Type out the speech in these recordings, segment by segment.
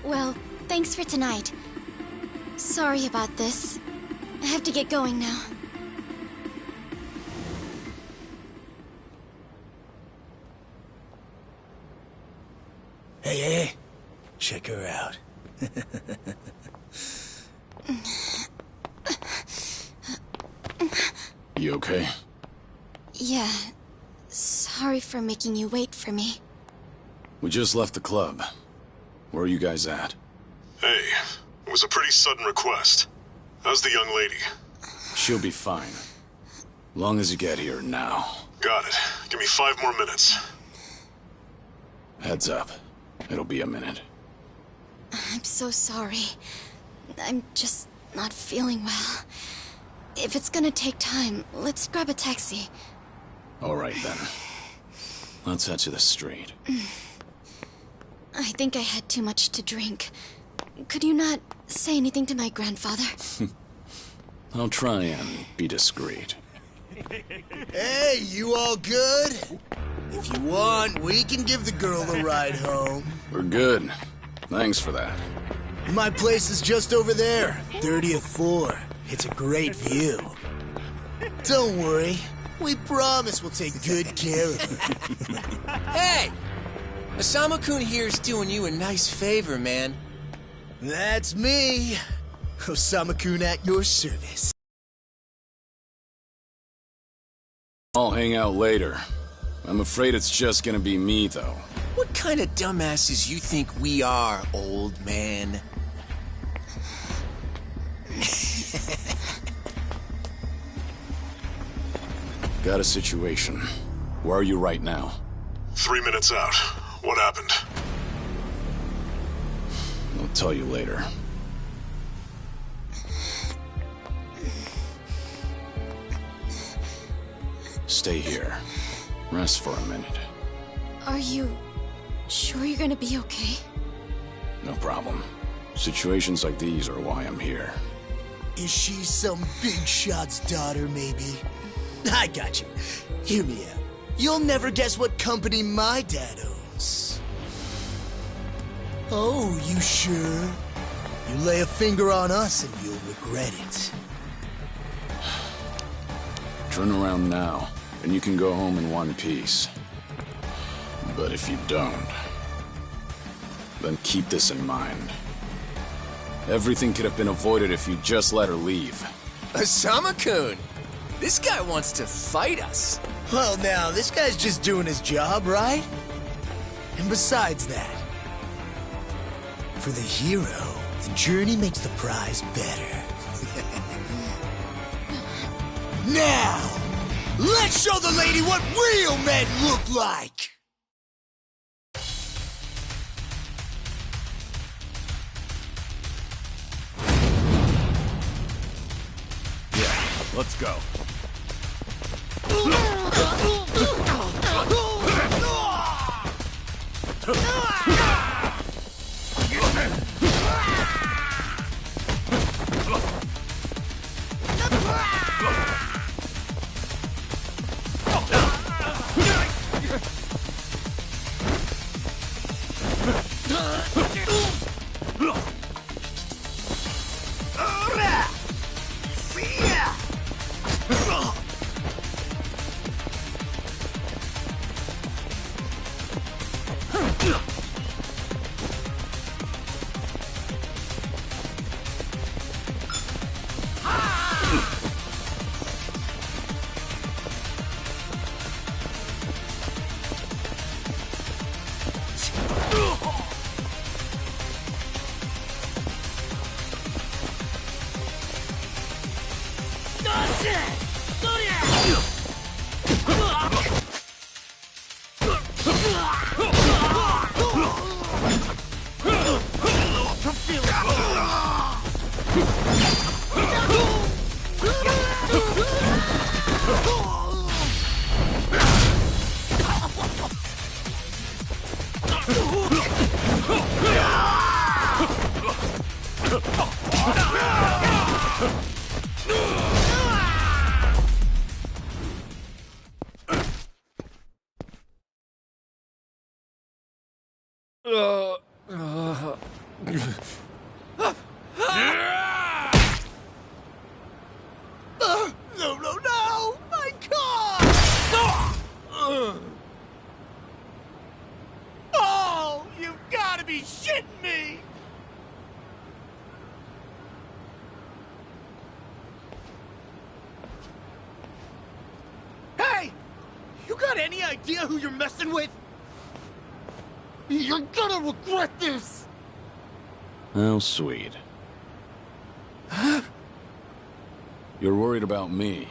Well, thanks for tonight. Sorry about this. I have to get going now. Hey, check her out. You okay? Yeah. Sorry for making you wait for me. We just left the club. Where are you guys at? Hey, it was a pretty sudden request. How's the young lady? She'll be fine. Long as you get here now. Got it. Give me 5 more minutes. Heads up. It'll be a minute. I'm so sorry. I'm just not feeling well. If it's gonna take time, let's grab a taxi. All right, then. Let's head to the street. I think I had too much to drink. Could you not say anything to my grandfather? I'll try and be discreet. Hey, you all good? If you want, we can give the girl a ride home. We're good. Thanks for that. My place is just over there, 30th floor. It's a great view. Don't worry. We promise we'll take good care of her. Hey! Osama-kun here's doing you a nice favor, man. That's me. Osama-kun at your service. I'll hang out later. I'm afraid it's just gonna be me, though. What kind of dumbasses you think we are, old man? Got a situation. Where are you right now? 3 minutes out. What happened? I'll tell you later. Stay here. Rest for a minute. Are you sure you're gonna be okay? No problem. Situations like these are why I'm here. Is she some big shot's daughter, maybe? I got you. Hear me out. You'll never guess what company my dad owns. Oh, you sure? You lay a finger on us and you'll regret it. Turn around now, and you can go home in one piece. But if you don't, then keep this in mind. Everything could have been avoided if you just let her leave. Osama-kun! This guy wants to fight us. Well, now, this guy's just doing his job, right? And besides that, for the hero, the journey makes the prize better. Now, let's show the lady what real men look like! Yeah, let's go. No, no, no! My car! Oh, you've got to be shitting me! Hey! You got any idea who you're messing with? You're gonna regret this! How sweet. You're worried about me,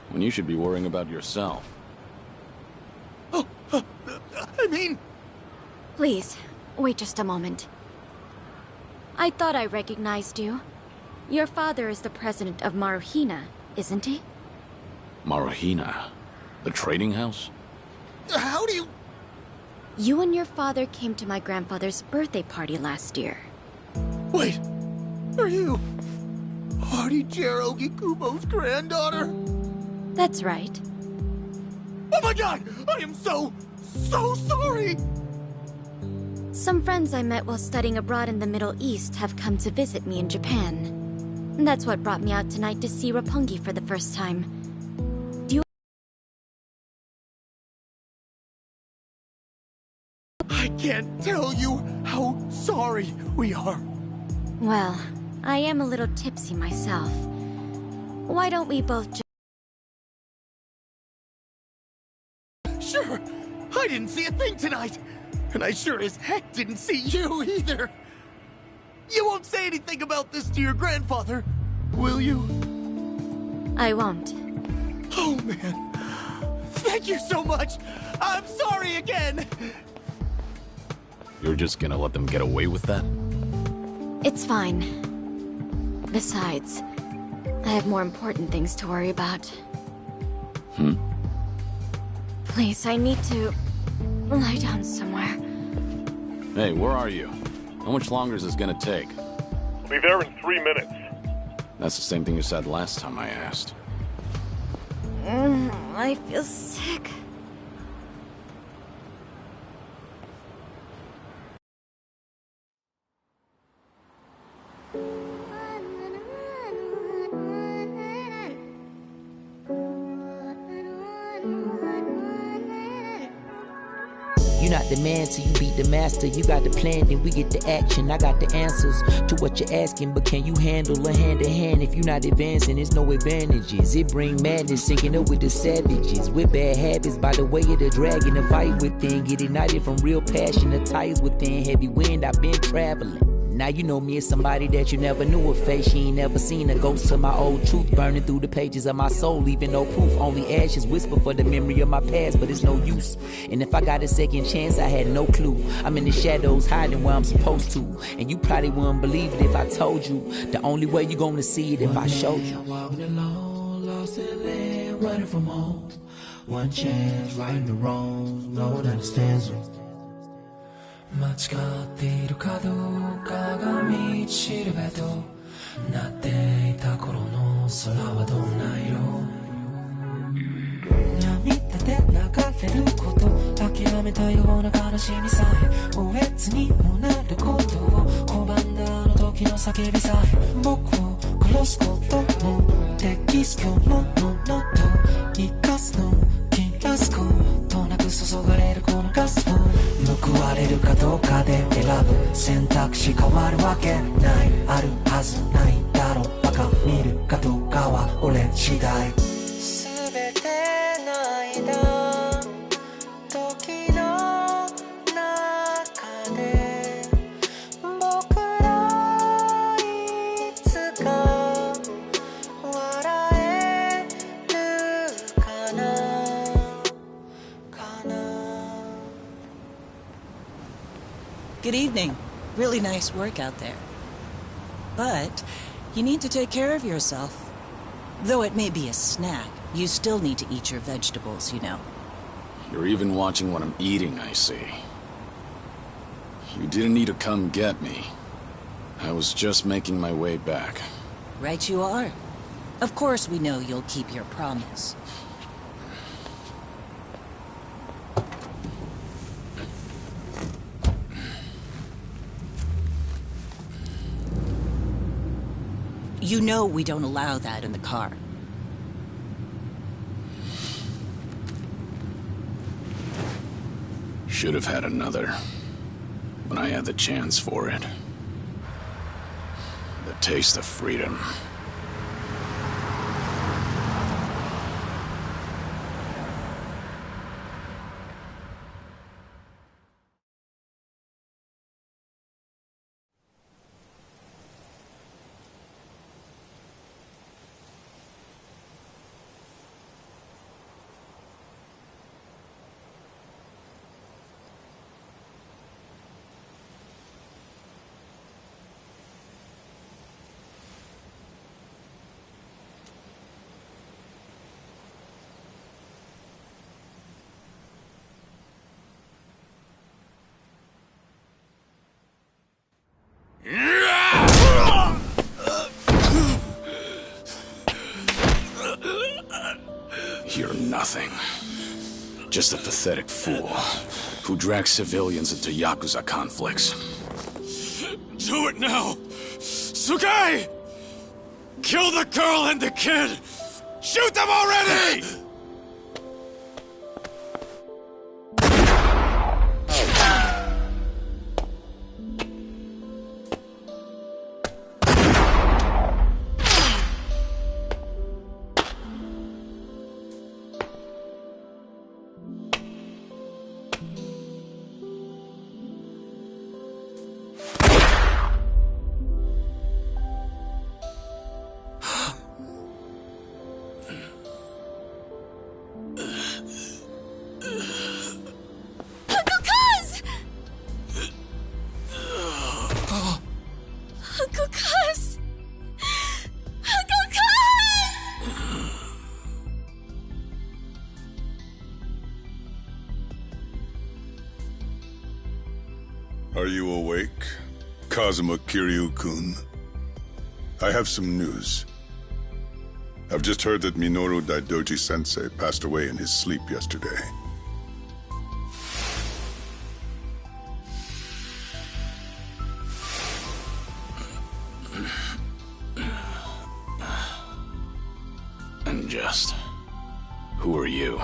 when you should be worrying about yourself. I mean... Please, wait just a moment. I thought I recognized you. Your father is the president of Maruhina, isn't he? Maruhina? The trading house? How do you... You and your father came to my grandfather's birthday party last year. Wait, are you... Hardy-Jero Gikubo's granddaughter? That's right. Oh my god! I am so sorry! Some friends I met while studying abroad in the Middle East have come to visit me in Japan. And that's what brought me out tonight to see Roppongi for the first time. I can't tell you how sorry we are. Well, I am a little tipsy myself. Why don't we both just... Sure, I didn't see a thing tonight. And I sure as heck didn't see you either. You won't say anything about this to your grandfather, will you? I won't. Oh man, thank you so much. I'm sorry again. You're just gonna let them get away with that? It's fine. Besides, I have more important things to worry about. Please, I need to lie down somewhere. Hey, where are you? How much longer is this gonna take? We'll be there in 3 minutes. That's the same thing you said last time I asked. I feel sick. You not the man till you beat the master. You got the plan, then we get the action. I got the answers to what you're asking, but can you handle a hand to hand? If you not advancing, there's no advantages. It bring madness, sinking up with the savages. With bad habits, by the way of the dragon, the fight within. Get ignited from real passion, the ties within. Heavy wind, I've been traveling. Now you know me as somebody that you never knew a face. She ain't never seen a ghost to my old truth burning through the pages of my soul, leaving no proof. Only ashes whisper for the memory of my past, but it's no use. And if I got a second chance, I had no clue. I'm in the shadows hiding where I'm supposed to. And you probably wouldn't believe it if I told you. The only way you're gonna see it if I showed you. Walking alone, lost in land, running from home. One chance, righting the wrongs, no one understands them. 間違っているかどうかが道しるべとなっていた頃の空はどんな色涙で流れること諦めたような悲しみさえおえつにもなることを拒んだあの時の叫びさえ僕を殺すこともできす今日のものと生かすの切らすことなく注がれるこのガスを報われるかどうかで選ぶ選択肢変わるわけないあるはずないだろバカ見るかどうかは俺次第全ての間時の中で僕らいつか笑えるかな Good evening. Really nice work out there. But you need to take care of yourself. Though it may be a snack, you still need to eat your vegetables, you know. You're even watching what I'm eating, I see. You didn't need to come get me. I was just making my way back. Right you are. Of course we know you'll keep your promise. You know we don't allow that in the car. Should have had another when I had the chance for it. The taste of freedom. You're nothing. Just a pathetic fool who drags civilians into Yakuza conflicts. Do it now! Sugai! Kill the girl and the kid! Shoot them already! Are you awake, Kazuma Kiryu-kun? I have some news. I've just heard that Minoru Daidoji-sensei passed away in his sleep yesterday. And just... who are you?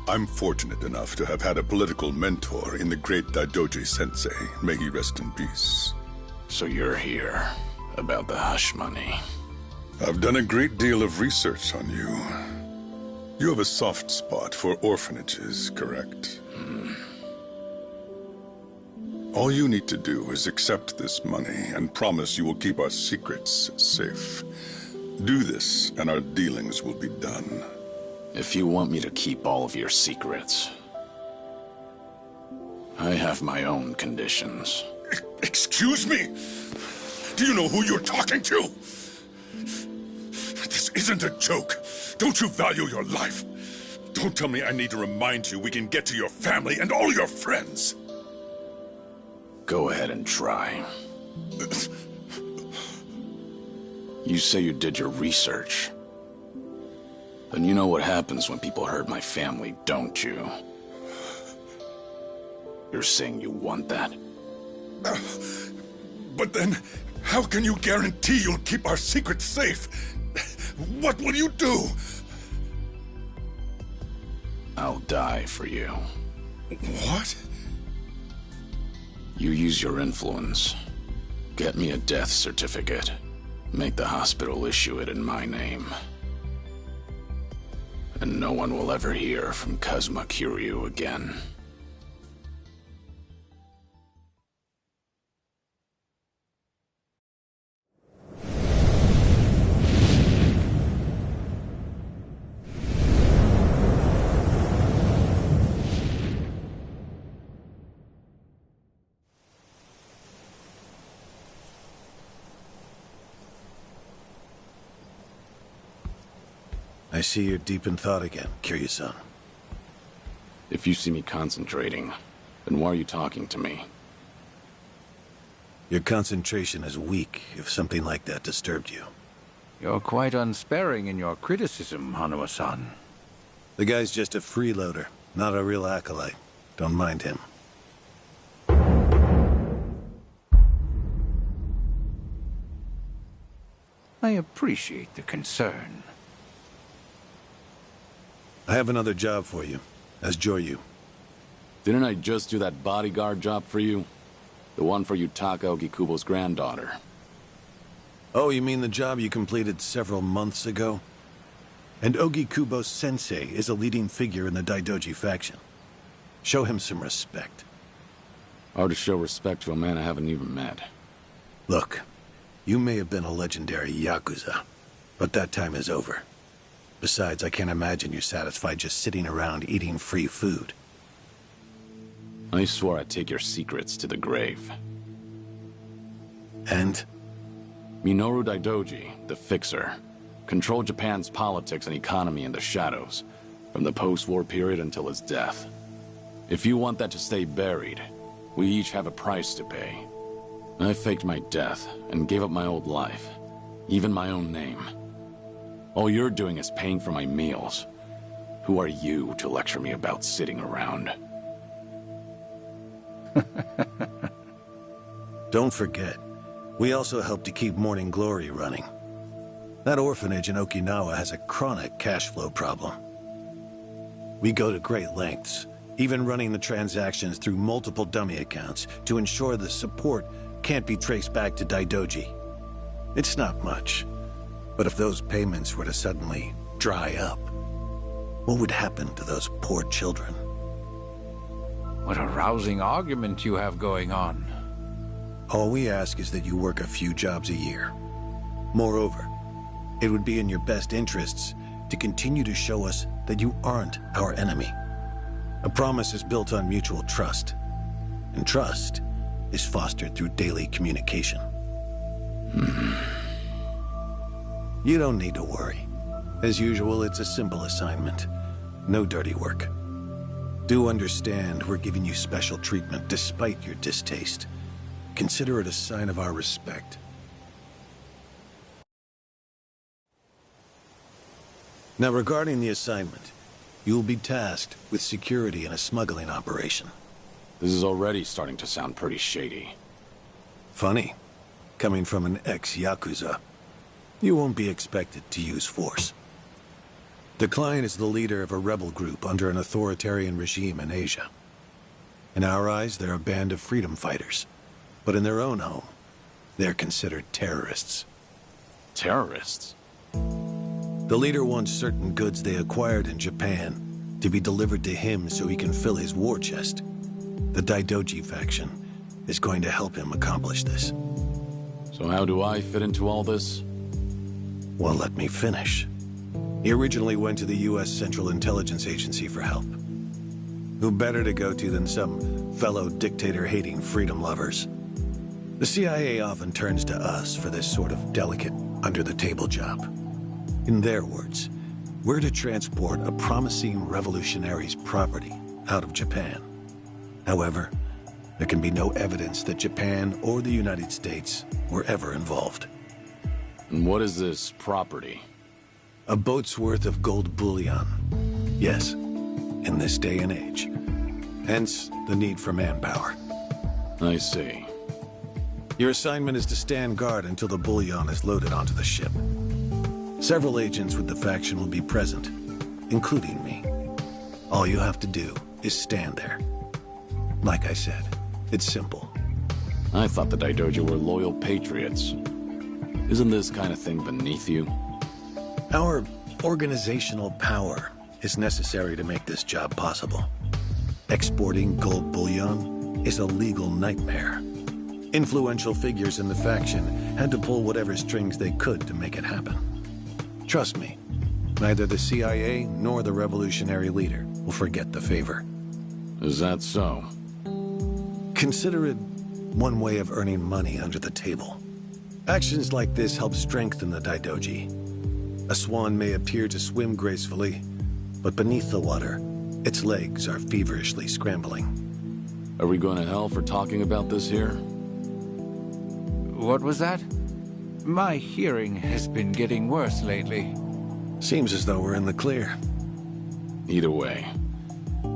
I'm fortunate enough to have had a political mentor in the great Daidoji-sensei. May he rest in peace. So you're here about the hush money. I've done a great deal of research on you. You have a soft spot for orphanages, correct? All you need to do is accept this money and promise you will keep our secrets safe. Do this, and our dealings will be done. If you want me to keep all of your secrets, I have my own conditions. Excuse me? Do you know who you're talking to? This isn't a joke. Don't you value your life? Don't tell me I need to remind you we can get to your family and all your friends. Go ahead and try. You say you did your research. Then you know what happens when people hurt my family, don't you? You're saying you want that? But then, how can you guarantee you'll keep our secrets safe? What will you do? I'll die for you. What? You use your influence. Get me a death certificate. Make the hospital issue it in my name. And no one will ever hear from Kazuma Kiryu again. I see you're deep in thought again, Kiryu-san. If you see me concentrating, then why are you talking to me? Your concentration is weak if something like that disturbed you. You're quite unsparing in your criticism, Hanuma-san. The guy's just a freeloader, not a real acolyte. Don't mind him. appreciate the concern. I have another job for you, as Joryu. Didn't I just do that bodyguard job for you? The one for Yutaka Ogikubo's granddaughter. Oh, you mean the job you completed several months ago? And Ogikubo Sensei is a leading figure in the Daidoji faction. Show him some respect. Hard to show respect to a man I haven't even met. Look, you may have been a legendary Yakuza, but that time is over. Besides, I can't imagine you're satisfied just sitting around eating free food. I swore I'd take your secrets to the grave. And? Minoru Daidoji, the Fixer, controlled Japan's politics and economy in the shadows, from the post-war period until his death. If you want that to stay buried, we each have a price to pay. I faked my death and gave up my old life, even my own name. All you're doing is paying for my meals. Who are you to lecture me about sitting around? Don't forget, we also help to keep Morning Glory running. That orphanage in Okinawa has a chronic cash flow problem. We go to great lengths, even running the transactions through multiple dummy accounts to ensure the support can't be traced back to Daidoji. It's not much, but if those payments were to suddenly dry up, what would happen to those poor children? What a rousing argument you have going on. All we ask is that you work a few jobs a year. Moreover, it would be in your best interests to continue to show us that you aren't our enemy. A promise is built on mutual trust, and trust is fostered through daily communication. You don't need to worry. As usual, it's a simple assignment. No dirty work. Do understand we're giving you special treatment despite your distaste. Consider it a sign of our respect. Now, regarding the assignment, you'll be tasked with security in a smuggling operation. This is already starting to sound pretty shady. Funny. Coming from an ex-Yakuza, you won't be expected to use force. The client is the leader of a rebel group under an authoritarian regime in Asia. In our eyes, they're a band of freedom fighters. But in their own home, they're considered terrorists. Terrorists? The leader wants certain goods they acquired in Japan to be delivered to him so he can fill his war chest. The Daidoji faction is going to help him accomplish this. So how do I fit into all this? Well, let me finish. He originally went to the U.S. Central Intelligence Agency for help. Who better to go to than some fellow dictator-hating freedom lovers? The CIA often turns to us for this sort of delicate, under-the-table job. In their words, we're to transport a promising revolutionary's property out of Japan. However, there can be no evidence that Japan or the United States were ever involved. And what is this property? A boat's worth of gold bullion. Yes, in this day and age. Hence, the need for manpower. I see. Your assignment is to stand guard until the bullion is loaded onto the ship. Several agents with the faction will be present, including me. All you have to do is stand there. Like I said, it's simple. I thought the Daidoji were loyal patriots. Isn't this kind of thing beneath you? Our organizational power is necessary to make this job possible. Exporting gold bullion is a legal nightmare. Influential figures in the faction had to pull whatever strings they could to make it happen. Trust me, neither the CIA nor the revolutionary leader will forget the favor. Is that so? Consider it one way of earning money under the table. Actions like this help strengthen the Daidoji. A swan may appear to swim gracefully, but beneath the water, its legs are feverishly scrambling. Are we going to hell for talking about this here? What was that? My hearing has been getting worse lately. Seems as though we're in the clear. Either way,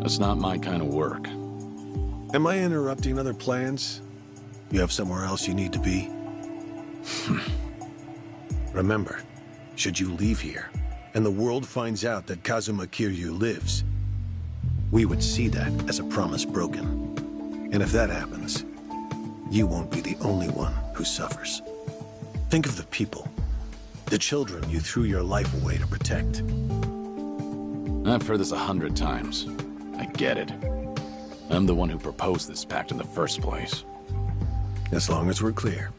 that's not my kind of work. Am I interrupting other plans? You have somewhere else you need to be? Remember, should you leave here, and the world finds out that Kazuma Kiryu lives, we would see that as a promise broken. And if that happens, you won't be the only one who suffers. Think of the people, the children you threw your life away to protect. I've heard this 100 times. I get it. I'm the one who proposed this pact in the first place. As long as we're clear.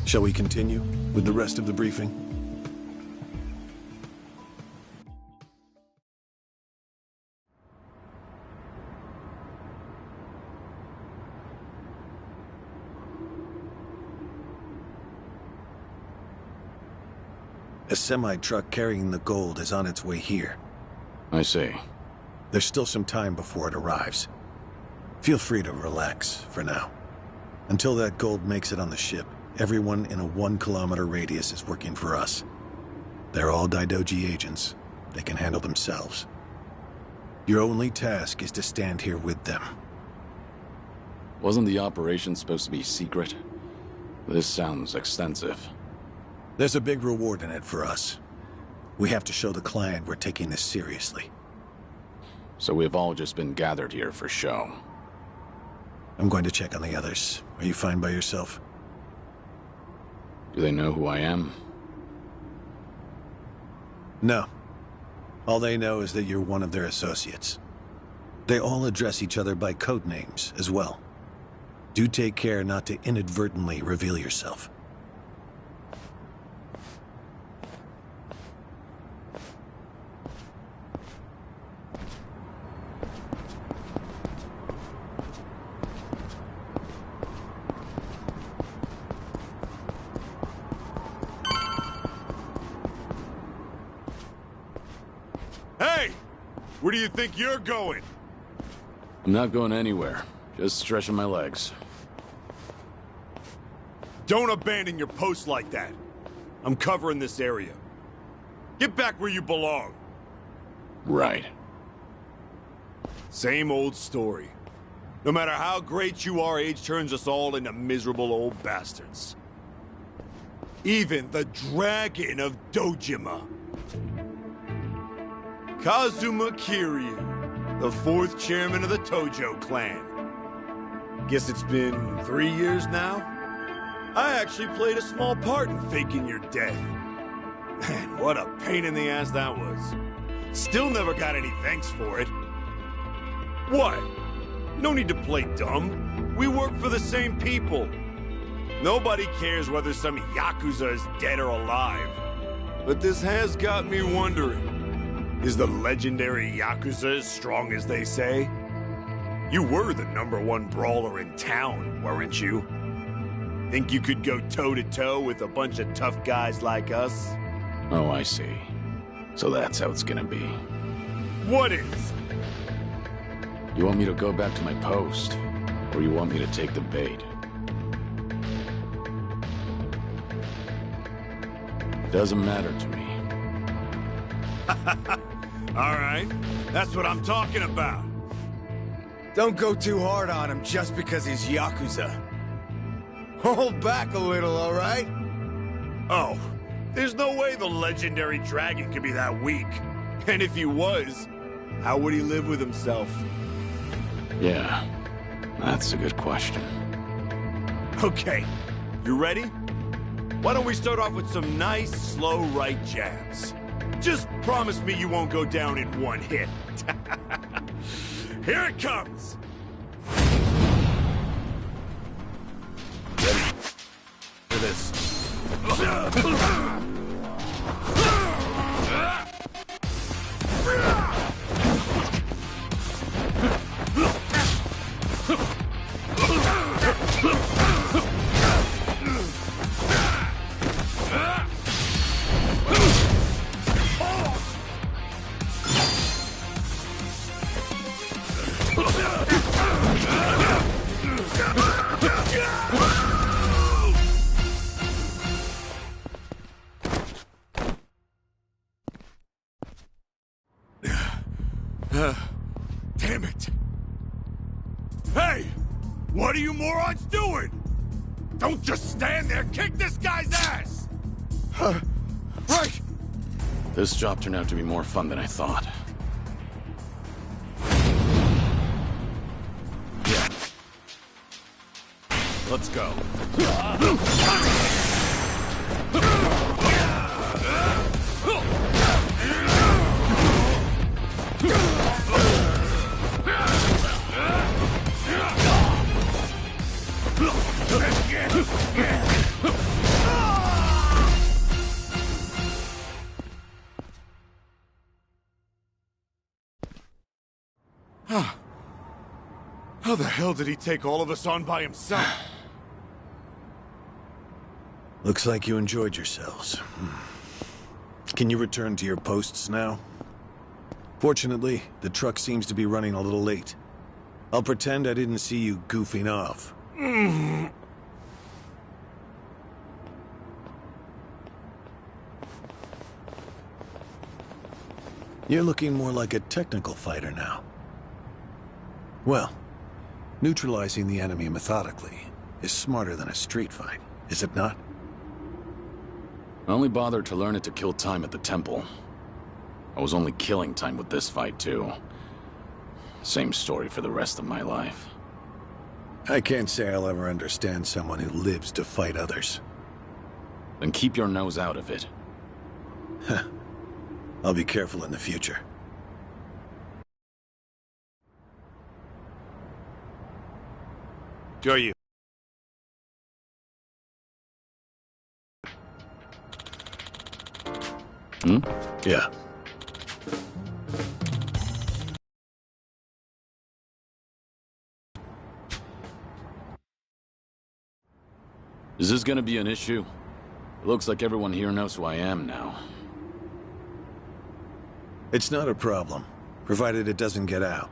Shall we continue with the rest of the briefing? A semi-truck carrying the gold is on its way here. I see. There's still some time before it arrives. Feel free to relax for now. Until that gold makes it on the ship, everyone in a 1-kilometer radius is working for us. They're all Daidoji agents. They can handle themselves. Your only task is to stand here with them. Wasn't the operation supposed to be secret? This sounds extensive. There's a big reward in it for us. We have to show the client we're taking this seriously. So we've all just been gathered here for show. I'm going to check on the others. Are you fine by yourself? Do they know who I am? No. All they know is that you're one of their associates. They all address each other by code names as well. Do take care not to inadvertently reveal yourself. Hey! Where do you think you're going? I'm not going anywhere. Just stretching my legs. Don't abandon your post like that. I'm covering this area. Get back where you belong. Right. Same old story. No matter how great you are, age turns us all into miserable old bastards. Even the Dragon of Dojima. Kazuma Kiryu, the 4th chairman of the Tojo clan. Guess it's been 3 years now? I actually played a small part in faking your death. Man, what a pain in the ass that was. Still never got any thanks for it. What? No need to play dumb. We work for the same people. Nobody cares whether some Yakuza is dead or alive. But this has got me wondering. Is the legendary Yakuza as strong as they say? You were the #1 brawler in town, weren't you? Think you could go toe-to-toe with a bunch of tough guys like us? Oh, I see. So that's how it's gonna be. What is? You want me to go back to my post? Or you want me to take the bait? Doesn't matter to me. All right, that's what I'm talking about. Don't go too hard on him just because he's Yakuza. Hold back a little, all right? Oh, there's no way the legendary dragon could be that weak. And if he was, how would he live with himself? Yeah, that's a good question. Okay, you ready? Why don't we start off with some nice, slow right jabs? Just promise me you won't go down in one hit. Here it comes! Ready for this. Damn it! Hey! What are you morons doing? Don't just stand there! Kick this guy's ass! Right! This job turned out to be more fun than I thought. Yeah. Let's go. How the hell did he take all of us on by himself? Looks like you enjoyed yourselves. Can you return to your posts now? Fortunately, the truck seems to be running a little late. I'll pretend I didn't see you goofing off. You're looking more like a technical fighter now. Well, neutralizing the enemy methodically is smarter than a street fight, is it not? I only bothered to learn it to kill time at the temple. I was only killing time with this fight, too. Same story for the rest of my life. I can't say I'll ever understand someone who lives to fight others. Then keep your nose out of it. I'll be careful in the future. Are you? Yeah. Is this gonna be an issue? It looks like everyone here knows who I am now. It's not a problem, provided it doesn't get out.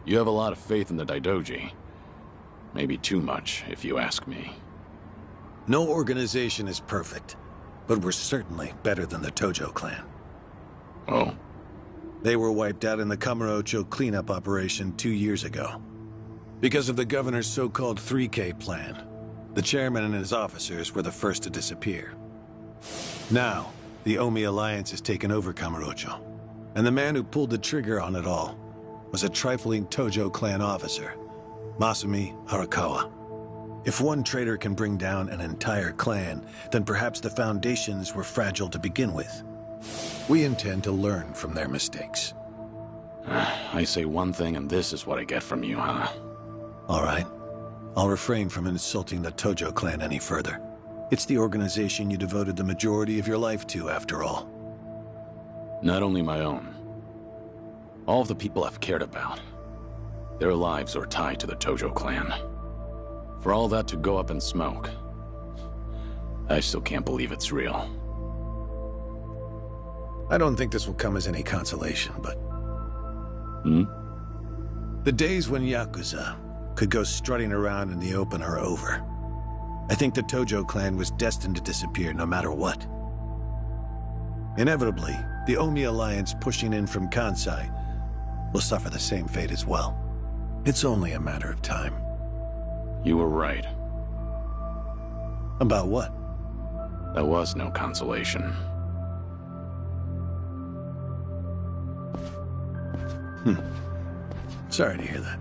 You have a lot of faith in the Daidoji. Maybe too much, if you ask me. No organization is perfect, but we're certainly better than the Tojo clan. Oh? They were wiped out in the Kamurocho cleanup operation 2 years ago. Because of the governor's so-called 3K plan, the chairman and his officers were the first to disappear. Now, the Omi Alliance has taken over Kamurocho, and the man who pulled the trigger on it all was a trifling Tojo clan officer, Masumi Arakawa. If one traitor can bring down an entire clan, then perhaps the foundations were fragile to begin with. We intend to learn from their mistakes. I say one thing and this is what I get from you, huh? All right. I'll refrain from insulting the Tojo clan any further. It's the organization you devoted the majority of your life to, after all. Not only my own. All of the people I've cared about. Their lives are tied to the Tojo clan. For all that to go up in smoke, I still can't believe it's real. I don't think this will come as any consolation, but... The days when Yakuza could go strutting around in the open are over. I think the Tojo clan was destined to disappear no matter what. Inevitably, the Omi Alliance pushing in from Kansai will suffer the same fate as well. It's only a matter of time. You were right. About what? That was no consolation. Sorry to hear that.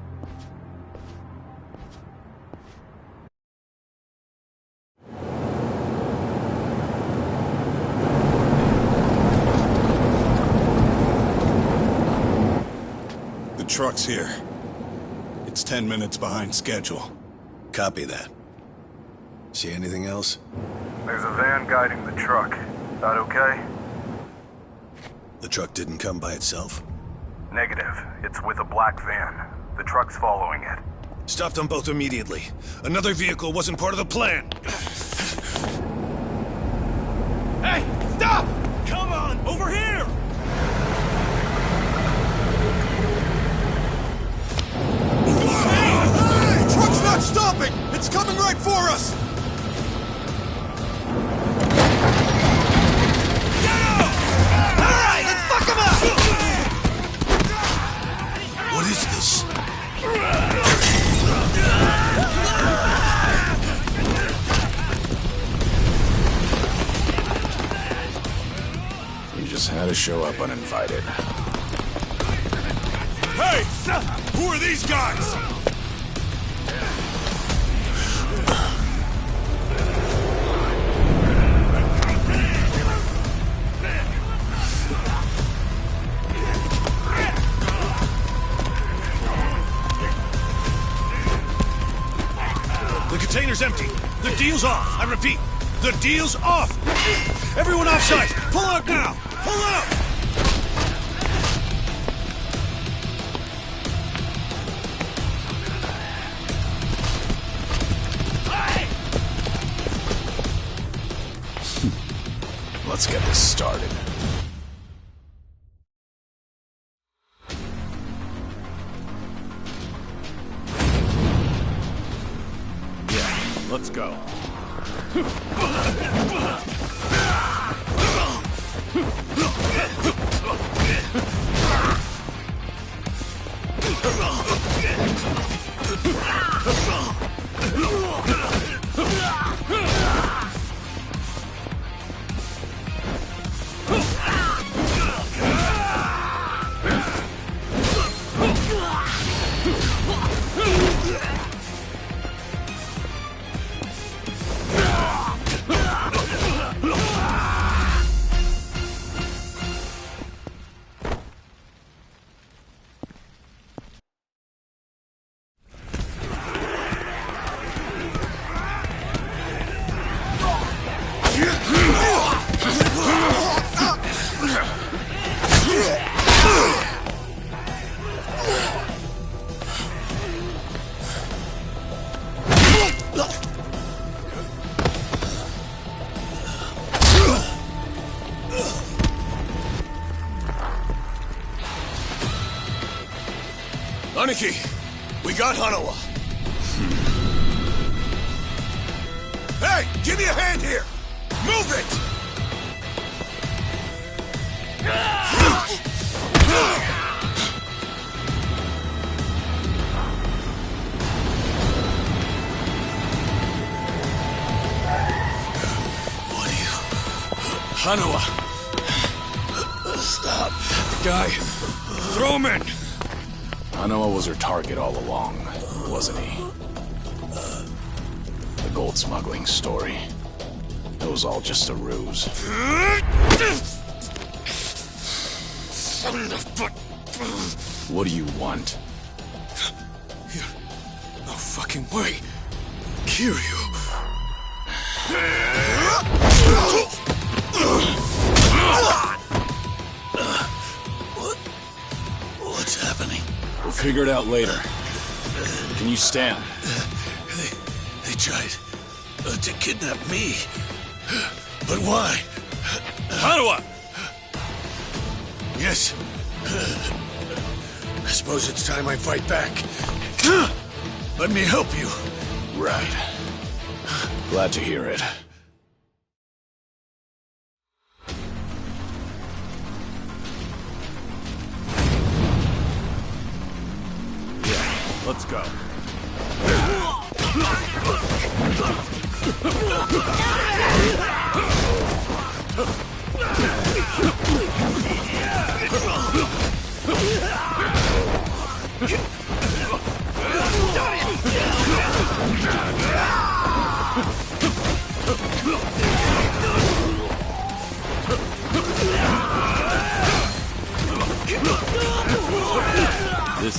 The truck's here. It's 10 minutes behind schedule. Copy that. See anything else? There's a van guiding the truck. That okay? The truck didn't come by itself? Negative. It's with a black van. The truck's following it. Stop them both immediately. Another vehicle wasn't part of the plan. Hey, stop! Come on, over here! Hey! Truck's not stopping! It's coming right for us! Get him! Alright, let's fuck him up! What is this? guess. Had to show up uninvited. Hey! Who are these guys? The container's empty. The deal's off. I repeat, the deal's off. Everyone offside. Pull out now. Pull out. Let's get this started. Yeah, let's go. Aniki, we got Hanawa. Hey, give me a hand here. Move it! What are you? Hanawa. Stop. The guy. Throw him in. Hanawa was her target all along, wasn't he? The gold smuggling story. It was all just a ruse. What do you want? No fucking way. Kiryu. What's happening? We'll figure it out later. Can you stand? They tried to kidnap me. But why? Hanawa! Yes. I suppose it's time I fight back. Let me help you. Right. Glad to hear it. Yeah, let's go. This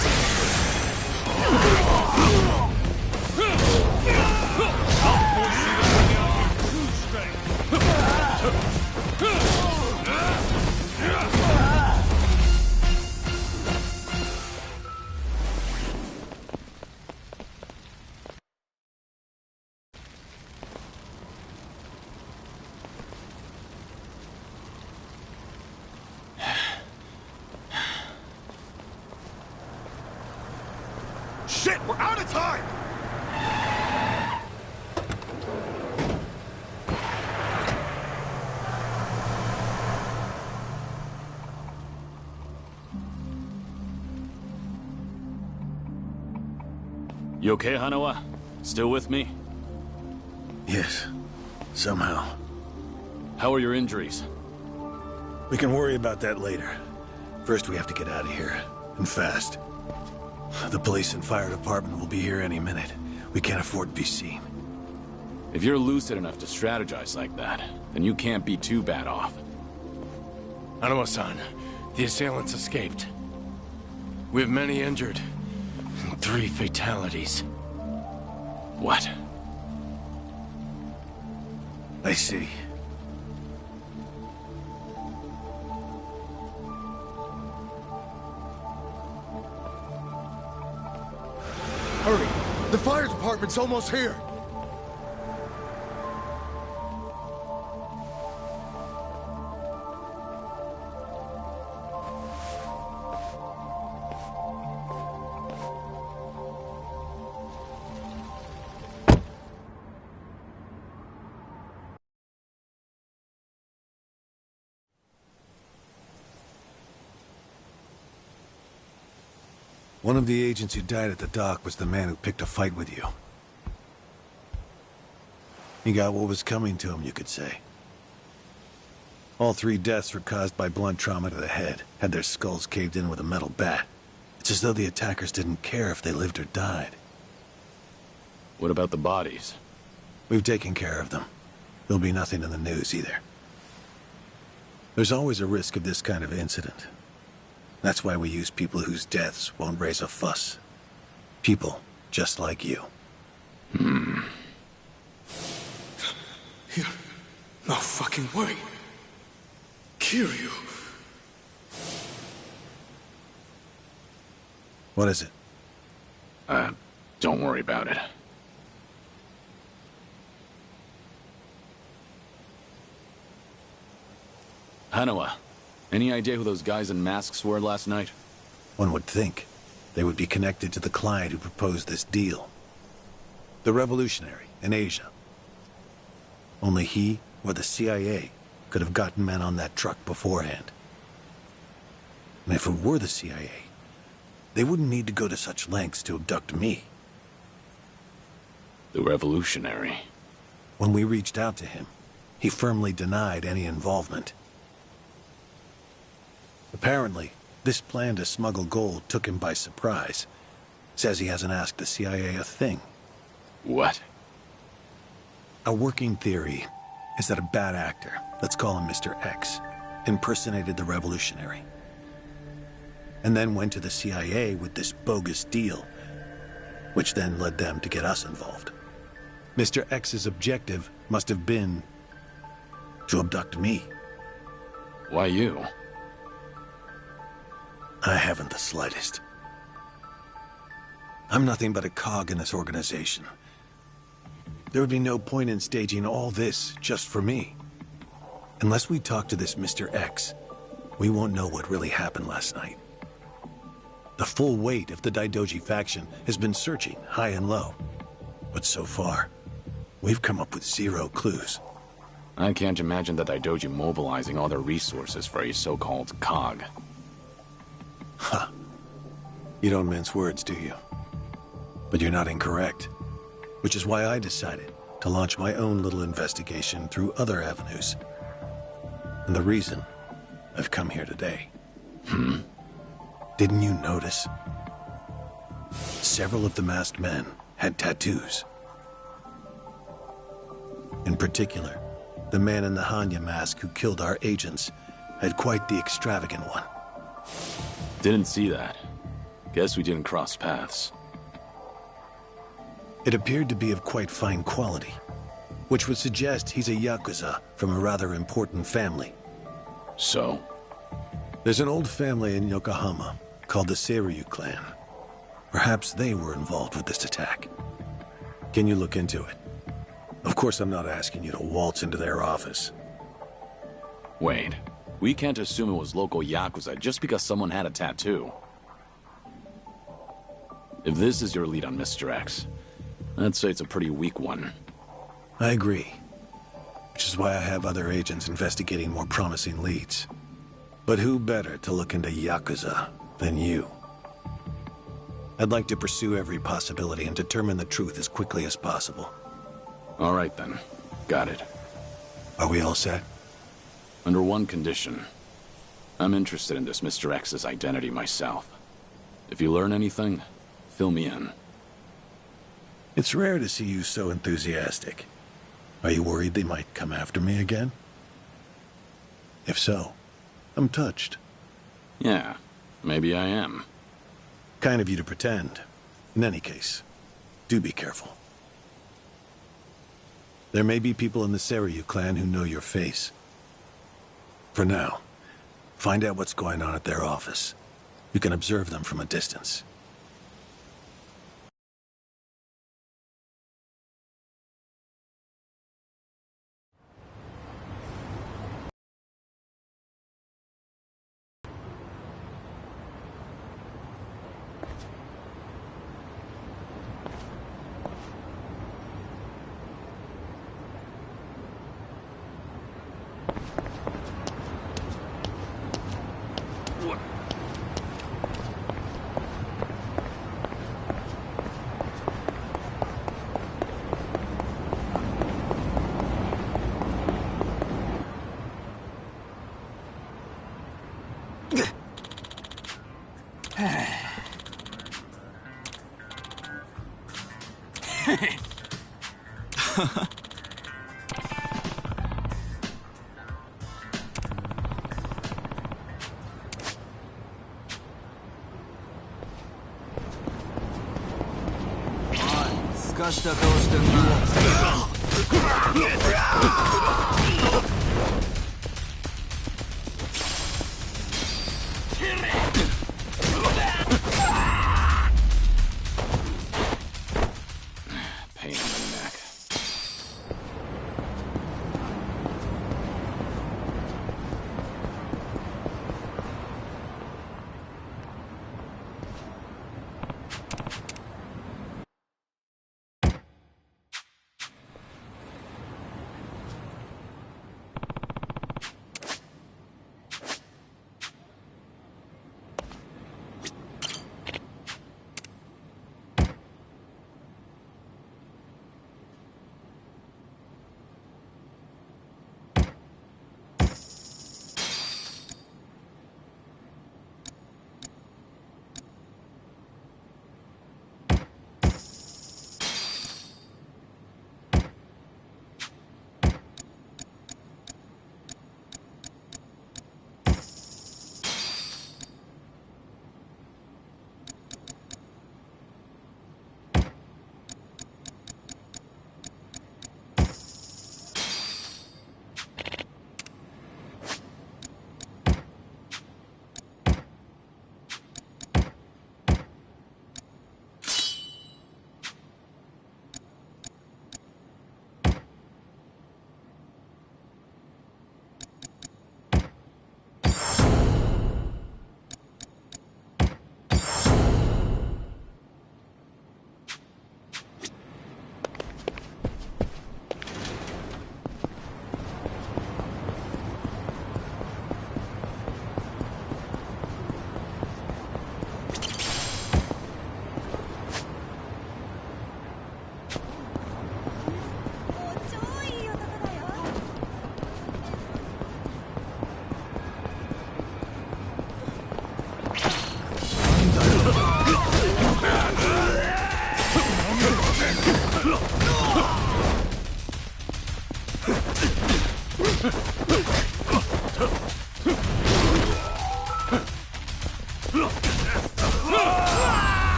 Shit, we're out of time! You okay, Hanawa? Still with me? Yes. Somehow. How are your injuries? We can worry about that later. First, we have to get out of here. And fast. The police and fire department will be here any minute. We can't afford to be seen. If you're lucid enough to strategize like that, then you can't be too bad off. Hanawa-san, the assailants escaped. We have many injured. And 3 fatalities. What? I see. Hurry! The fire department's almost here! One of the agents who died at the dock was the man who picked a fight with you. He got what was coming to him, you could say. All 3 deaths were caused by blunt trauma to the head, had their skulls caved in with a metal bat. It's as though the attackers didn't care if they lived or died. What about the bodies? We've taken care of them. There'll be nothing in the news either. There's always a risk of this kind of incident. That's why we use people whose deaths won't raise a fuss. People just like you. No fucking way. Kiryu. What is it? Don't worry about it. Hanawa, any idea who those guys in masks were last night? One would think they would be connected to the client who proposed this deal. The revolutionary in Asia. Only he or the CIA could have gotten men on that truck beforehand. And if it were the CIA, they wouldn't need to go to such lengths to abduct me. The revolutionary. When we reached out to him, he firmly denied any involvement. Apparently, this plan to smuggle gold took him by surprise. Says he hasn't asked the CIA a thing. What? A working theory is that a bad actor, let's call him Mr. X, impersonated the revolutionary. And then went to the CIA with this bogus deal, which then led them to get us involved. Mr. X's objective must have been to abduct me. Why you? I haven't the slightest. I'm nothing but a cog in this organization. There would be no point in staging all this just for me. Unless we talk to this Mr. X, we won't know what really happened last night. The full weight of the Daidoji faction has been searching high and low. But so far, we've come up with 0 clues. I can't imagine the Daidoji mobilizing all their resources for a so-called cog. Huh. You don't mince words, do you? But you're not incorrect. Which is why I decided to launch my own little investigation through other avenues. And the reason I've come here today. Didn't you notice? Several of the masked men had tattoos. In particular, the man in the Hanya mask who killed our agents had quite the extravagant one. Didn't see that. Guess we didn't cross paths. It appeared to be of quite fine quality, which would suggest he's a Yakuza from a rather important family. So? There's an old family in Yokohama called the Seiryu clan. Perhaps they were involved with this attack. Can you look into it? Of course, I'm not asking you to waltz into their office. Wait. We can't assume it was local Yakuza just because someone had a tattoo. If this is your lead on Mr. X, I'd say it's a pretty weak one. I agree. Which is why I have other agents investigating more promising leads. But who better to look into Yakuza than you? I'd like to pursue every possibility and determine the truth as quickly as possible. All right then. Got it. Are we all set? Under one condition. I'm interested in this Mr. X's identity myself. If you learn anything, fill me in. It's rare to see you so enthusiastic. Are you worried they might come after me again? If so, I'm touched. Yeah, maybe I am. Kind of you to pretend. In any case, do be careful. There may be people in the Seiryu clan who know your face. For now, find out what's going on at their office. You can observe them from a distance. Pain in the neck.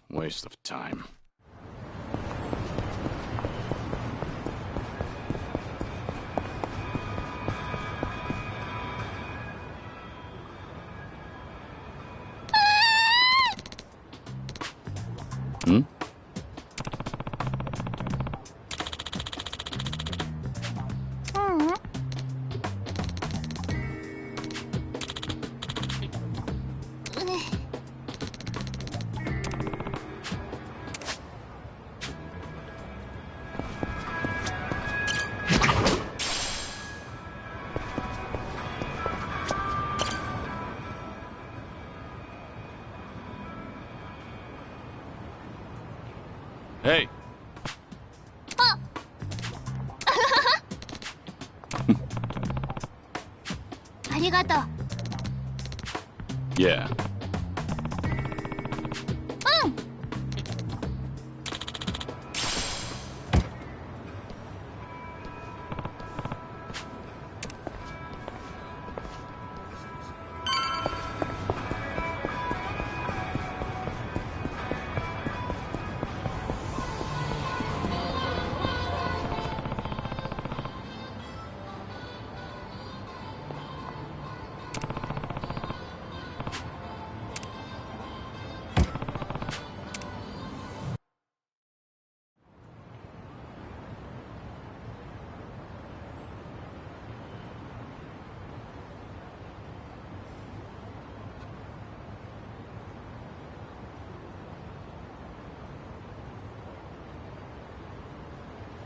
Waste of time. Hmm? Hey! りがとう。Yeah.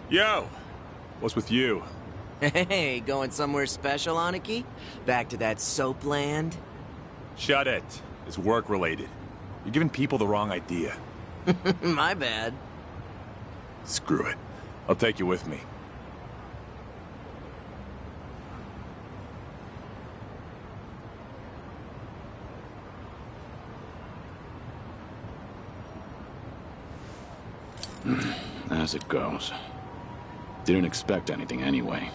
Yo! What's with you? Hey, going somewhere special, Aniki? Back to that soap land? Shut it. It's work-related. You're giving people the wrong idea. My bad. Screw it. I'll take you with me. As it goes. Didn't expect anything anyway.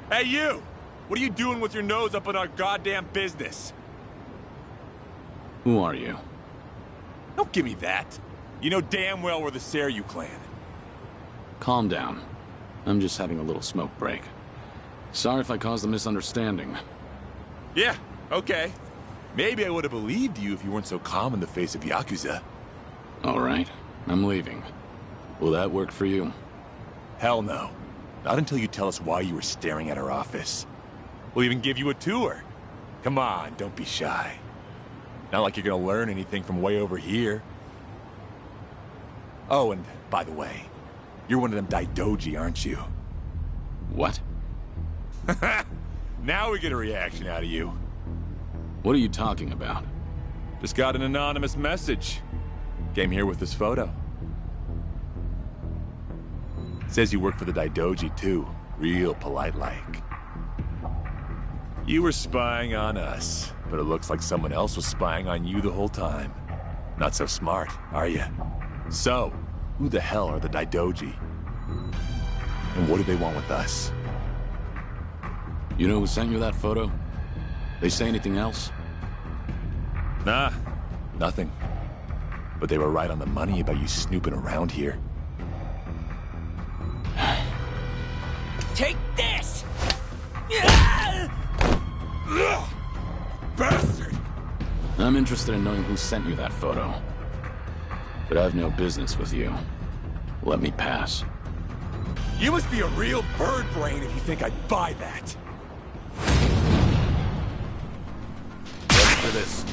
Hey, you! What are you doing with your nose up in our goddamn business? Who are you? Don't give me that. You know damn well we're the Seiryu clan. Calm down. I'm just having a little smoke break. Sorry if I caused a misunderstanding. Yeah, okay. Maybe I would have believed you if you weren't so calm in the face of Yakuza. Alright, I'm leaving. Will that work for you? Hell no. Not until you tell us why you were staring at our office. We'll even give you a tour. Come on, don't be shy. Not like you're gonna learn anything from way over here. Oh, and by the way, you're one of them Daidoji, aren't you? What? Now we get a reaction out of you. What are you talking about? Just got an anonymous message. Came here with this photo. Says you work for the Daidoji too. Real polite-like. You were spying on us, but it looks like someone else was spying on you the whole time. Not so smart, are you? So, who the hell are the Daidoji? And what do they want with us? You know who sent you that photo? They say anything else? Nah, nothing. But they were right on the money about you snooping around here. Take this! Bastard! I'm interested in knowing who sent you that photo. But I have no business with you. Let me pass. You must be a real bird brain if you think I'd buy that. Ready for this.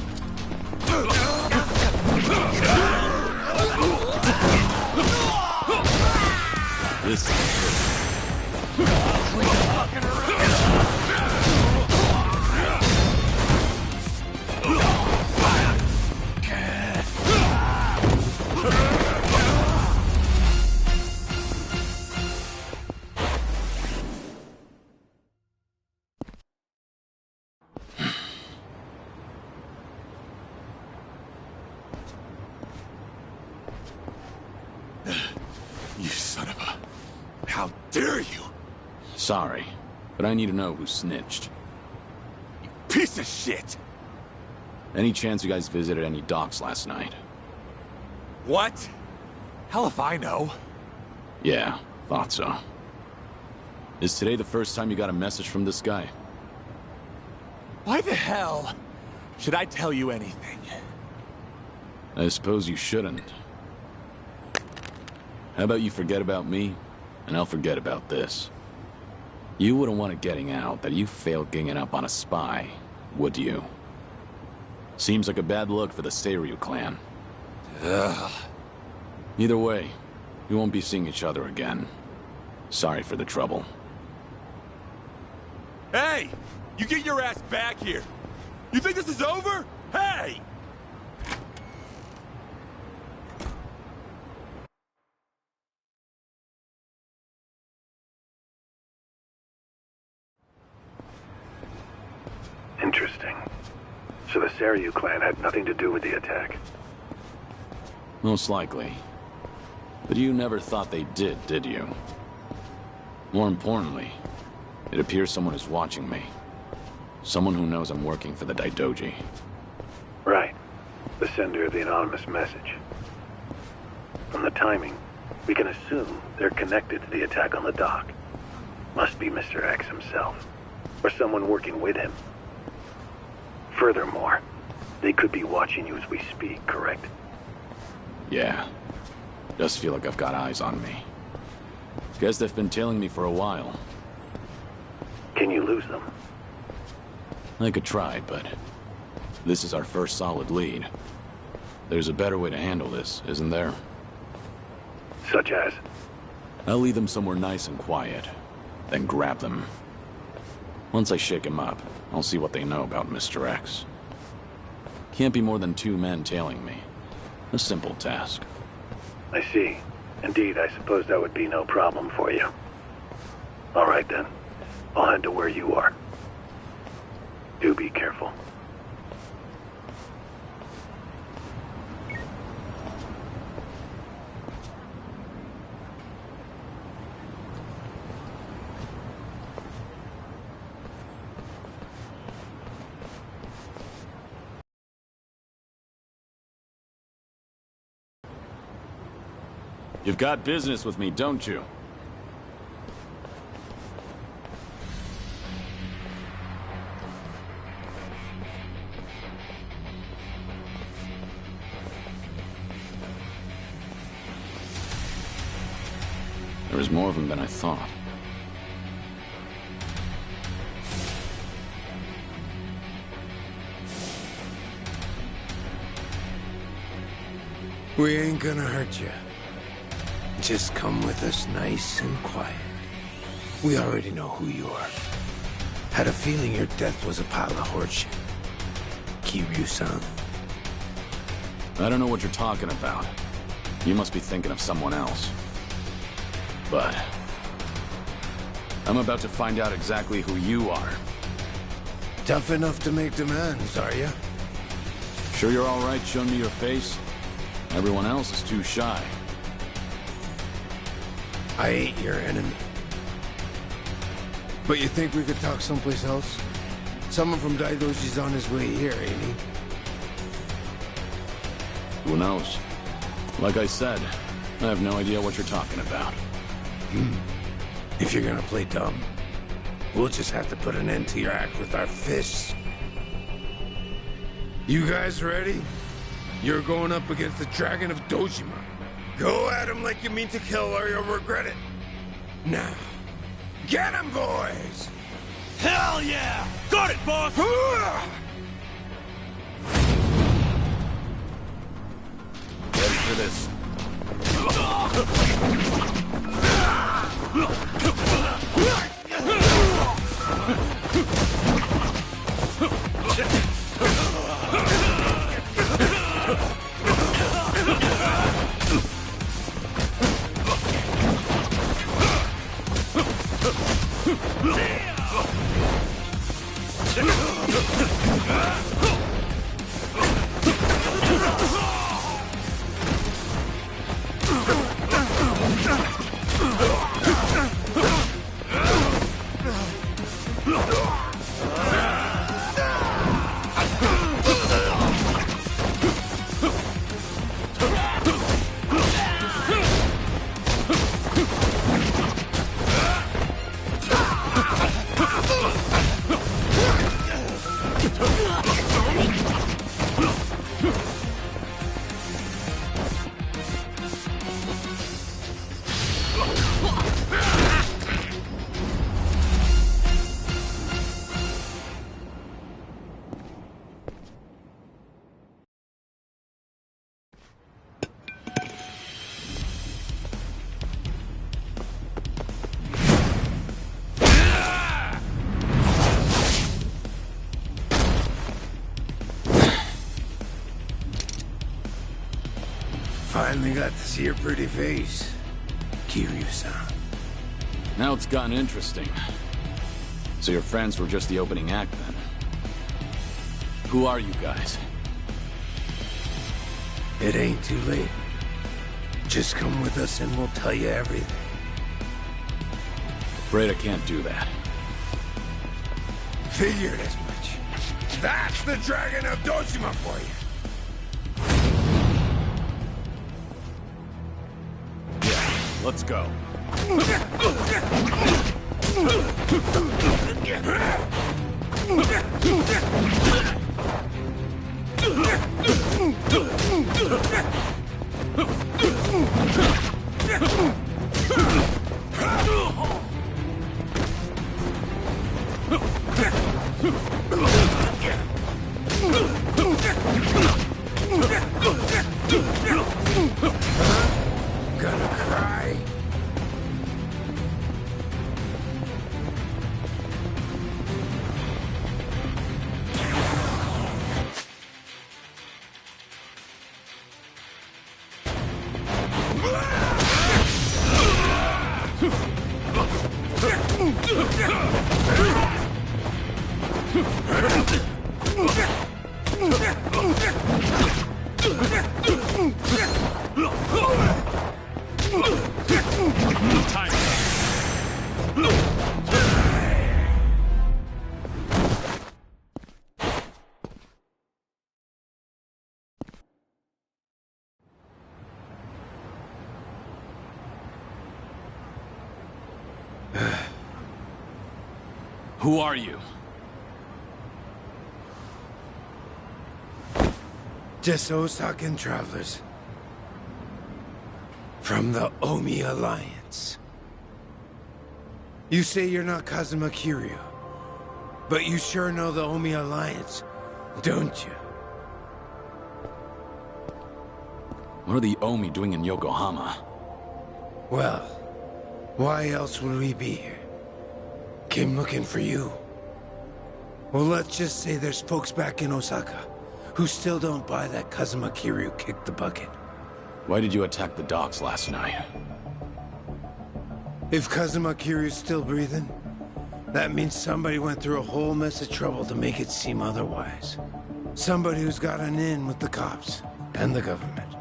This is You son of a... How dare you! Sorry, but I need to know who snitched. You piece of shit! Any chance you guys visited any docks last night? What? Hell if I know. Yeah, thought so. Is today the first time you got a message from this guy? Why the hell should I tell you anything? I suppose you shouldn't. How about you forget about me, and I'll forget about this. You wouldn't want it getting out that you failed ganging up on a spy, would you? Seems like a bad look for the Seiryu clan. Ugh. Either way, we won't be seeing each other again. Sorry for the trouble. Hey! You get your ass back here! You think this is over? Hey! Interesting. So the Seiryu clan had nothing to do with the attack? Most likely. But you never thought they did you? More importantly, it appears someone is watching me. Someone who knows I'm working for the Daidoji. Right. The sender of the anonymous message. From the timing, we can assume they're connected to the attack on the dock. Must be Mr. X himself, or someone working with him. Furthermore, they could be watching you as we speak, correct? Yeah. Does feel like I've got eyes on me. Guess they've been tailing me for a while. Can you lose them? I could try, but this is our first solid lead. There's a better way to handle this, isn't there? Such as? I'll lead them somewhere nice and quiet, then grab them. Once I shake them up, I'll see what they know about Mr. X. Can't be more than 2 men tailing me. A simple task. I see. Indeed, I suppose that would be no problem for you. All right then. I'll head to where you are. Do be careful. You've got business with me, don't you? There was more of them than I thought. We ain't gonna hurt you. Just come with us nice and quiet. We already know who you are. Had a feeling your death was a pile of horseshit. Kiryu-san. I don't know what you're talking about. You must be thinking of someone else. But I'm about to find out exactly who you are. Tough enough to make demands, are you? Sure you're all right showing me your face? Everyone else is too shy. I ain't your enemy. But you think we could talk someplace else? Someone from Daidoji's on his way here, ain't he? Who knows? Like I said, I have no idea what you're talking about. If you're gonna play dumb, we'll just have to put an end to your act with our fists. You guys ready? You're going up against the Dragon of Dojima. Go at him like you mean to kill or you'll regret it. Now, get him, boys! Hell yeah! Got it, boss! Ready for this. Finally got to see your pretty face, Kiryu-san. Now it's gotten interesting. So your friends were just the opening act, then? Who are you guys? It ain't too late. Just come with us and we'll tell you everything. Afraid I can't do that. Figured as much. That's the Dragon of Dojima for you. Let's go. Gonna cry? Who are you? Just Osakan travelers. From the Omi Alliance. You say you're not Kazuma Kiryu, but you sure know the Omi Alliance, don't you? What are the Omi doing in Yokohama? Well, why else would we be here? Came looking for you. Well, let's just say there's folks back in Osaka who still don't buy that Kazuma Kiryu kicked the bucket. Why did you attack the docks last night? If Kazuma Kiryu's still breathing, that means somebody went through a whole mess of trouble to make it seem otherwise. Somebody who's got an in with the cops and the government.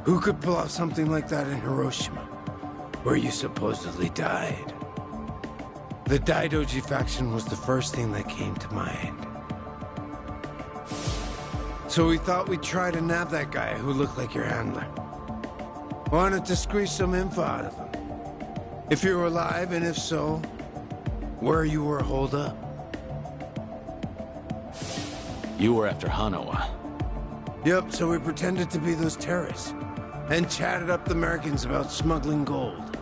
Who could pull off something like that in Hiroshima, where you supposedly died? The Daidoji faction was the first thing that came to mind. So we thought we'd try to nab that guy who looked like your handler. Wanted to squeeze some info out of him. If you were alive, and if so, where you were holed up. You were after Hanawa. Yep, so we pretended to be those terrorists, and chatted up the Americans about smuggling gold.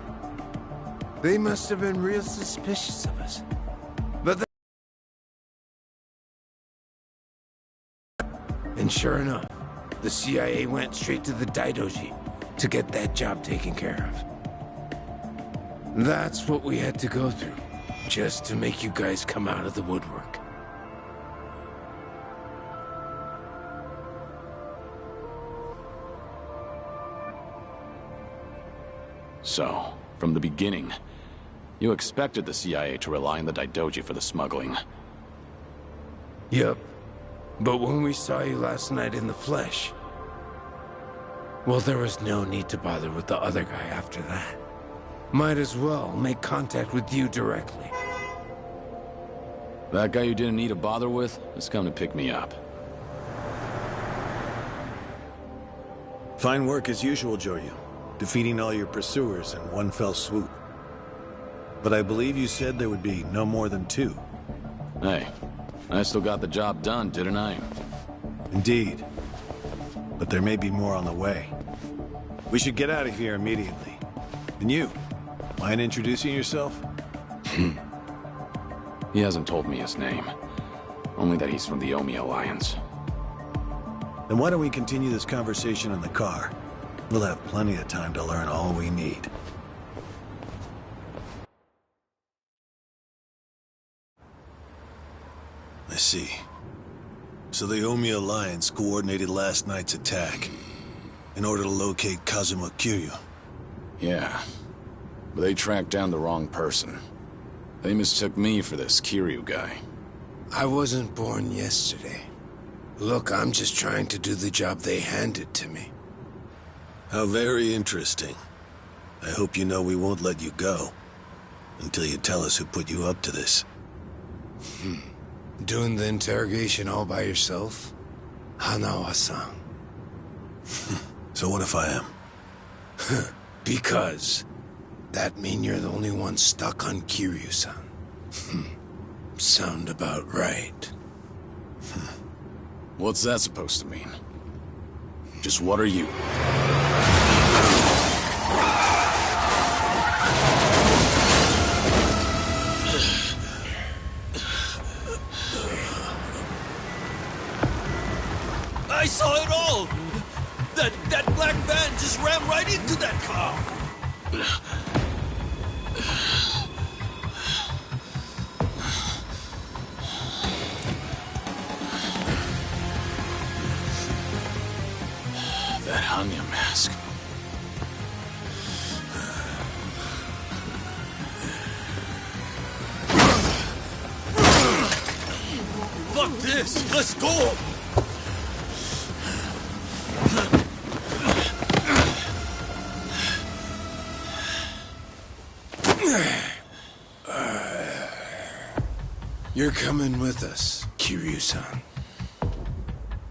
They must have been real suspicious of us. But and sure enough, the CIA went straight to the Daidoji to get that job taken care of. That's what we had to go through, just to make you guys come out of the woodwork. So, from the beginning, you expected the CIA to rely on the Daidoji for the smuggling. Yep. But when we saw you last night in the flesh, well, there was no need to bother with the other guy after that. Might as well make contact with you directly. That guy you didn't need to bother with has come to pick me up. Fine work as usual, Joryu. Defeating all your pursuers in one fell swoop. But I believe you said there would be no more than 2. Hey, I still got the job done, didn't I? Indeed. But there may be more on the way. We should get out of here immediately. And you, mind introducing yourself? He hasn't told me his name. Only that he's from the Omi Alliance. Then why don't we continue this conversation in the car? We'll have plenty of time to learn all we need. I see. So the Omi Alliance coordinated last night's attack. in order to locate Kazuma Kiryu. Yeah, but they tracked down the wrong person. They mistook me for this Kiryu guy. I wasn't born yesterday. Look, I'm just trying to do the job they handed to me. How very interesting. I hope you know we won't let you go until you tell us who put you up to this. Doing the interrogation all by yourself? Hanawa-san. So what if I am? Because that mean you're the only one stuck on Kiryu-san. Sound about right. What's that supposed to mean? Just what are you? I saw it all! That black van just ran right into that car! That Hanya mask. Fuck this! Let's go! You're coming with us, Kiryu-san.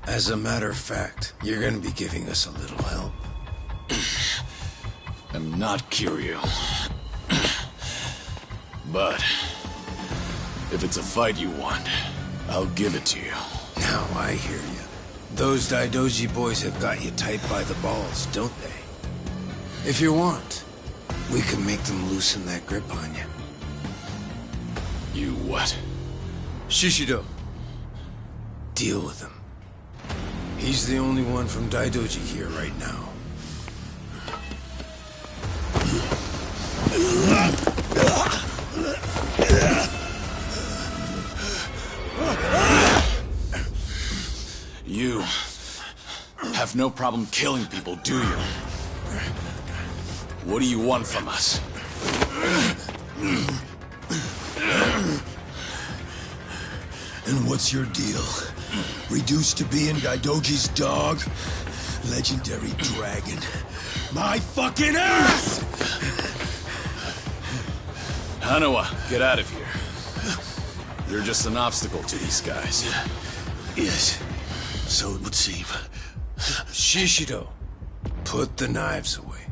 As a matter of fact, you're gonna be giving us a little help. I'm not Kiryu. But if it's a fight you want, I'll give it to you. Now I hear you. Those Daidoji boys have got you tight by the balls, don't they? If you want, we can make them loosen that grip on you. You what? Shishido. Deal with him. He's the only one from Daidoji here right now. You have no problem killing people, do you? What do you want from us? And what's your deal? Reduced to being Daidoji's dog? Legendary dragon. My fucking ass! Hanawa, get out of here. You're just an obstacle to these guys. Yes, so it would seem. Shishido, put the knives away.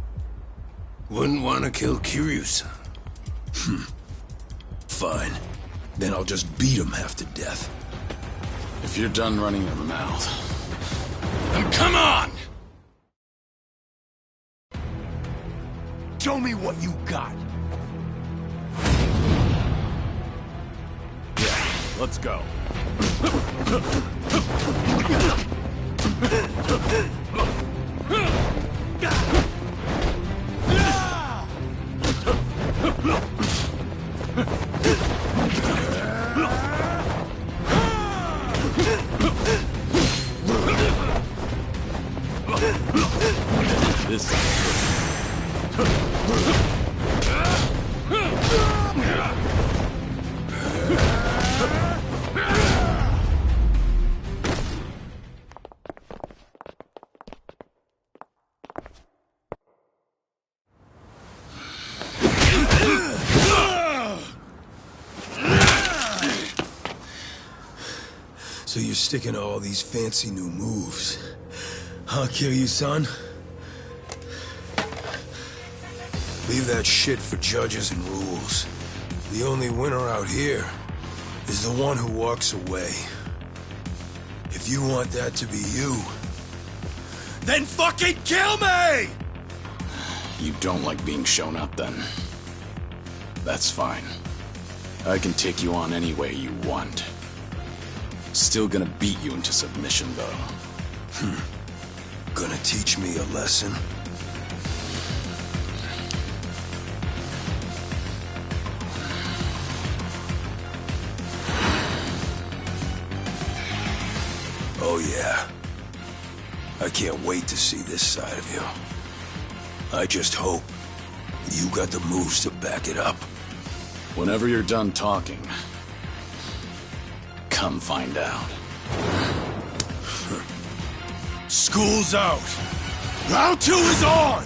Wouldn't want to kill Kiryu-san. Fine. Then I'll just beat him half to death. If you're done running your mouth, then come on! Show me what you got. Yeah, let's go. This So you're sticking to all these fancy new moves. Huh, Kiryu-san? Leave that shit for judges and rules. The only winner out here is the one who walks away. If you want that to be you, then fucking kill me! You don't like being shown up, then? That's fine. I can take you on any way you want. Still gonna beat you into submission, though. Gonna teach me a lesson? Oh yeah. I can't wait to see this side of you. I just hope you got the moves to back it up. Whenever you're done talking, come find out. School's out. Round 2 is on!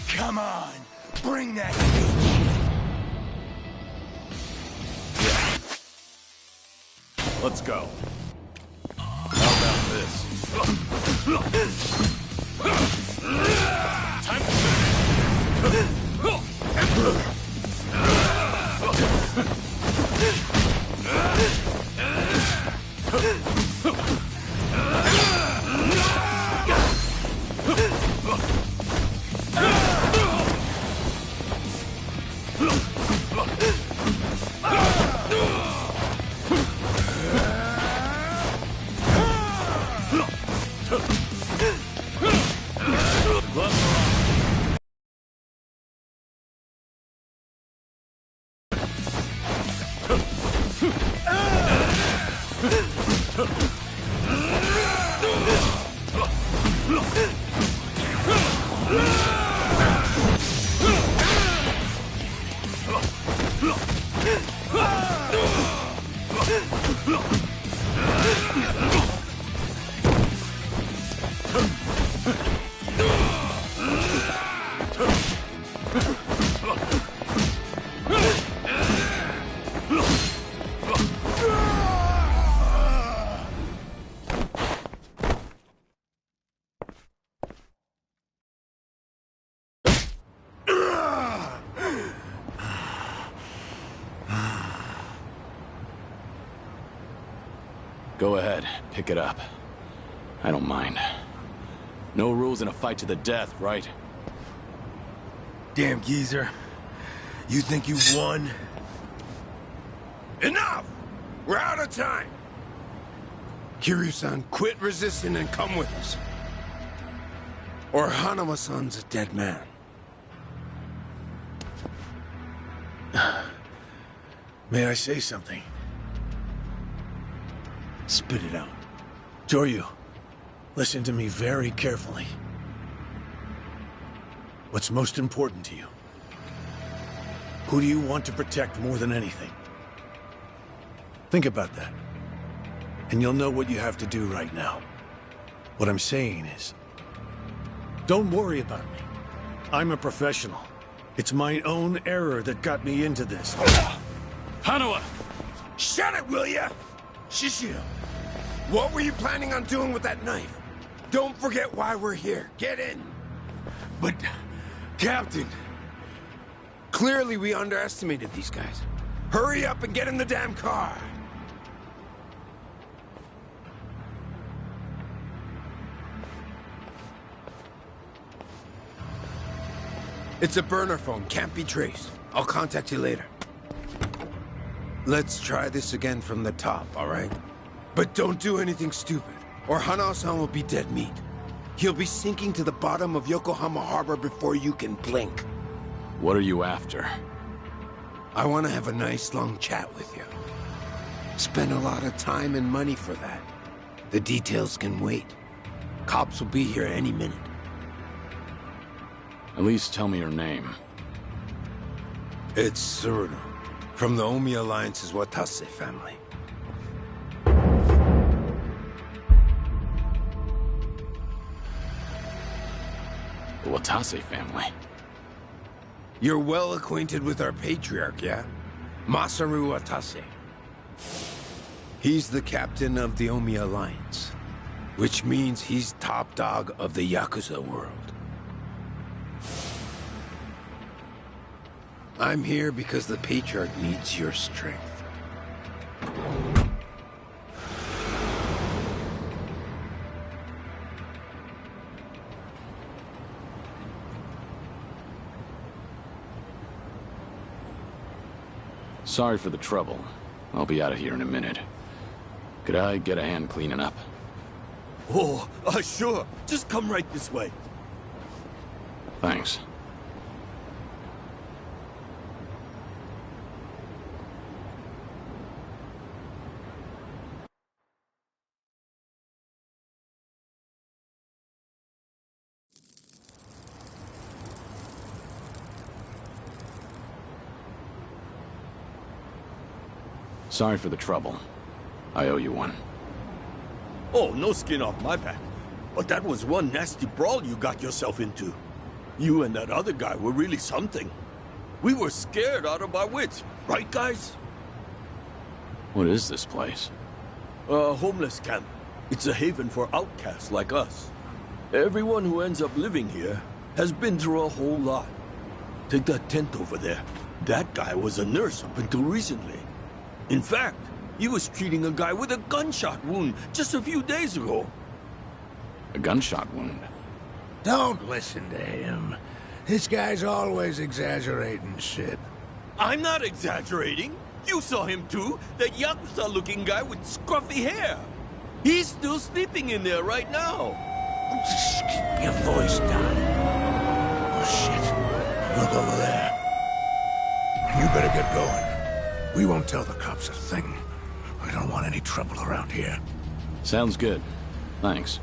Come on, bring that Yeah. Let's go. How about this? Time to Go ahead, pick it up. I don't mind. No rules in a fight to the death, right? Damn geezer. You think you've won? Enough! We're out of time! Kiryu-san, quit resisting and come with us. Or Hanama-san's a dead man. May I say something? Spit it out. Joryu, listen to me very carefully. What's most important to you? Who do you want to protect more than anything? Think about that. And you'll know what you have to do right now. What I'm saying is, don't worry about me. I'm a professional. It's my own error that got me into this. Hanawa! Shut it, will ya? Shishio, what were you planning on doing with that knife? Don't forget why we're here. Get in. But, Captain, clearly we underestimated these guys. Hurry up and get in the damn car. It's a burner phone, can't be traced. I'll contact you later. Let's try this again from the top, all right? But don't do anything stupid, or Hanao-san will be dead meat. He'll be sinking to the bottom of Yokohama Harbor before you can blink. What are you after? I want to have a nice long chat with you. Spend a lot of time and money for that. The details can wait. Cops will be here any minute. At least tell me your name. It's Tsuruno, from the Omi Alliance's Watase family. The Watase family? You're well acquainted with our patriarch, yeah? Masaru Watase. He's the captain of the Omi Alliance, which means he's top dog of the Yakuza world. I'm here because the patriarch needs your strength. Sorry for the trouble. I'll be out of here in a minute. Could I get a hand cleaning up? Oh, sure. Just come right this way. Thanks. Sorry for the trouble. I owe you one. Oh, no skin off my back. But that was one nasty brawl you got yourself into. You and that other guy were really something. We were scared out of our wits, right, guys? What is this place? A homeless camp. It's a haven for outcasts like us. Everyone who ends up living here has been through a whole lot. Take that tent over there. That guy was a nurse up until recently. In fact, he was treating a guy with a gunshot wound just a few days ago. A gunshot wound? Don't listen to him. This guy's always exaggerating shit. I'm not exaggerating. You saw him too. That Yakuza-looking guy with scruffy hair. He's still sleeping in there right now. Just keep your voice down. Oh, shit. Look over there. You better get going. We won't tell the cops a thing. We don't want any trouble around here. Sounds good. Thanks.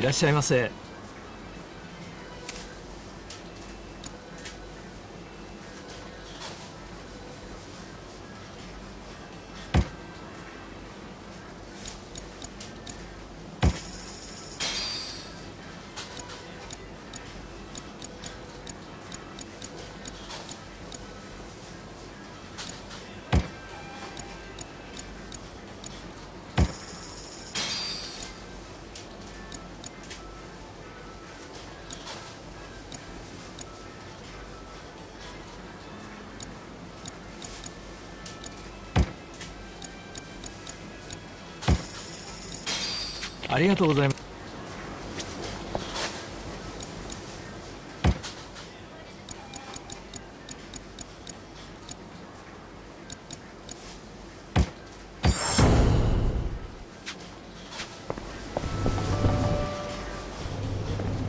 いらっしゃいませ。ありがとうございます。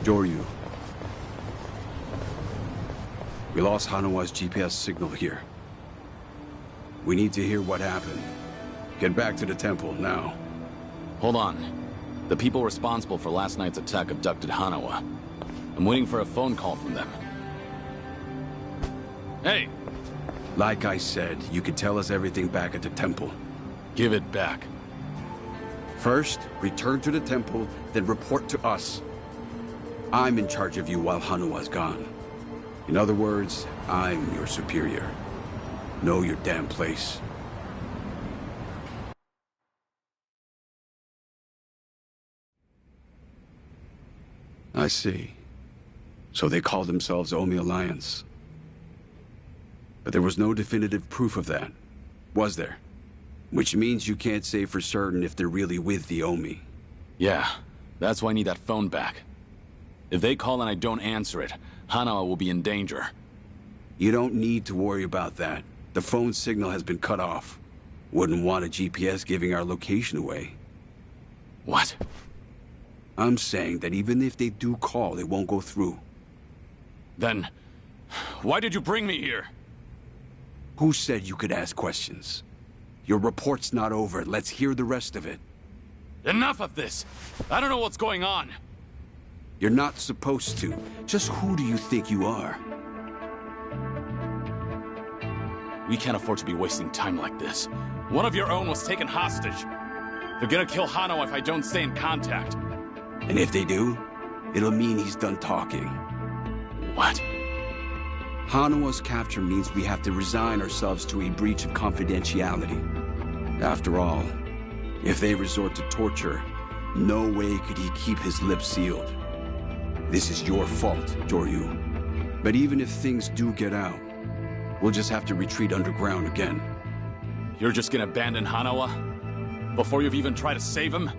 Joryu. We lost Hanawa's GPS signal here. We need to hear what happened. Get back to the temple, now. Hold on. The people responsible for last night's attack abducted Hanawa. I'm waiting for a phone call from them. Hey! Like I said, you could tell us everything back at the temple. Give it back. First, return to the temple, then report to us. I'm in charge of you while Hanawa's gone. In other words, I'm your superior. Know your damn place. I see. So they call themselves Omi Alliance. But there was no definitive proof of that, was there? Which means you can't say for certain if they're really with the Omi. Yeah, that's why I need that phone back. If they call and I don't answer it, Hanawa will be in danger. You don't need to worry about that. The phone signal has been cut off. Wouldn't want a GPS giving our location away. What? I'm saying that even if they do call, it won't go through. Then, why did you bring me here? Who said you could ask questions? Your report's not over. Let's hear the rest of it. Enough of this! I don't know what's going on! You're not supposed to. Just who do you think you are? We can't afford to be wasting time like this. One of your own was taken hostage. They're gonna kill Hanawa if I don't stay in contact. And if they do, it'll mean he's done talking. What? Hanawa's capture means we have to resign ourselves to a breach of confidentiality. After all, if they resort to torture, no way could he keep his lips sealed. This is your fault, Joryu. But even if things do get out, we'll just have to retreat underground again. You're just gonna abandon Hanawa? Before you've even tried to save him?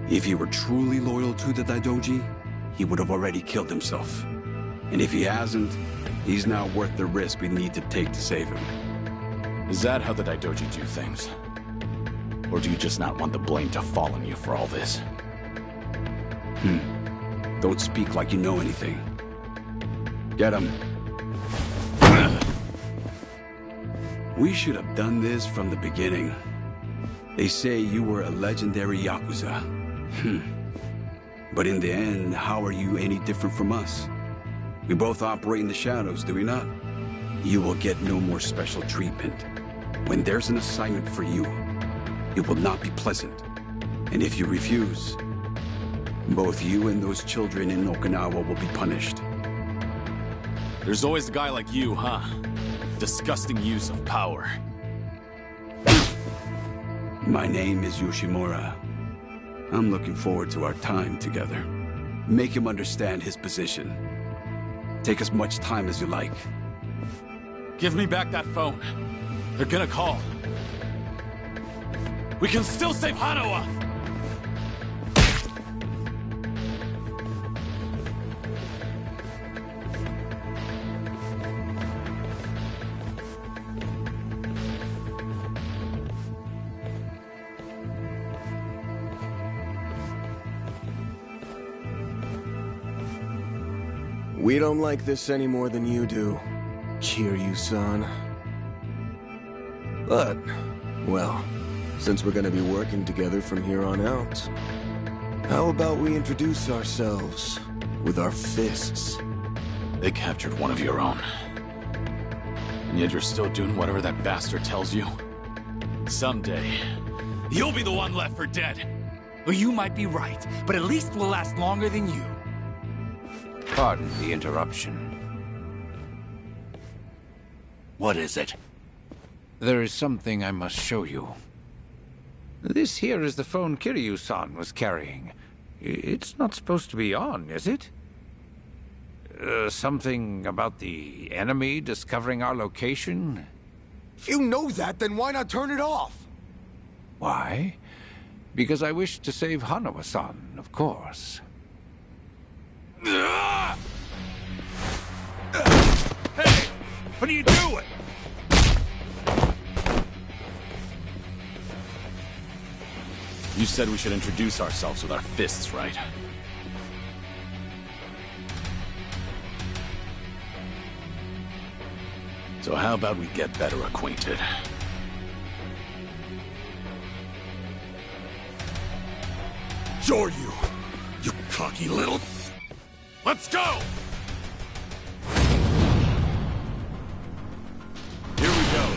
If he were truly loyal to the Daidoji, he would have already killed himself. And if he hasn't, he's not worth the risk we need to take to save him. Is that how the Daidoji do things? Or do you just not want the blame to fall on you for all this? Don't speak like you know anything. Get him. We should have done this from the beginning. They say you were a legendary Yakuza. But in the end, how are you any different from us? We both operate in the shadows, do we not? You will get no more special treatment. When there's an assignment for you, it will not be pleasant. And if you refuse, both you and those children in Okinawa will be punished. There's always a guy like you, huh? Disgusting use of power. My name is Yoshimura. I'm looking forward to our time together. Make him understand his position. Take as much time as you like. Give me back that phone. They're gonna call. We can still save Hanawa! We don't like this any more than you do, Kiryu-san. But, well, since we're gonna be working together from here on out, how about we introduce ourselves with our fists? They captured one of your own. And yet you're still doing whatever that bastard tells you? Someday, you'll be the one left for dead! Well, you might be right, but at least we'll last longer than you. Pardon the interruption. What is it? There is something I must show you. This here is the phone Kiryu-san was carrying. It's not supposed to be on, is it? Something about the enemy discovering our location? If you know that, then why not turn it off? Why? Because I wish to save Hanawa-san, of course. Hey! What are you doing? You said we should introduce ourselves with our fists, right? So how about we get better acquainted? Joryu! You cocky little... Let's go! Here we go.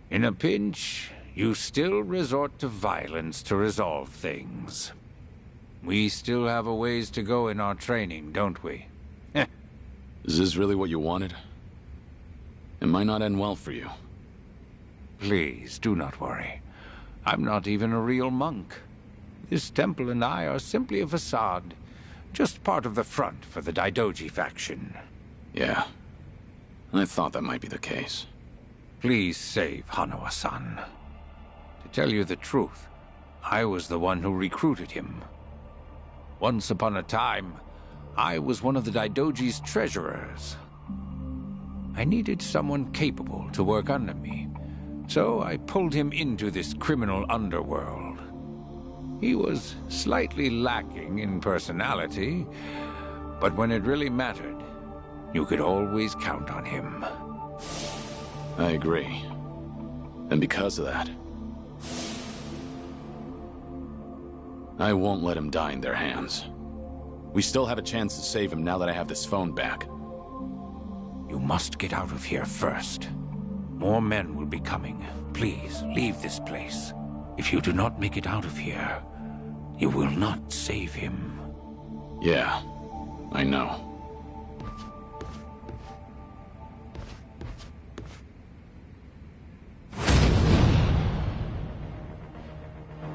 In a pinch, you still resort to violence to resolve things. We still have a ways to go in our training, don't we? Is this really what you wanted? It might not end well for you. Please, do not worry. I'm not even a real monk. This temple and I are simply a facade. Just part of the front for the Daidoji faction. Yeah. I thought that might be the case. Please save Hanawa-san. To tell you the truth, I was the one who recruited him. Once upon a time, I was one of the Daidoji's treasurers. I needed someone capable to work under me, so I pulled him into this criminal underworld. He was slightly lacking in personality, but when it really mattered, you could always count on him. I agree. And because of that, I won't let him die in their hands. We still have a chance to save him now that I have this phone back. You must get out of here first. More men will be coming. Please, leave this place. If you do not make it out of here, you will not save him. Yeah, I know.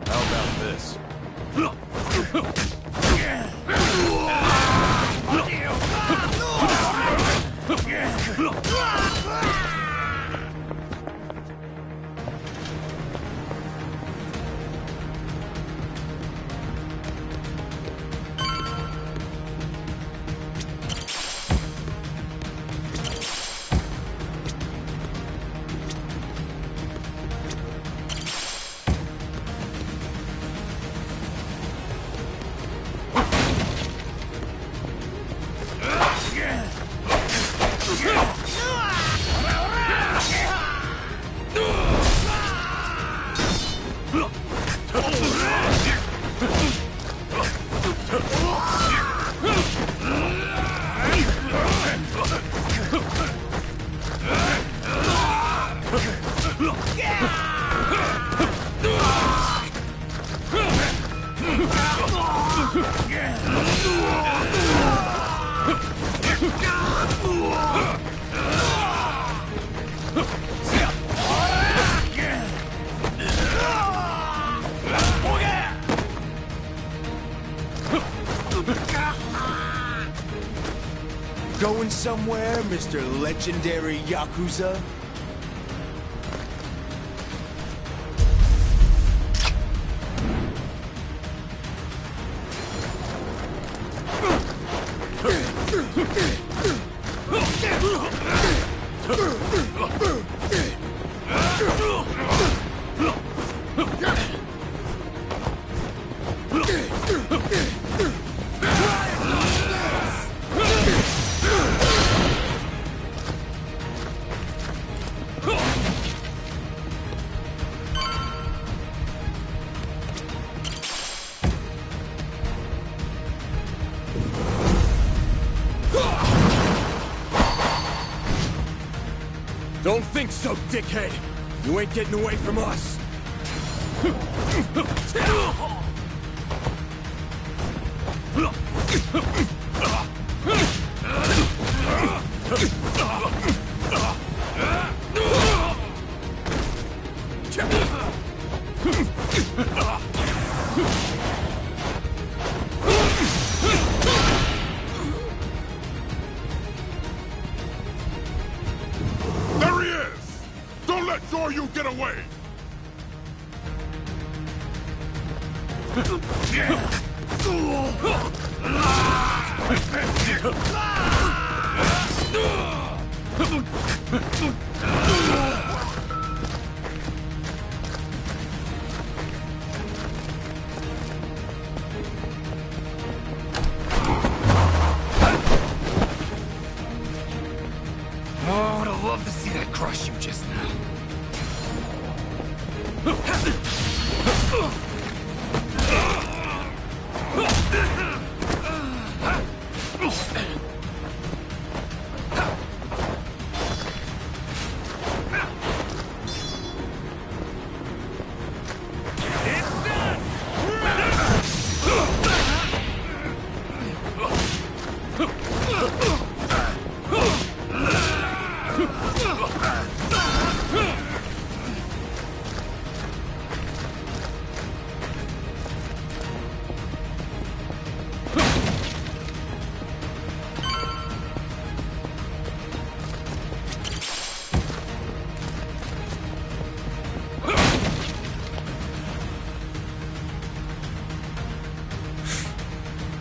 How about this? Going somewhere, Mr. Legendary Yakuza? Don't think so, dickhead! You ain't getting away from us! sure you get away! Oh, I would have loved to see that crush you just now.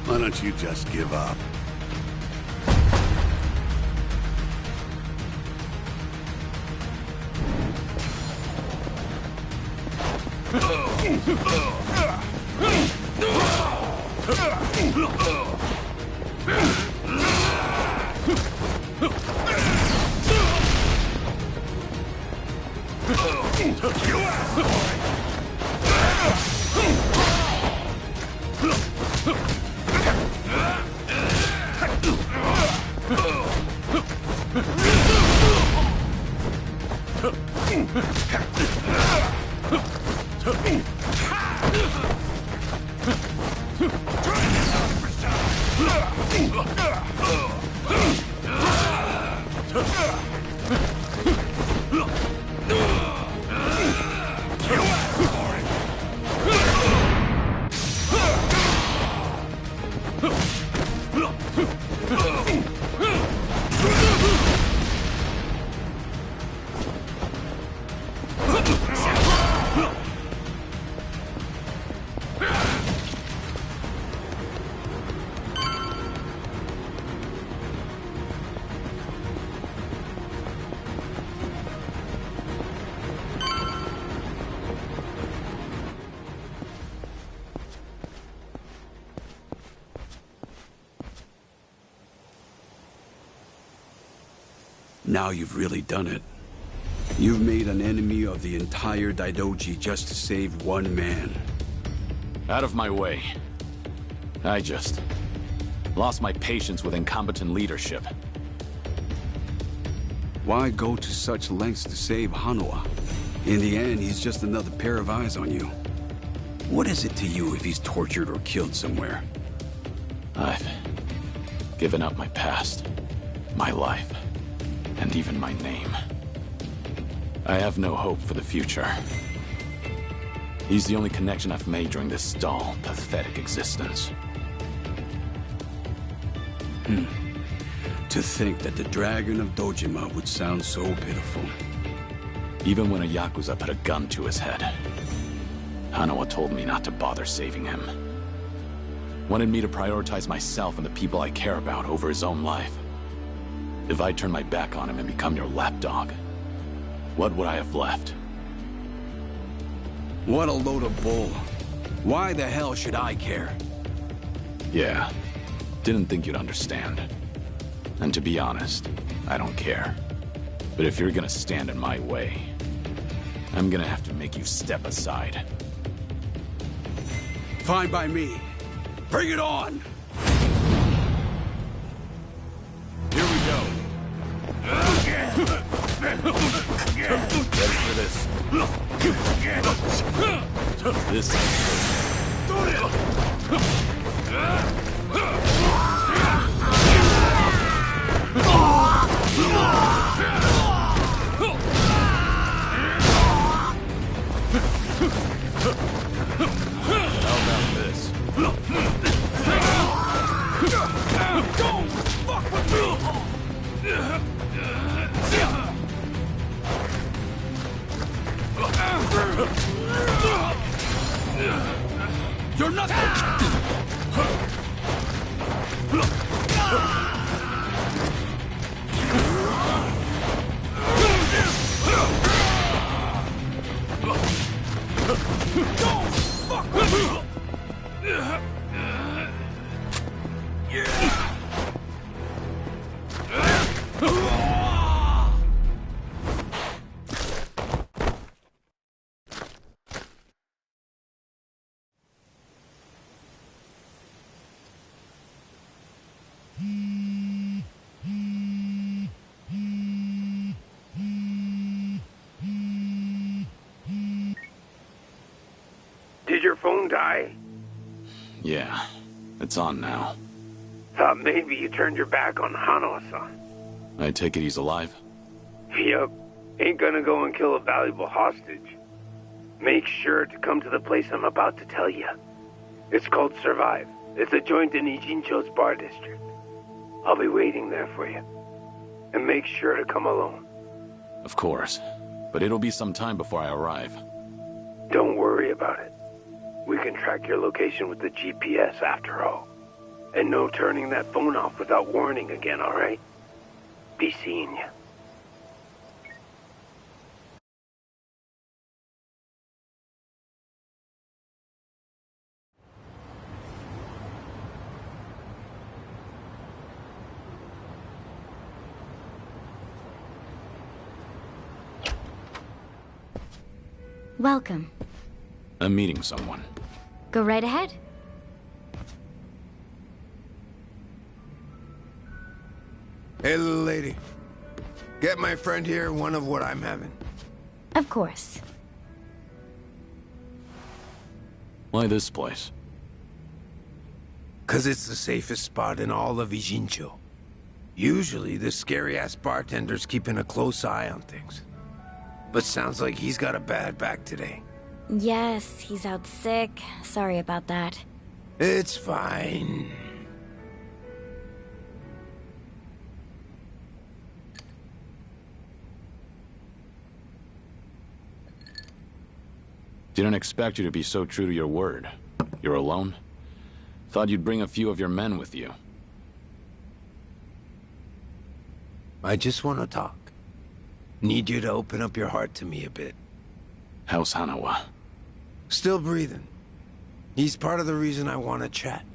Why don't you just give up? Now you've really done it. You've made an enemy of the entire Daidoji just to save one man. Out of my way. I just lost my patience with incompetent leadership. Why go to such lengths to save Hanawa? In the end, he's just another pair of eyes on you. What is it to you if he's tortured or killed somewhere? I've given up my past, my life, and even my name. I have no hope for the future. He's the only connection I've made during this dull, pathetic existence. To think that the Dragon of Dojima would sound so pitiful. Even when a Yakuza put a gun to his head, Hanawa told me not to bother saving him. Wanted me to prioritize myself and the people I care about over his own life. If I turn my back on him and become your lapdog, what would I have left? What a load of bull. Why the hell should I care? Yeah, didn't think you'd understand. And to be honest, I don't care. But if you're gonna stand in my way, I'm gonna have to make you step aside. Fine by me. Bring it on! Here we go. Ready for this? This How about this? Don't fuck with me! You're nothing! Did your phone die? Yeah, it's on now. Thought maybe you turned your back on Hanawa-san. I take it he's alive? Yup. Ain't gonna go and kill a valuable hostage. Make sure to come to the place I'm about to tell you. It's called Survive. It's a joint in Ijincho's bar district. I'll be waiting there for you. And make sure to come alone. Of course. But it'll be some time before I arrive. Don't worry about it. We can track your location with the GPS after all. And no turning that phone off without warning again, alright? Be seeing you. Welcome. I'm meeting someone. Go right ahead. Hey, little lady. Get my friend here one of what I'm having. Of course. Why this place? 'Cause it's the safest spot in all of Ijincho. Usually, the scary-ass bartender's keeping a close eye on things. But sounds like he's got a bad back today. Yes, he's out sick. Sorry about that. It's fine. Didn't expect you to be so true to your word. You're alone? Thought you'd bring a few of your men with you. I just want to talk. Need you to open up your heart to me a bit. How's Hanawa? Still breathing. He's part of the reason I want to chat.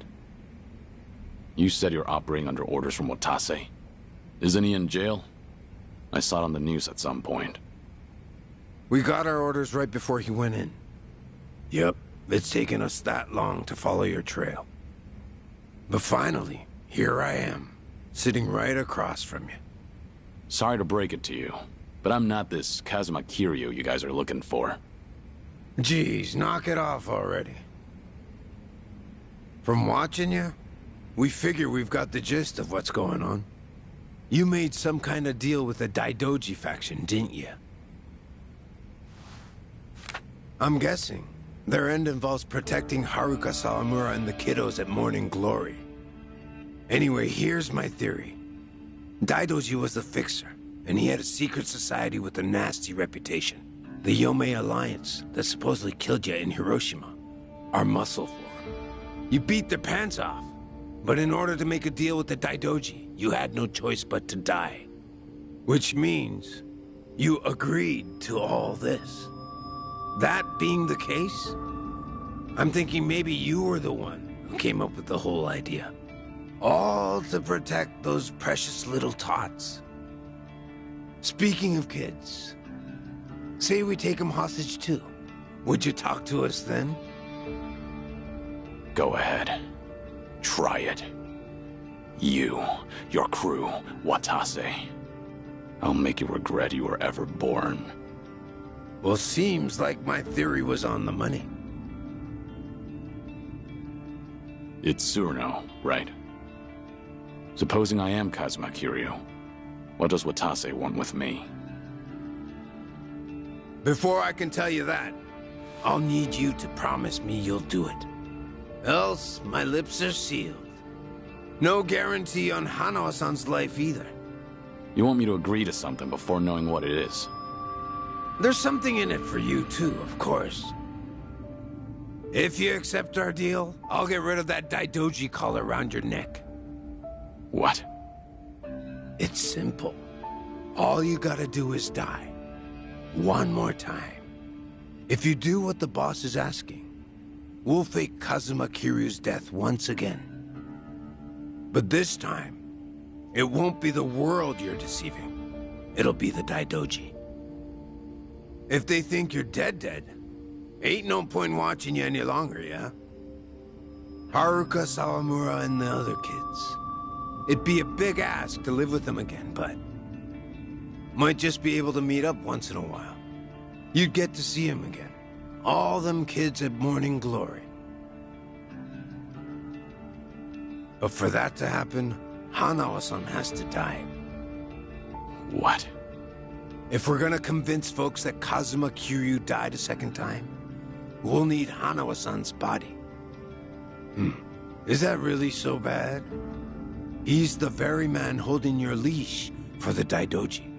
You said you're operating under orders from Watase. Isn't he in jail? I saw it on the news at some point. We got our orders right before he went in. Yep, it's taken us that long to follow your trail. But finally, here I am, sitting right across from you. Sorry to break it to you, but I'm not this Kazuma Kiryu you guys are looking for. Jeez, knock it off already. From watching you, we figure we've got the gist of what's going on. You made some kind of deal with the Daidoji faction, didn't you? I'm guessing their end involves protecting Haruka Sawamura and the kiddos at Morning Glory. Anyway, here's my theory. Daidoji was the fixer, and he had a secret society with a nasty reputation. The Yomei Alliance that supposedly killed you in Hiroshima. Our muscle for him. You beat their pants off, but in order to make a deal with the Daidoji, you had no choice but to die. Which means you agreed to all this. That being the case, I'm thinking maybe you were the one who came up with the whole idea. All to protect those precious little tots. Speaking of kids, say we take them hostage too. Would you talk to us then? Go ahead. Try it. You, your crew, Watase. I'll make you regret you were ever born. Well, seems like my theory was on the money. It's Tsuruno, right? Supposing I am Kazuma Kiryu, what does Watase want with me? Before I can tell you that, I'll need you to promise me you'll do it. Else, my lips are sealed. No guarantee on Hanawa-san's life either. You want me to agree to something before knowing what it is? There's something in it for you too, of course. If you accept our deal, I'll get rid of that Daidoji collar around your neck. What? It's simple. All you gotta do is die. One more time. If you do what the boss is asking, we'll fake Kazuma Kiryu's death once again. But this time, it won't be the world you're deceiving. It'll be the Daidoji. If they think you're dead, ain't no point watching you any longer, yeah? Haruka, Sawamura, and the other kids. It'd be a big ask to live with them again, but might just be able to meet up once in a while. You'd get to see him again. All them kids at morning glory. But for that to happen, Hanawa-san has to die. What? If we're gonna convince folks that Kazuma Kiryu died a second time, we'll need Hanawa-san's body. Is that really so bad? He's the very man holding your leash for the Daidoji.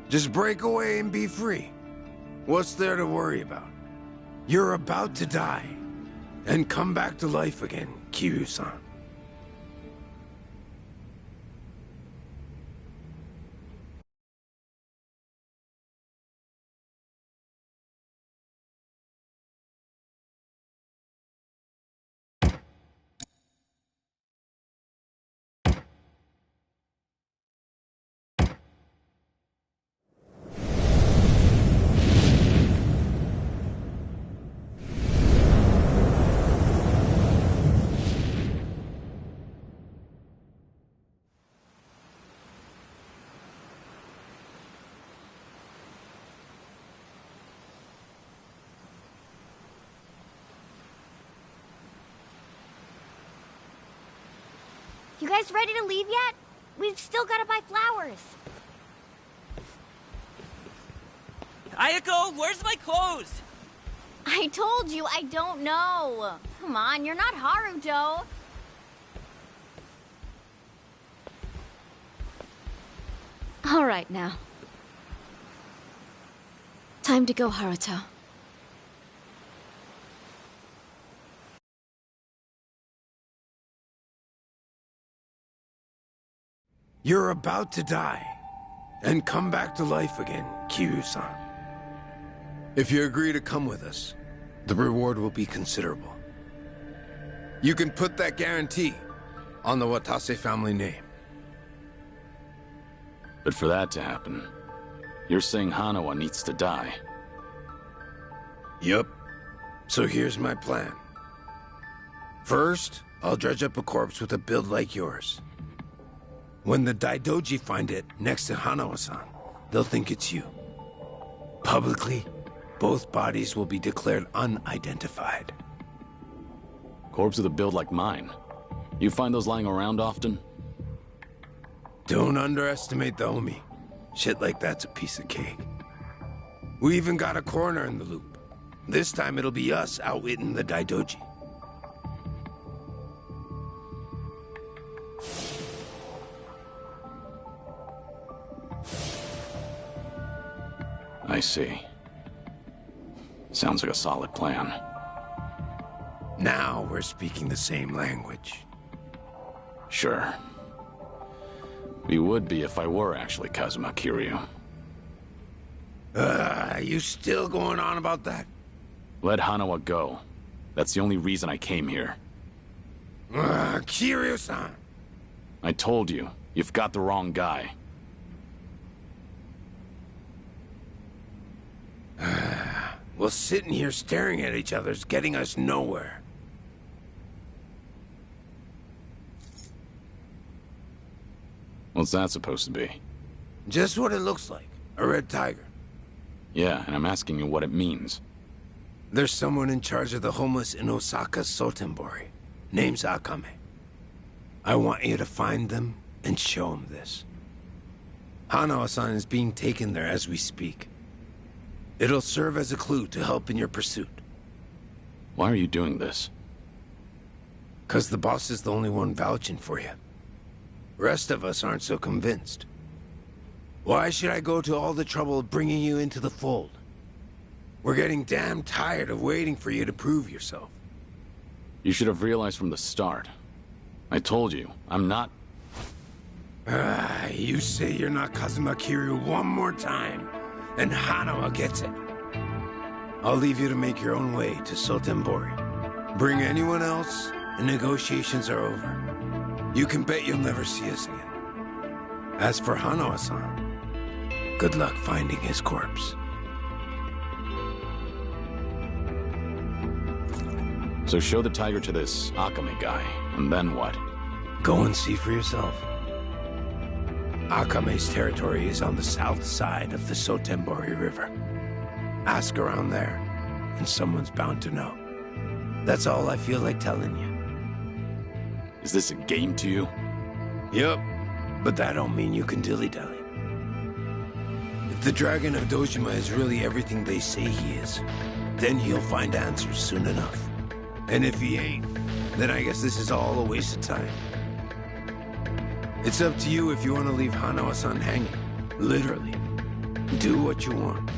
Just break away and be free. What's there to worry about? You're about to die, and come back to life again, Kiryu-san. You guys ready to leave yet? We've still got to buy flowers. Ayako, where's my clothes? I told you, I don't know. Come on, you're not Haruto. All right now. Time to go, Haruto. You're about to die, and come back to life again, Kiryu-san. If you agree to come with us, the reward will be considerable. You can put that guarantee on the Watase family name. But for that to happen, you're saying Hanawa needs to die. Yup. So here's my plan. First, I'll dredge up a corpse with a build like yours. When the Daidoji find it next to Hanawa-san, they'll think it's you. Publicly, both bodies will be declared unidentified. Corpse with a build like mine. You find those lying around often? Don't underestimate the Omi. Shit like that's a piece of cake. We even got a coroner in the loop. This time it'll be us outwitting the Daidoji. I see. Sounds like a solid plan. Now we're speaking the same language. Sure. We would be if I were actually Kazuma Kiryu. You still going on about that? Let Hanawa go. That's the only reason I came here. Kiryu-san! I told you, you've got the wrong guy. Well, sitting here staring at each other's getting us nowhere. What's that supposed to be? Just what it looks like. A red tiger. Yeah, and I'm asking you what it means. There's someone in charge of the homeless in Osaka Sotenbori. Name's Akame. I want you to find them and show them this. Hanawa-san is being taken there as we speak. It'll serve as a clue to help in your pursuit. Why are you doing this? 'Cause the boss is the only one vouching for you. Rest of us aren't so convinced. Why should I go to all the trouble of bringing you into the fold? We're getting damn tired of waiting for you to prove yourself. You should have realized from the start. I told you, I'm not... You say you're not Kazuma Kiryu one more time, and Hanawa gets it. I'll leave you to make your own way to Sotenbori. Bring anyone else, and negotiations are over. You can bet you'll never see us again. As for Hanawa-san, good luck finding his corpse. So show the tiger to this Akame guy, and then what? Go and see for yourself. Akame's territory is on the south side of the Sotenbori River. Ask around there, and someone's bound to know. That's all I feel like telling you. Is this a game to you? Yup, but that don't mean you can dilly-dally. If the Dragon of Dojima is really everything they say he is, then he'll find answers soon enough. And if he ain't, then I guess this is all a waste of time. It's up to you if you want to leave Hanawa-san hanging. Literally. Do what you want.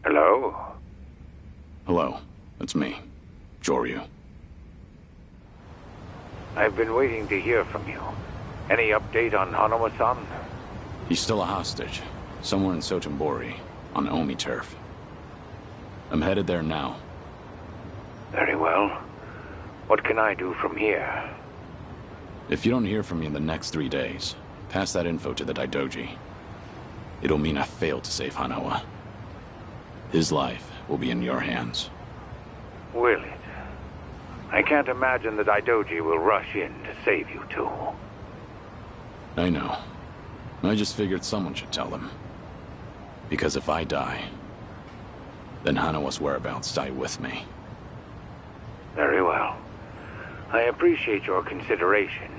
Hello? Hello, it's me, Joryu. I've been waiting to hear from you. Any update on Hanawa-san? He's still a hostage, somewhere in Sotenbori, on Omi turf. I'm headed there now. Very well. What can I do from here? If you don't hear from me in the next 3 days, pass that info to the Daidoji. It'll mean I failed to save Hanawa. His life will be in your hands. Will it? I can't imagine the Daidoji will rush in to save you two. I know. I just figured someone should tell them. Because if I die, then Hanawa's whereabouts die with me. Very well. I appreciate your consideration.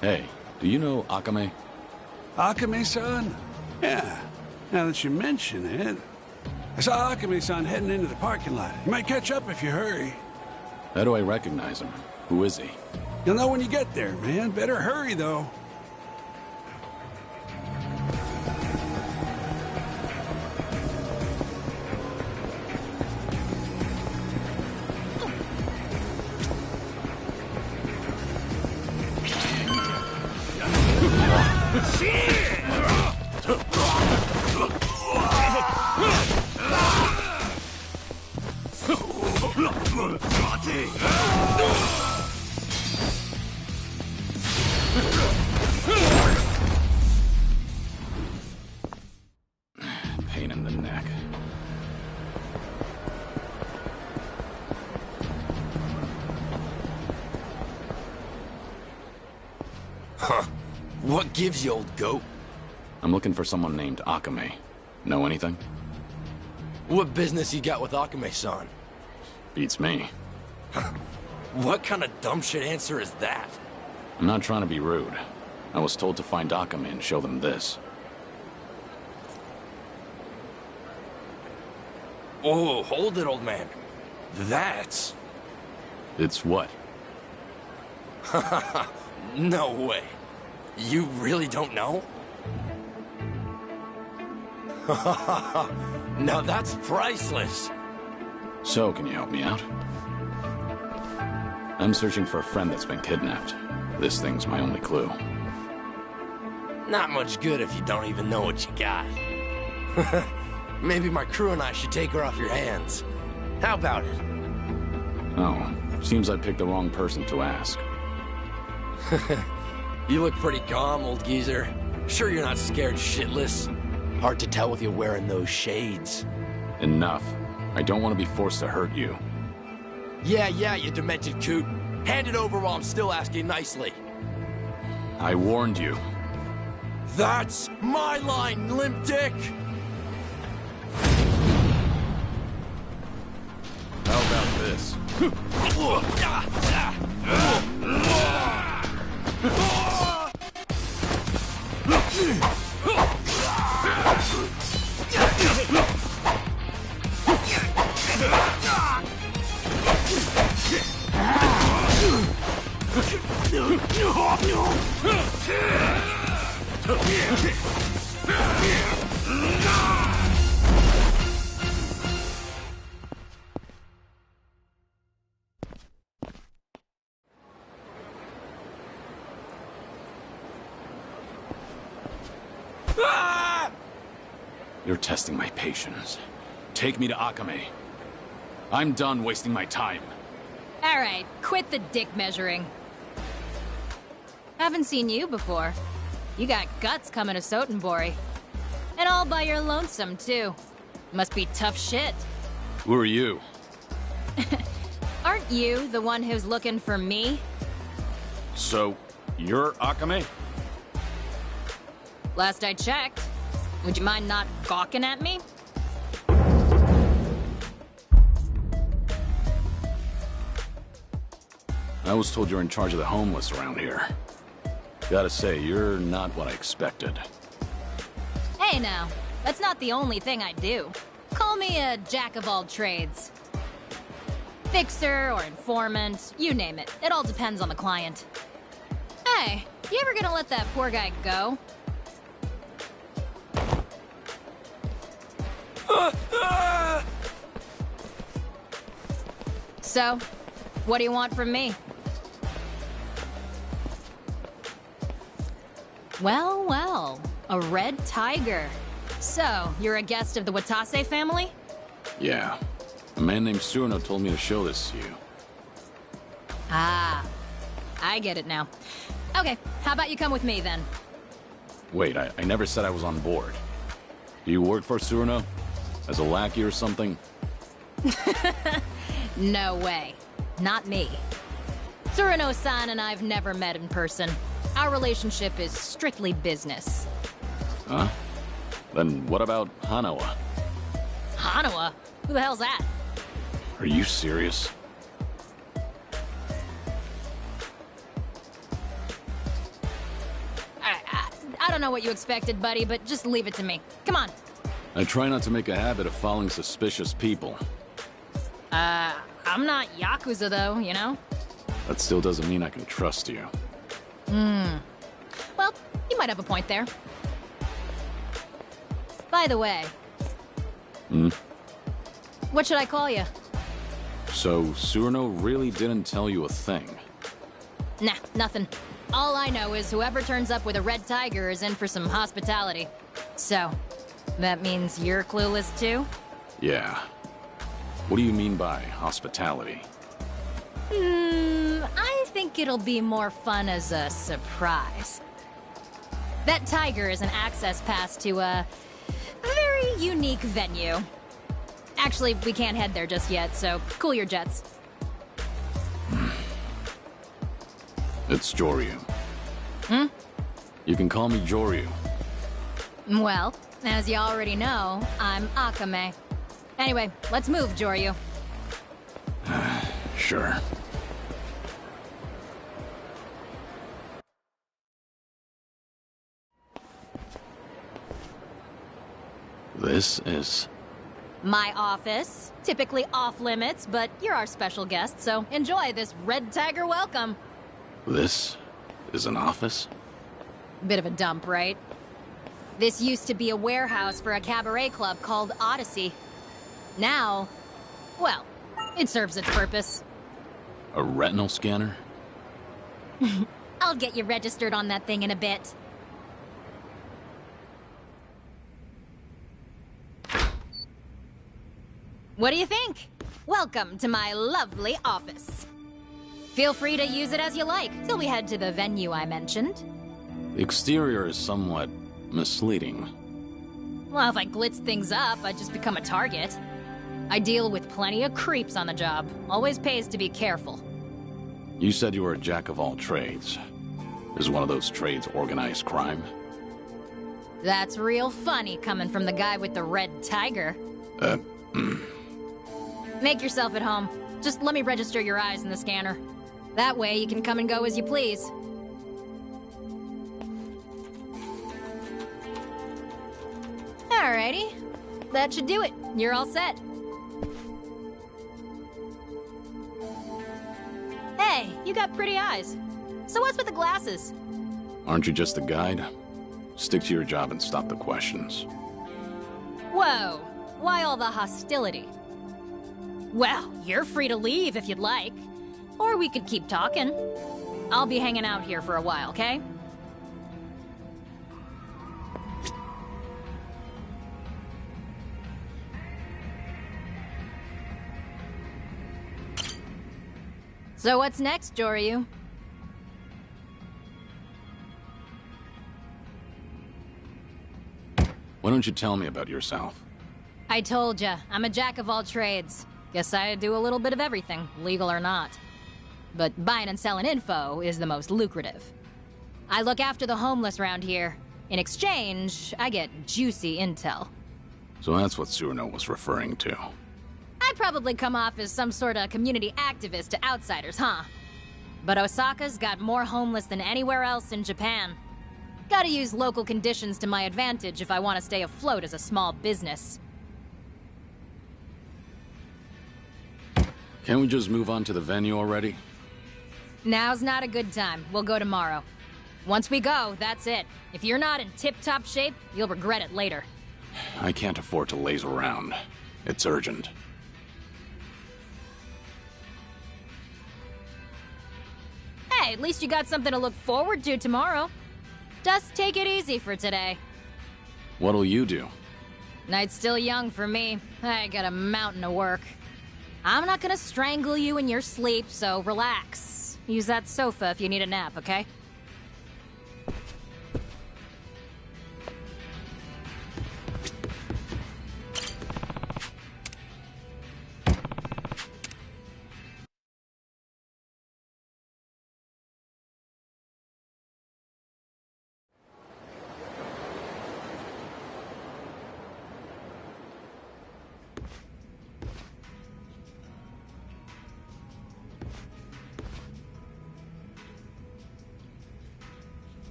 Hey, do you know Akame? Akame-san? Yeah, now that you mention it. I saw Akame-san heading into the parking lot. You might catch up if you hurry. How do I recognize him? Who is he? You'll know when you get there, man. Better hurry, though. Pain in the neck. Huh. What gives you, old goat? I'm looking for someone named Akame. Know anything? What business you got with Akame-san? Beats me. What kind of dumb shit answer is that? I'm not trying to be rude. I was told to find Akame and show them this. Oh, hold it, old man. That's... It's what? No way. You really don't know? Now that's priceless. So, can you help me out? I'm searching for a friend that's been kidnapped. This thing's my only clue. Not much good if you don't even know what you got. Maybe my crew and I should take her off your hands. How about it? Oh, seems I picked the wrong person to ask. You look pretty calm, old geezer. Sure you're not scared shitless? Hard to tell with you wearing those shades. Enough. I don't want to be forced to hurt you. Yeah, you demented coot. Hand it over while I'm still asking nicely. I warned you. That's my line, limp dick! How about this? You're testing my patience. Take me to Akame. I'm done wasting my time. All right, quit the dick measuring. Haven't seen you before. You got guts coming to Sotenbori. And all by your lonesome, too. Must be tough shit. Who are you? Aren't you the one who's looking for me? So, you're Akame? Last I checked. Would you mind not gawking at me? I was told you're in charge of the homeless around here. Gotta say, you're not what I expected. Hey now, that's not the only thing I do. Call me a jack of all trades. Fixer or informant, you name it. It all depends on the client. Hey, you ever gonna let that poor guy go? So, what do you want from me? Well, well, a red tiger. So, you're a guest of the Watase family? Yeah. A man named Surno told me to show this to you. Ah, I get it now. Okay, how about you come with me then? Wait, I never said I was on board. Do you work for Surno? As a lackey or something? No way. Not me. Tsurano-san and I've never met in person. Our relationship is strictly business. Huh? Then what about Hanawa? Hanawa? Who the hell's that? Are you serious? I don't know what you expected, buddy, but just leave it to me. Come on. I try not to make a habit of following suspicious people. I'm not Yakuza though, you know? That still doesn't mean I can trust you. Well, you might have a point there. By the way, what should I call you? So, Surno really didn't tell you a thing? Nah, nothing. All I know is whoever turns up with a red tiger is in for some hospitality. So, that means you're clueless too? Yeah. What do you mean by hospitality? I think it'll be more fun as a surprise. That tiger is an access pass to a very unique venue. Actually, we can't head there just yet, so cool your jets. It's Joryu. Hmm? You can call me Joryu. Well, as you already know, I'm Akame. Anyway, let's move, Joryu. Sure. This is... My office. Typically off limits, but you're our special guest, so enjoy this Red Tiger welcome. This is an office? Bit of a dump, right? This used to be a warehouse for a cabaret club called Odyssey. Now, well, it serves its purpose. A retinal scanner? I'll get you registered on that thing in a bit. What do you think? Welcome to my lovely office. Feel free to use it as you like, till we head to the venue I mentioned. The exterior is somewhat misleading. Well, if I glitz things up, I'd just become a target. I deal with plenty of creeps on the job. Always pays to be careful. You said you were a jack of all trades. Is one of those trades organized crime? That's real funny coming from the guy with the red tiger. Make yourself at home. Just let me register your eyes in the scanner. That way you can come and go as you please. Alrighty. That should do it. You're all set. Hey, you got pretty eyes. So what's with the glasses? Aren't you just a guide? Stick to your job and stop the questions. Whoa. Why all the hostility? Well, you're free to leave if you'd like. Or we could keep talking. I'll be hanging out here for a while, okay? So what's next, Joryu? Why don't you tell me about yourself? I told ya, I'm a jack of all trades. Guess I do a little bit of everything, legal or not. But buying and selling info is the most lucrative. I look after the homeless around here. In exchange, I get juicy intel. So that's what Tsuruno was referring to. I'd probably come off as some sort of community activist to outsiders, huh? But Osaka's got more homeless than anywhere else in Japan. Gotta use local conditions to my advantage if I want to stay afloat as a small business. Can't we just move on to the venue already? Now's not a good time. We'll go tomorrow. Once we go, that's it. If you're not in tip-top shape, you'll regret it later. I can't afford to laze around. It's urgent. Hey, at least you got something to look forward to tomorrow. Just take it easy for today. What'll you do? Night's still young for me. I got a mountain of work. I'm not gonna strangle you in your sleep, so relax. Use that sofa if you need a nap, okay?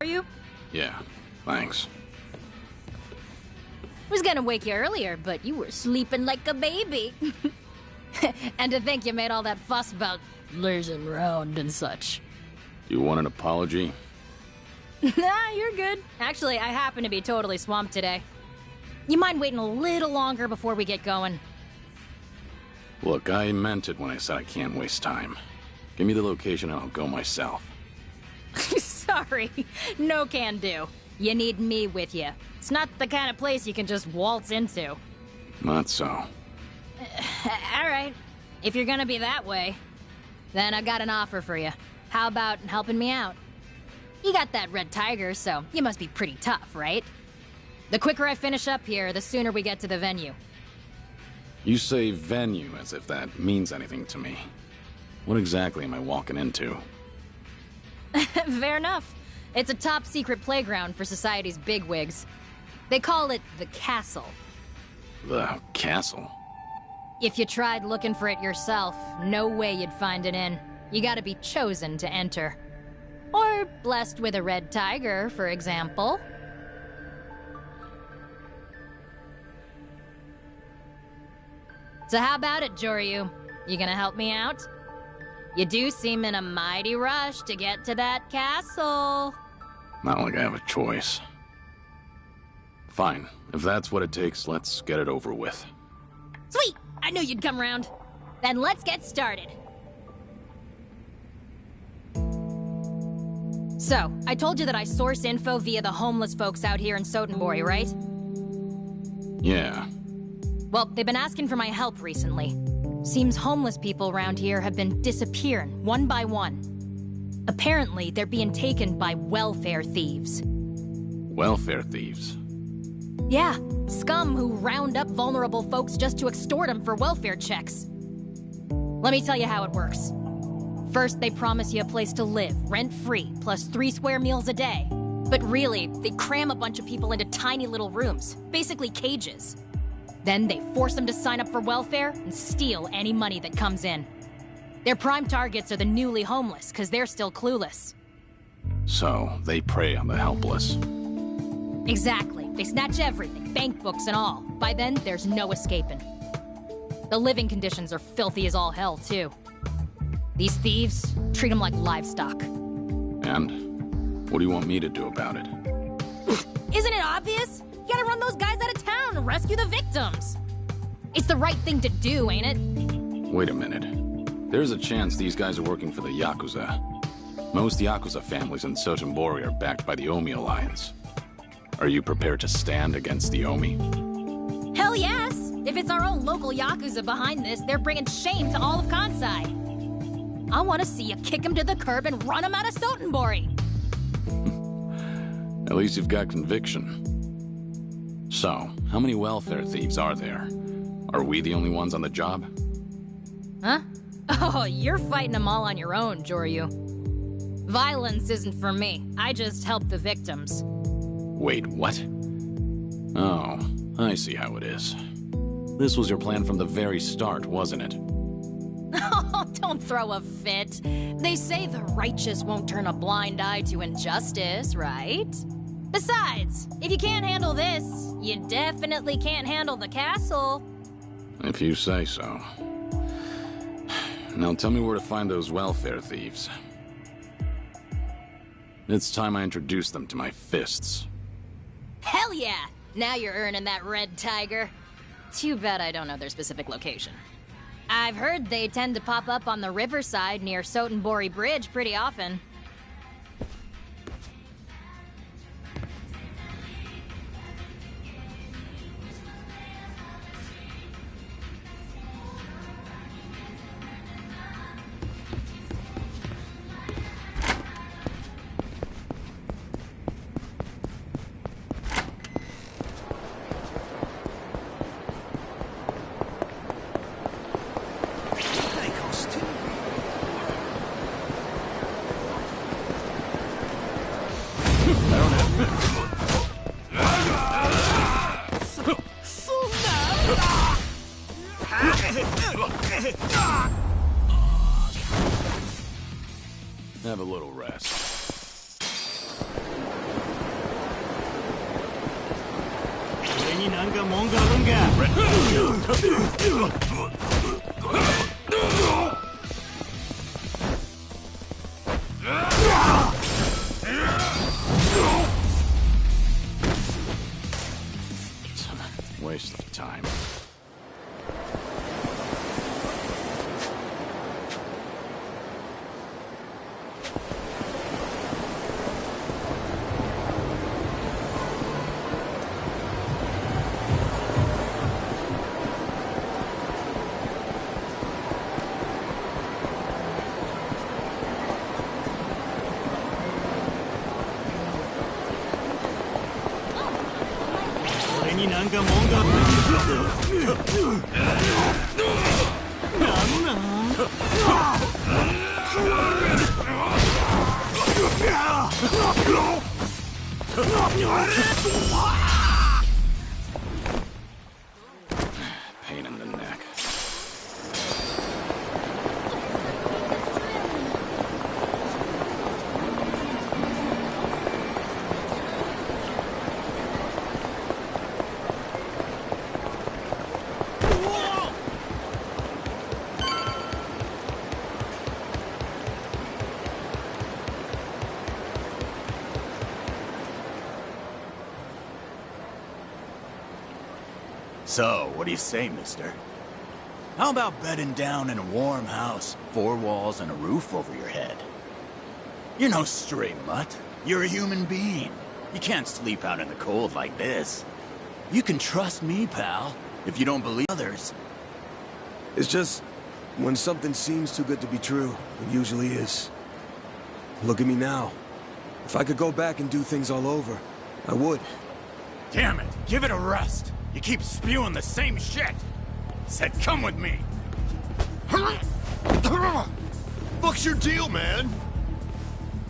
Are you? Yeah, thanks. Was gonna wake you earlier, but you were sleeping like a baby. And to think you made all that fuss about lazing around and such. You want an apology? Nah, you're good. Actually, I happen to be totally swamped today. You mind waiting a little longer before we get going? Look, I meant it when I said I can't waste time. Give me the location and I'll go myself. Sorry, no can do. You need me with you. It's not the kind of place you can just waltz into. Not so. All right. If you're gonna be that way, then I got an offer for you. How about helping me out? You got that red tiger, so you must be pretty tough, right? The quicker I finish up here, the sooner we get to the venue. You say venue as if that means anything to me. What exactly am I walking into? Fair enough. It's a top-secret playground for society's bigwigs. They call it the Castle. The castle? If you tried looking for it yourself, no way you'd find it in. You gotta be chosen to enter. Or blessed with a red tiger, for example. So how about it, Joryu? You gonna help me out? You do seem in a mighty rush to get to that castle. Not like I have a choice. Fine. If that's what it takes, let's get it over with. Sweet! I knew you'd come around. Then let's get started. So, I told you that I source info via the homeless folks out here in Sotenbori, right? Yeah. Well, they've been asking for my help recently. Seems homeless people around here have been disappearing, one by one. Apparently, they're being taken by welfare thieves. Welfare thieves? Yeah, scum who round up vulnerable folks just to extort them for welfare checks. Let me tell you how it works. First, they promise you a place to live, rent-free, plus 3 square meals a day. But really, they cram a bunch of people into tiny little rooms, basically cages. Then they force them to sign up for welfare and steal any money that comes in. Their prime targets are the newly homeless, because they're still clueless. So, they prey on the helpless. Exactly. They snatch everything, bank books and all. By then, there's no escaping. The living conditions are filthy as all hell, too. These thieves treat them like livestock. And? What do you want me to do about it? Isn't it obvious? You gotta run those guys out of town and rescue the victims. It's the right thing to do, ain't it? Wait a minute. There's a chance these guys are working for the Yakuza. Most Yakuza families in Sotenbori are backed by the Omi Alliance. Are you prepared to stand against the Omi? Hell yes! If it's our own local Yakuza behind this, they're bringing shame to all of Kansai. I want to see you kick him to the curb and run him out of Sotenbori. At least you've got conviction. So, how many welfare thieves are there? Are we the only ones on the job? Huh? Oh, you're fighting them all on your own, Joryu. Violence isn't for me. I just help the victims. Wait, what? Oh, I see how it is. This was your plan from the very start, wasn't it? Oh, don't throw a fit. They say the righteous won't turn a blind eye to injustice, right? Besides, if you can't handle this, you definitely can't handle the castle. If you say so. Now tell me where to find those welfare thieves. It's time I introduce them to my fists. Hell yeah! Now you're earning that red tiger. Too bad I don't know their specific location. I've heard they tend to pop up on the riverside near Sotenbori Bridge pretty often. Have a little rest. Waste of time. 俺になんかもんがなんなんPain in the neck. So, what do you say, mister? How about bedding down in a warm house, 4 walls and a roof over your head? You're no stray mutt. You're a human being. You can't sleep out in the cold like this. You can trust me, pal, if you don't believe others. It's just, when something seems too good to be true, it usually is. Look at me now. If I could go back and do things all over, I would. Damn it, give it a rest. You keep spewing the same shit. Said come with me. Fuck's your deal, man?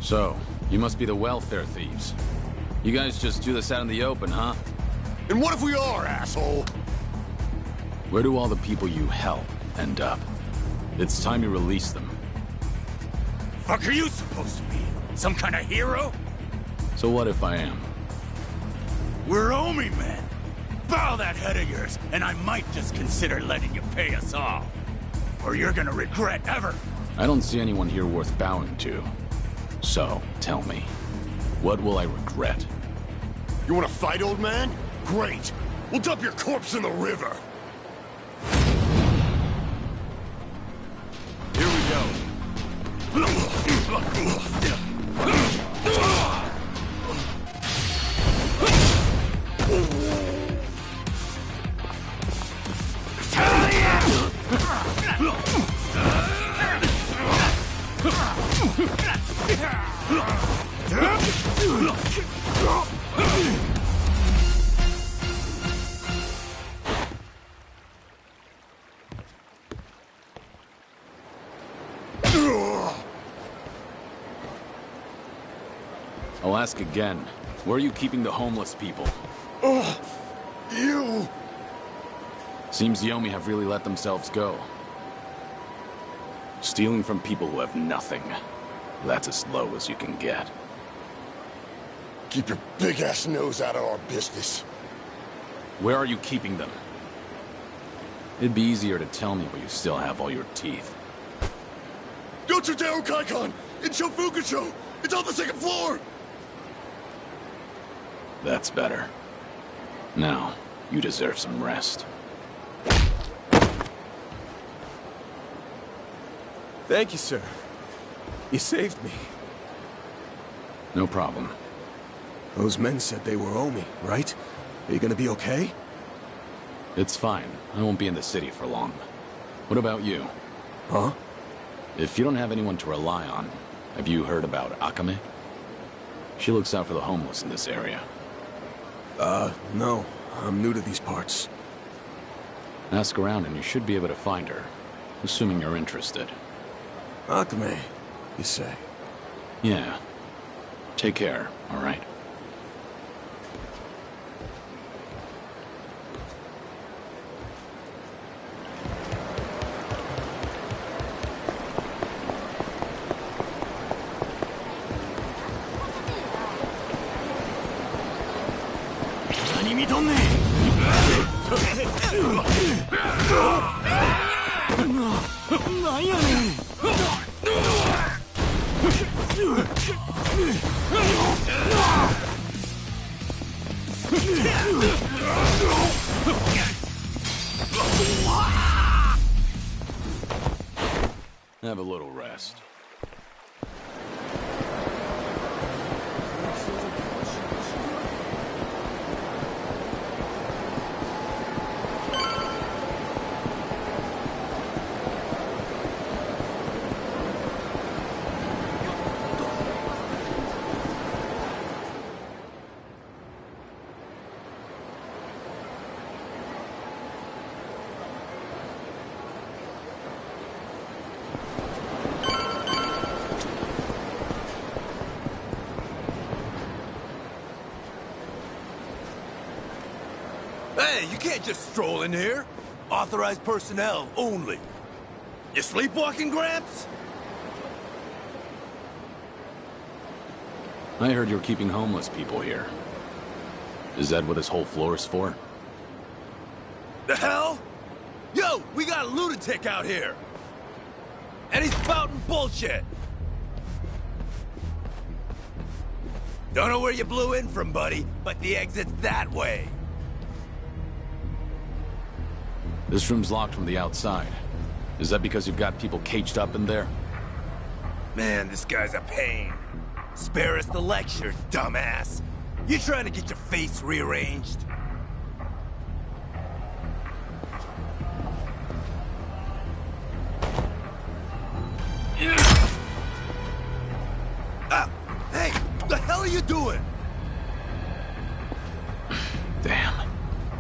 So, you must be the welfare thieves. You guys just do this out in the open, huh? And what if we are, asshole? Where do all the people you help end up? It's time you release them. Fuck are you supposed to be? Some kind of hero? So what if I am? We're Omi men. Bow that head of yours, and I might just consider letting you pay us off. Or you're gonna regret ever. I don't see anyone here worth bowing to. So, tell me, what will I regret? You wanna fight, old man? Great. We'll dump your corpse in the river. Here we go. I'll ask again. Where are you keeping the homeless people? You! Seems the Yomi have really let themselves go. Stealing from people who have nothing. That's as low as you can get. Keep your big-ass nose out of our business. Where are you keeping them? It'd be easier to tell me where you still have all your teeth. Go to Daru Kaikon! In Shofukucho! It's on the 2nd floor! That's better. Now, you deserve some rest. Thank you, sir. You saved me. No problem. Those men said they were Omi, right? Are you gonna be okay? It's fine. I won't be in the city for long. What about you? Huh? If you don't have anyone to rely on, have you heard about Akame? She looks out for the homeless in this area. No. I'm new to these parts. Ask around and you should be able to find her, assuming you're interested. Akame, you say? Yeah. Take care, all right? Have a little rest. Hey, you can't just stroll in here. Authorized personnel only. You sleepwalking, Gramps? I heard you're keeping homeless people here. Is that what this whole floor is for? The hell? Yo, we got a lunatic out here! And he's spouting bullshit! Don't know where you blew in from, buddy, but the exit's that way. This room's locked from the outside. Is that because you've got people caged up in there? Man, this guy's a pain. Spare us the lecture, dumbass. You trying to get your face rearranged? Hey, what the hell are you doing? Damn.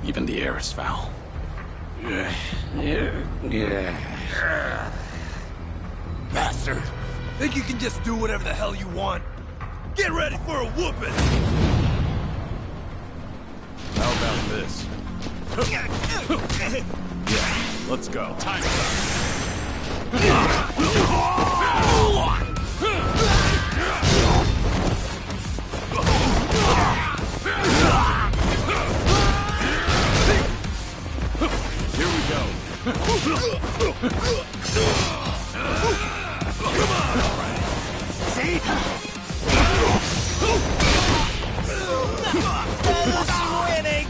Even the air is foul. Bastard. Think you can just do whatever the hell you want? Get ready for a whooping! How about this? Let's go. Time's Here we go. Come on! All right. See? Winning,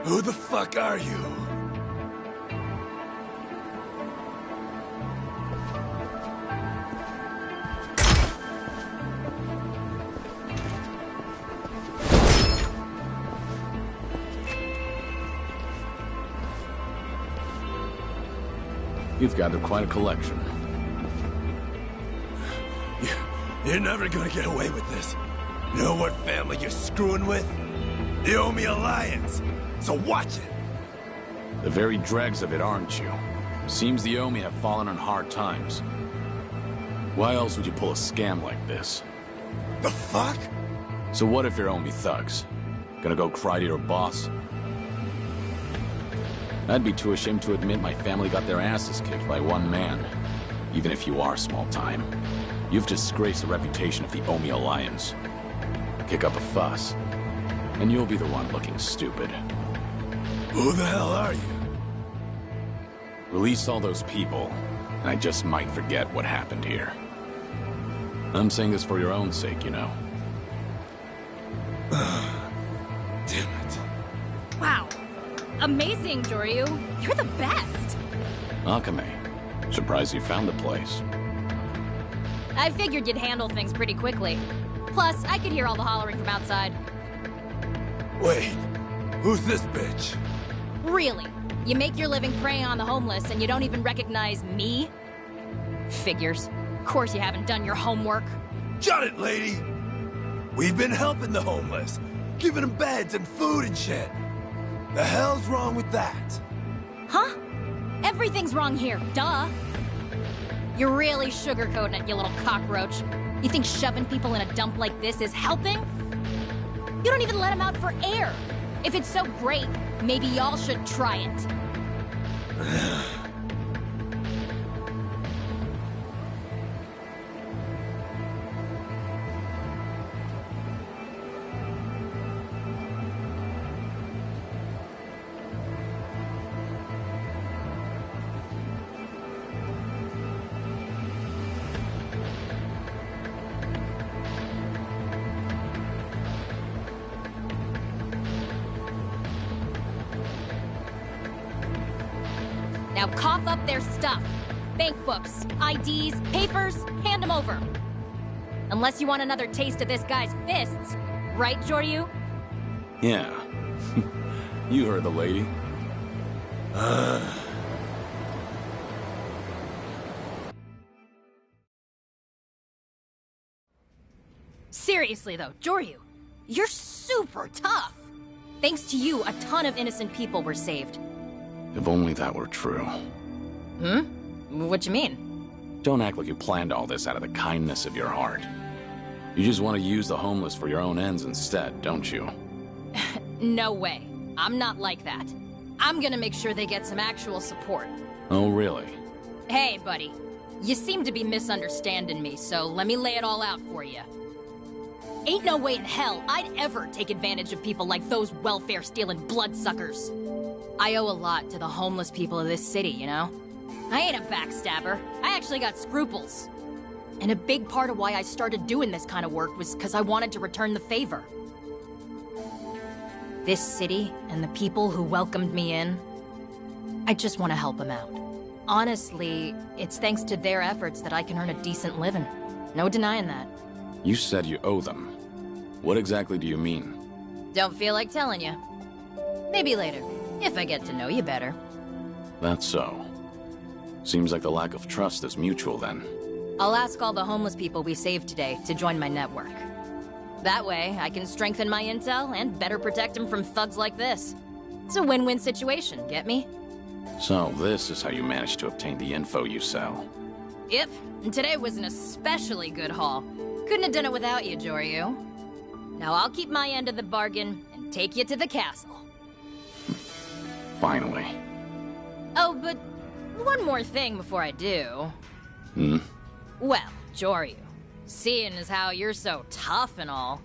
Who the fuck are you? You've gathered quite a collection. You're never gonna get away with this. You know what family you're screwing with? The Omi Alliance. So watch it. The very dregs of it, aren't you? Seems the Omi have fallen on hard times. Why else would you pull a scam like this? The fuck? So what if you're Omi thugs? Gonna go cry to your boss? I'd be too ashamed to admit my family got their asses kicked by one man. Even if you are small time. You've disgraced the reputation of the Omi Alliance. Kick up a fuss, and you'll be the one looking stupid. Who the hell are you? Release all those people, and I just might forget what happened here. I'm saying this for your own sake, you know. Damn it. Wow. Amazing, Joryu. You're the best. Akame, surprised you found the place. I figured you'd handle things pretty quickly. Plus, I could hear all the hollering from outside. Wait, who's this bitch? Really? You make your living preying on the homeless and you don't even recognize me? Figures. Of course you haven't done your homework. Shut it, lady! We've been helping the homeless, giving them beds and food and shit. The hell's wrong with that? Huh? Everything's wrong here, duh. You're really sugarcoating it, you little cockroach. You think shoving people in a dump like this is helping? You don't even let them out for air. If it's so great, maybe y'all should try it. Now cough up their stuff. Bank books, IDs, papers, hand them over. Unless you want another taste of this guy's fists. Right, Joryu? Yeah. You heard the lady. Seriously though, Joryu, you're super tough. Thanks to you, a ton of innocent people were saved. If only that were true. What you mean? Don't act like you planned all this out of the kindness of your heart. You just want to use the homeless for your own ends instead, don't you? No way. I'm not like that. I'm gonna make sure they get some actual support. Oh, really? Hey, buddy. You seem to be misunderstanding me, so let me lay it all out for you. Ain't no way in hell I'd ever take advantage of people like those welfare-stealing bloodsuckers. I owe a lot to the homeless people of this city, you know? I ain't a backstabber. I actually got scruples. And a big part of why I started doing this kind of work was because I wanted to return the favor. This city and the people who welcomed me in, I just want to help them out. Honestly, it's thanks to their efforts that I can earn a decent living. No denying that. You said you owe them. What exactly do you mean? Don't feel like telling you. Maybe later, if I get to know you better. That's so. Seems like the lack of trust is mutual then. I'll ask all the homeless people we saved today to join my network. That way, I can strengthen my intel and better protect them from thugs like this. It's a win-win situation, get me? So, this is how you managed to obtain the info you sell. Yep, and today was an especially good haul. Couldn't have done it without you, Joryu. Now I'll keep my end of the bargain and take you to the castle. Finally. Oh, but one more thing before I do. Well, Joryu, seeing as how you're so tough and all,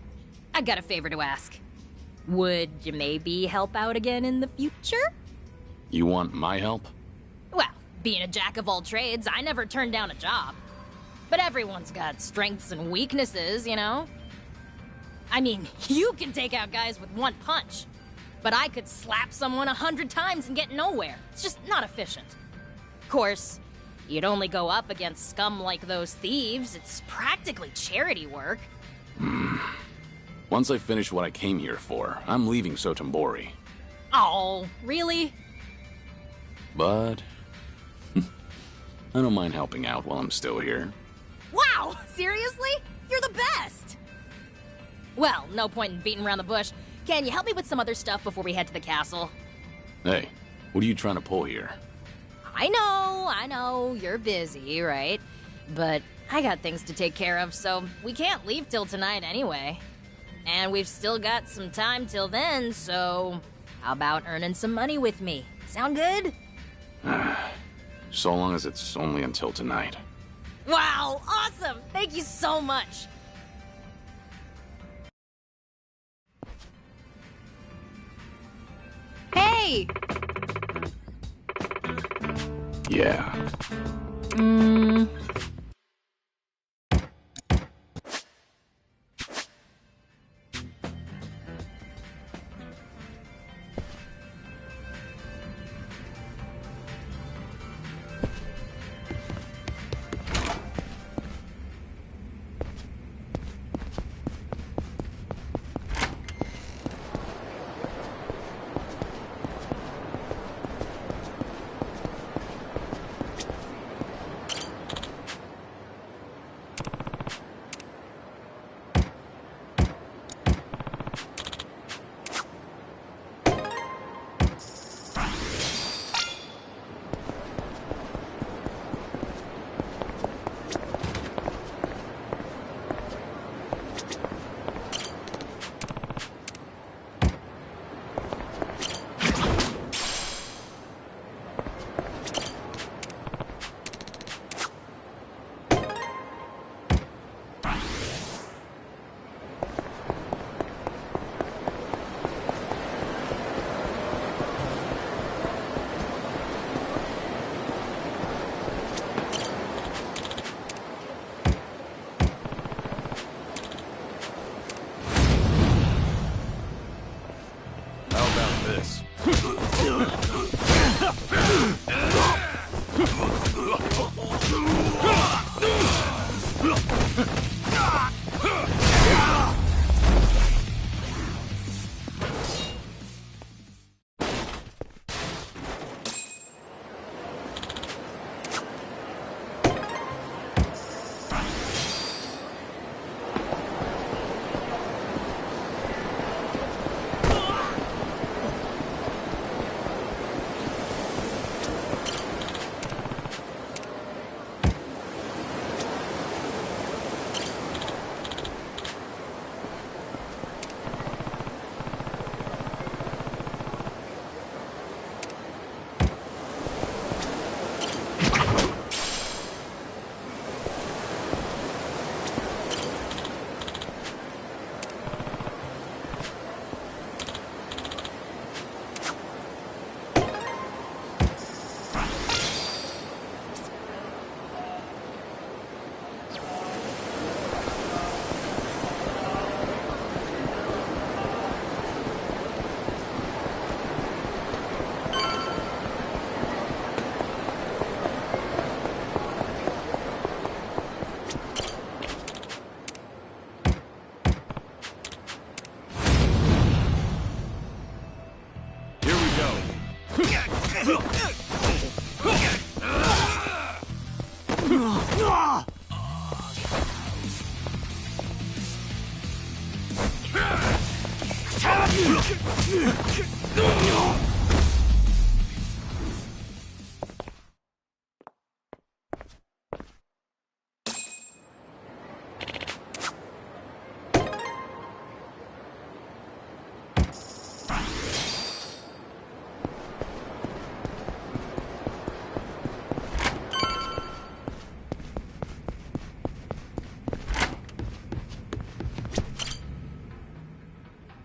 I got a favor to ask. Would you maybe help out again in the future? You want my help? Well, being a jack of all trades, I never turned down a job. But everyone's got strengths and weaknesses, you know? I mean, you can take out guys with one punch. But I could slap someone 100 times and get nowhere. It's just not efficient. Of course, you'd only go up against scum like those thieves. It's practically charity work. Once I finish what I came here for, I'm leaving Sotenbori. Oh, really? But I don't mind helping out while I'm still here. Wow! Seriously? You're the best! Well, no point in beating around the bush. Can you help me with some other stuff before we head to the castle? Hey, what are you trying to pull here? I know, you're busy, right? But I got things to take care of, so we can't leave till tonight anyway. And we've still got some time till then, so how about earning some money with me? Sound good? So long as it's only until tonight. Wow, awesome! Thank you so much! Hey! Yeah.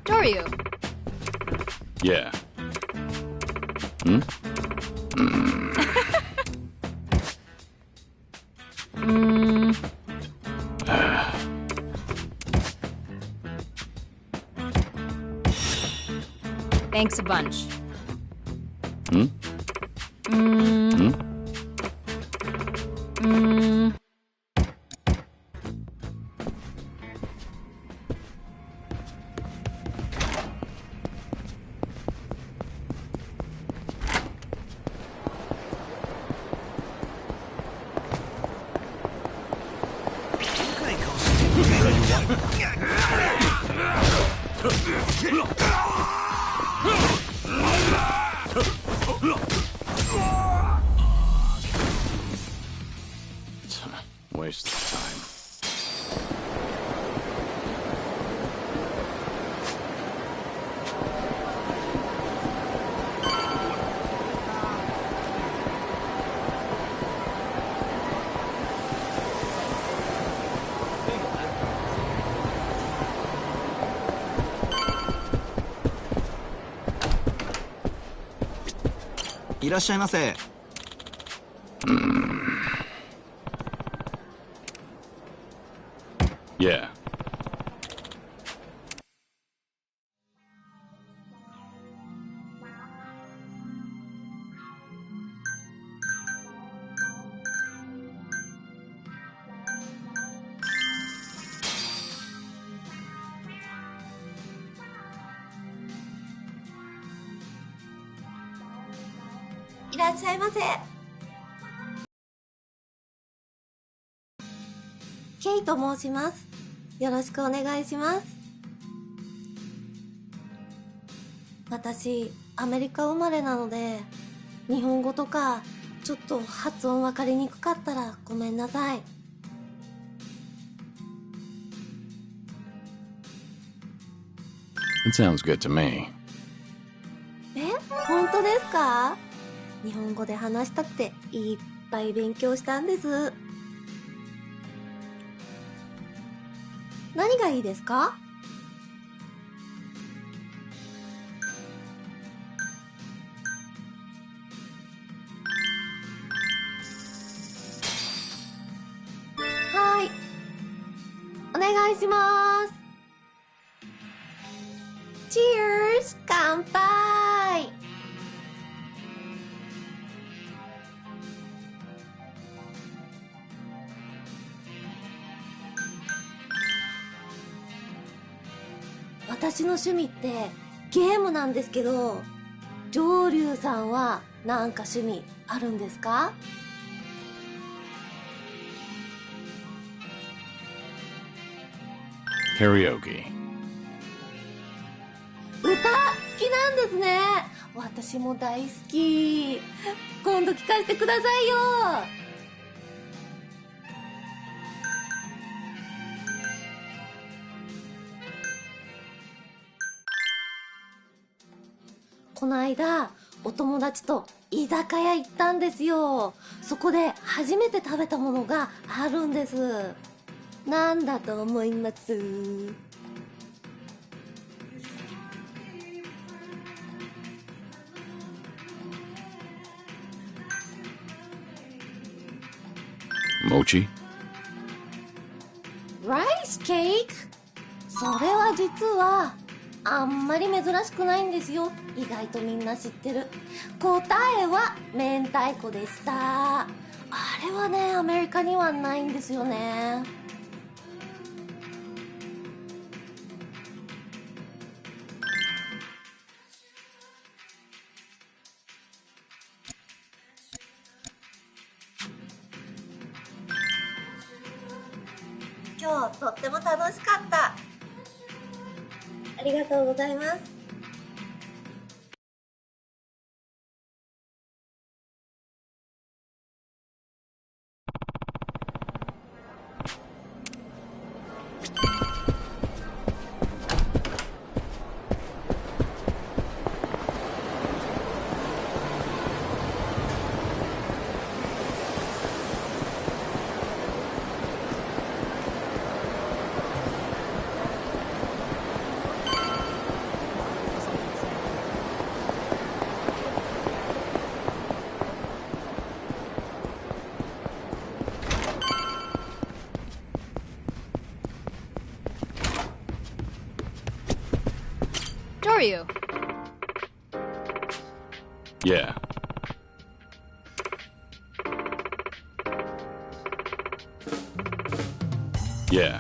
Doryu. Yeah. Hmm? Thanks a bunch. Hmm? Hmm? Waste of time. Yeah.いらっしゃいませ。ケイと申します。よろしくお願いします。私、アメリカ生まれなので、日本語とかちょっと発音わかりにくかったらごめんなさい。It sounds good to me. 本当ですか？日本語で話したくていっぱい勉強したんです。何がいいですか？はい。お願いします。Cheers! 乾杯！私の趣味ってゲームなんですけど、上流さんはなんか趣味あるんですか？Karaoke. 歌好きなんですね。私も大好き。今度聞かせてくださいよ。この間お友達と居酒屋行ったんですよ。そこで初めて食べたものがあるんです。なんだと思います？Mochi? ライスケーキ？それは実はあんまり珍しくないんですよ。意外とみんな知ってる。答えは明太子でした。あれはね、アメリカにはないんですよね。とっても楽しかった。ありがとうございます。You? Yeah. Yeah.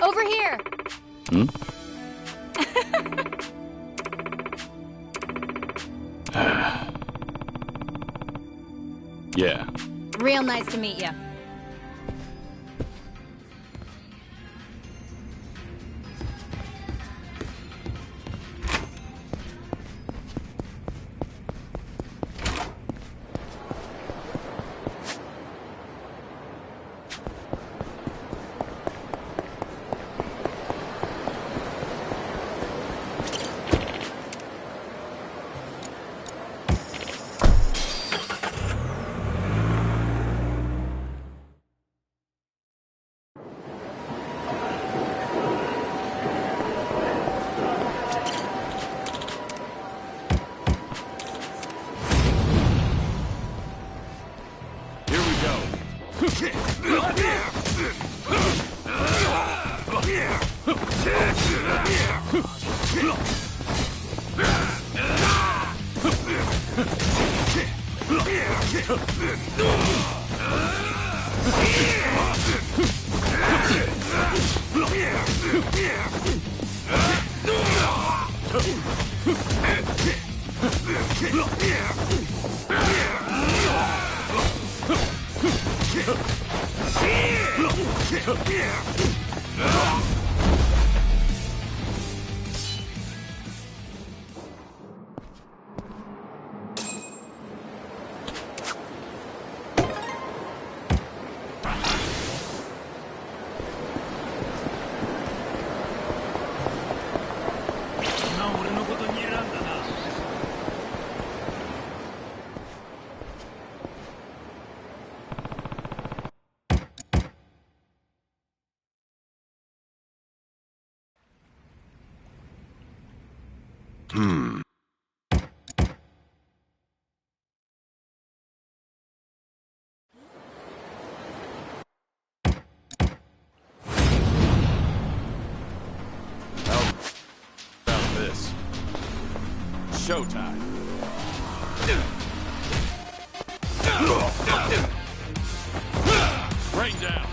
Over here! Hmm? Yeah. Real nice to meet you. Showtime. Rain down.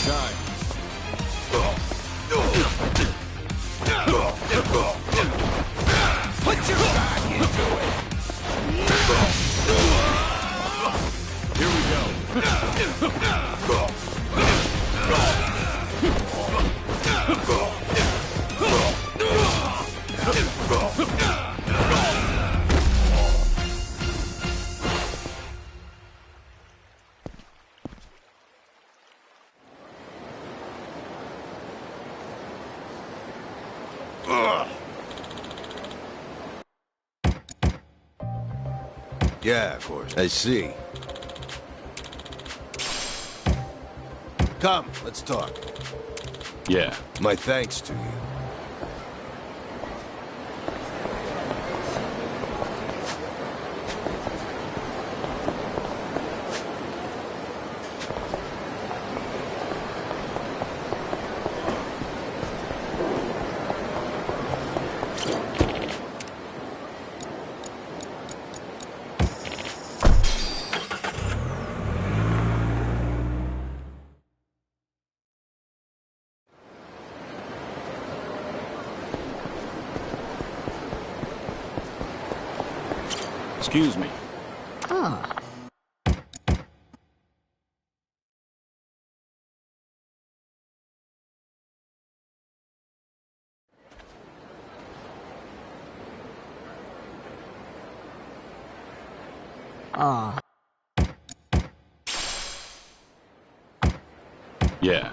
Shine. Put your back into it. Here we go. Yeah, of course. I see. Come, let's talk. Yeah. My thanks to you. Excuse me. Oh. Ah. Yeah.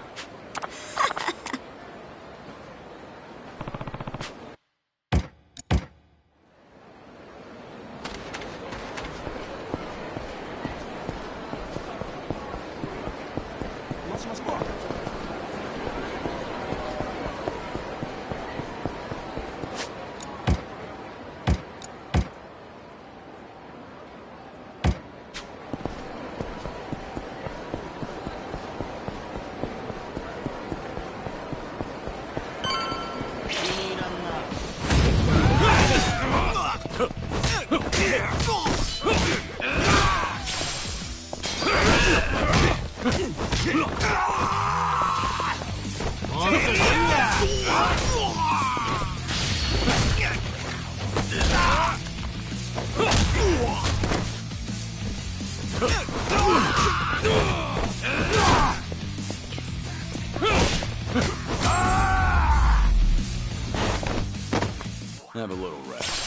Have a little rest.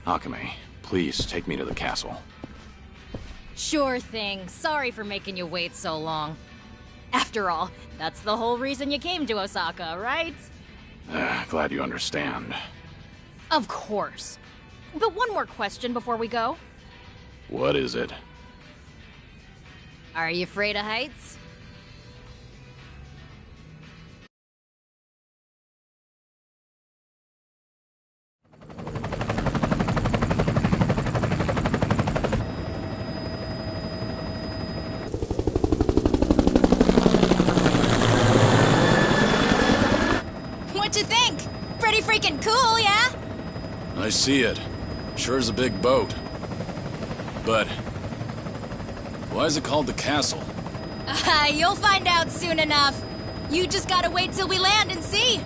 Akame, please take me to the castle. Sure thing. Sorry for making you wait so long. After all, that's the whole reason you came to Osaka, right? Glad you understand. Of course. But one more question before we go. What is it? Are you afraid of heights? What you think? Pretty freaking cool, yeah? I see it. Sure is a big boat. But why is it called the castle? You'll find out soon enough. You just gotta wait till we land and see.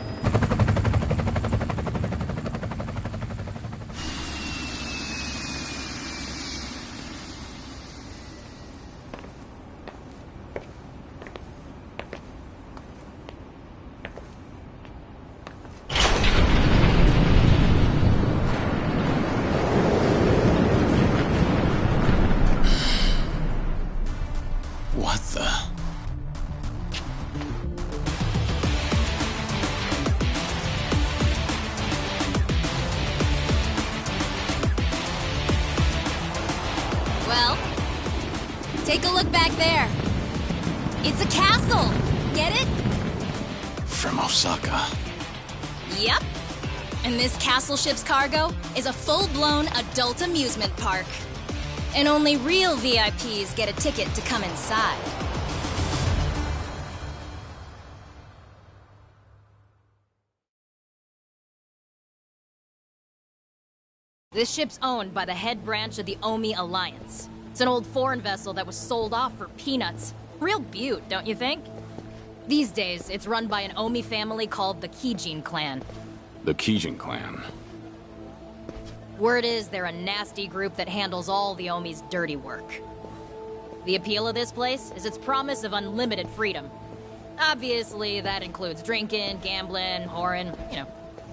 What the? Well, take a look back there. It's a castle. Get it? From Osaka. Yep. And this castle ship's cargo is a full-blown adult amusement park. And only real VIPs get a ticket to come inside. This ship's owned by the head branch of the Omi Alliance. It's an old foreign vessel that was sold off for peanuts. Real beaut, don't you think? These days, it's run by an Omi family called the Kijin clan. The Kijin clan. Word is they're a nasty group that handles all the Omi's dirty work. The appeal of this place is its promise of unlimited freedom. Obviously, that includes drinking, gambling, whoring, you know.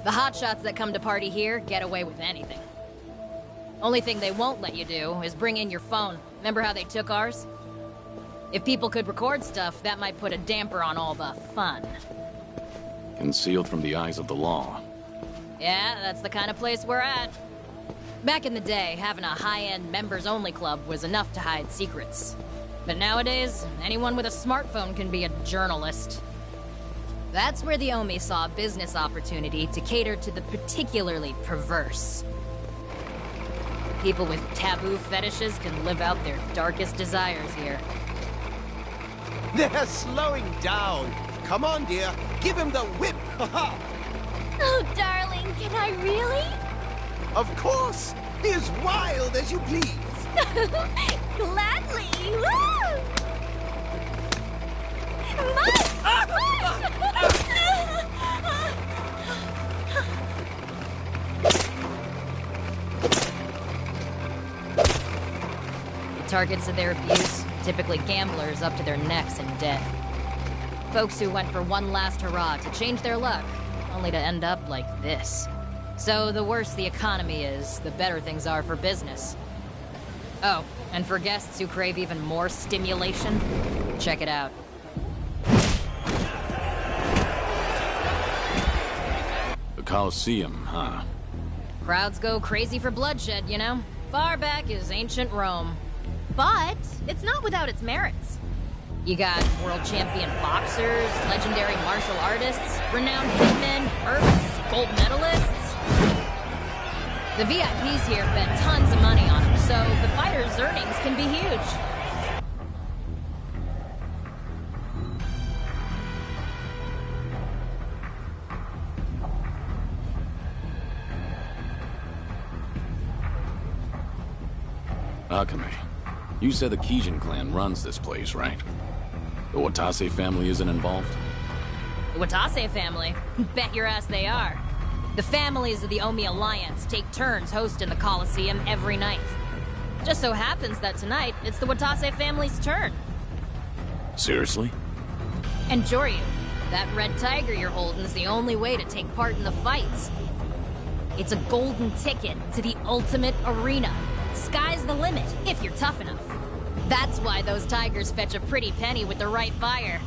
The hotshots that come to party here get away with anything. Only thing they won't let you do is bring in your phone. Remember how they took ours? If people could record stuff, that might put a damper on all the fun. Concealed from the eyes of the law. Yeah, that's the kind of place we're at. Back in the day, having a high-end members-only club was enough to hide secrets. But nowadays, anyone with a smartphone can be a journalist. That's where the Omi saw a business opportunity to cater to the particularly perverse. People with taboo fetishes can live out their darkest desires here. They're slowing down. Come on, dear. Give him the whip. Oh, darling, can I really? Of course. Be as wild as you please. Gladly. Woo! Mush! The targets of their abuse, typically gamblers up to their necks in debt. Folks who went for one last hurrah to change their luck, only to end up like this. So the worse the economy is, the better things are for business. Oh, and for guests who crave even more stimulation, check it out. The Colosseum, huh? Crowds go crazy for bloodshed, you know? Far back as ancient Rome. But it's not without its merits. You got world champion boxers, legendary martial artists, renowned hitmen, mercs, gold medalists. The VIPs here bet tons of money on them, so the fighters' earnings can be huge. Akame, you said the Kijin clan runs this place, right? The Watase family isn't involved? The Watase family? Bet your ass they are. The families of the Omi Alliance take turns hosting the Colosseum every night. Just so happens that tonight, it's the Watase family's turn. Seriously? And Joryu, that red tiger you're holding's the only way to take part in the fights. It's a golden ticket to the ultimate arena. Sky's the limit, if you're tough enough. That's why those tigers fetch a pretty penny with the right buyer.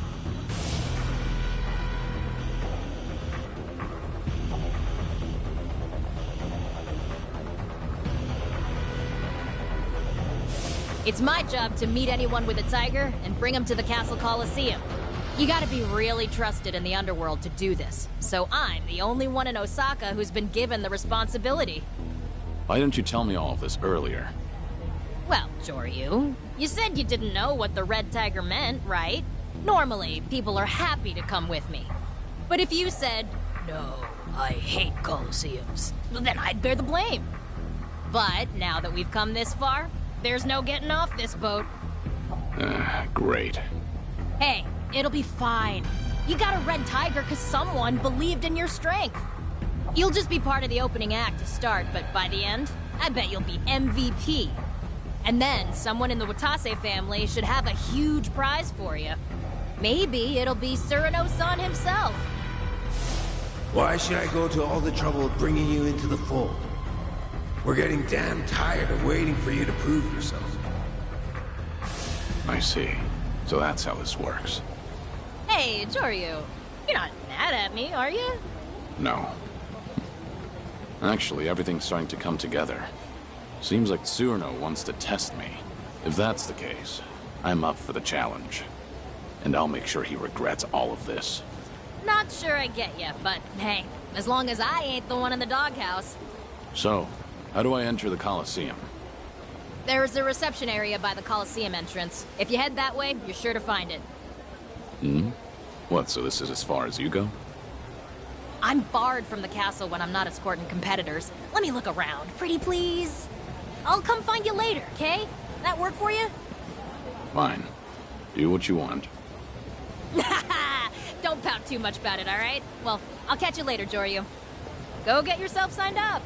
It's my job to meet anyone with a tiger and bring him to the Castle Colosseum. You gotta be really trusted in the underworld to do this, so I'm the only one in Osaka who's been given the responsibility. Why didn't you tell me all of this earlier? Well, Joryu, you said you didn't know what the red tiger meant, right? Normally, people are happy to come with me. But if you said, "No, I hate Colosseums," then I'd bear the blame. But now that we've come this far, there's no getting off this boat. Great. Hey, it'll be fine. You got a red tiger because someone believed in your strength. You'll just be part of the opening act to start, but by the end, I bet you'll be MVP. And then someone in the Watase family should have a huge prize for you. Maybe it'll be Surano-san himself. Why should I go to all the trouble of bringing you into the fold? We're getting damn tired of waiting for you to prove yourself. I see. So that's how this works. Hey, Joryu, you're not mad at me, are you? No. Actually, everything's starting to come together. Seems like Tsurno wants to test me. If that's the case, I'm up for the challenge. And I'll make sure he regrets all of this. Not sure I get you, but hey, as long as I ain't the one in the doghouse. So, how do I enter the Colosseum? There's a reception area by the Colosseum entrance. If you head that way, you're sure to find it. What, so this is as far as you go? I'm barred from the castle when I'm not escorting competitors. Let me look around, pretty please. I'll come find you later, okay? That work for you? Fine. Do what you want. Don't pout too much about it, all right? Well, I'll catch you later, Joryu. Go get yourself signed up.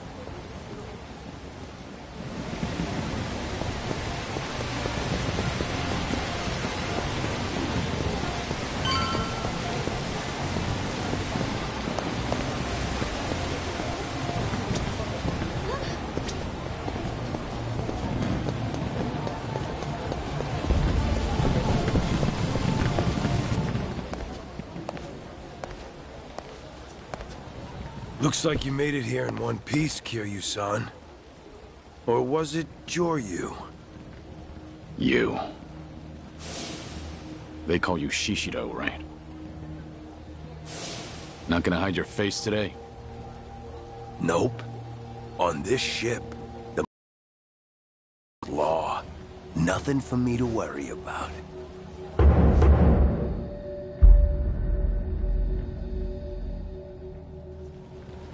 Looks like you made it here in one piece, Kiryu-san. Or was it Joryu? You. They call you Shishido, right? Not gonna hide your face today? Nope. On this ship, the law. Nothing for me to worry about.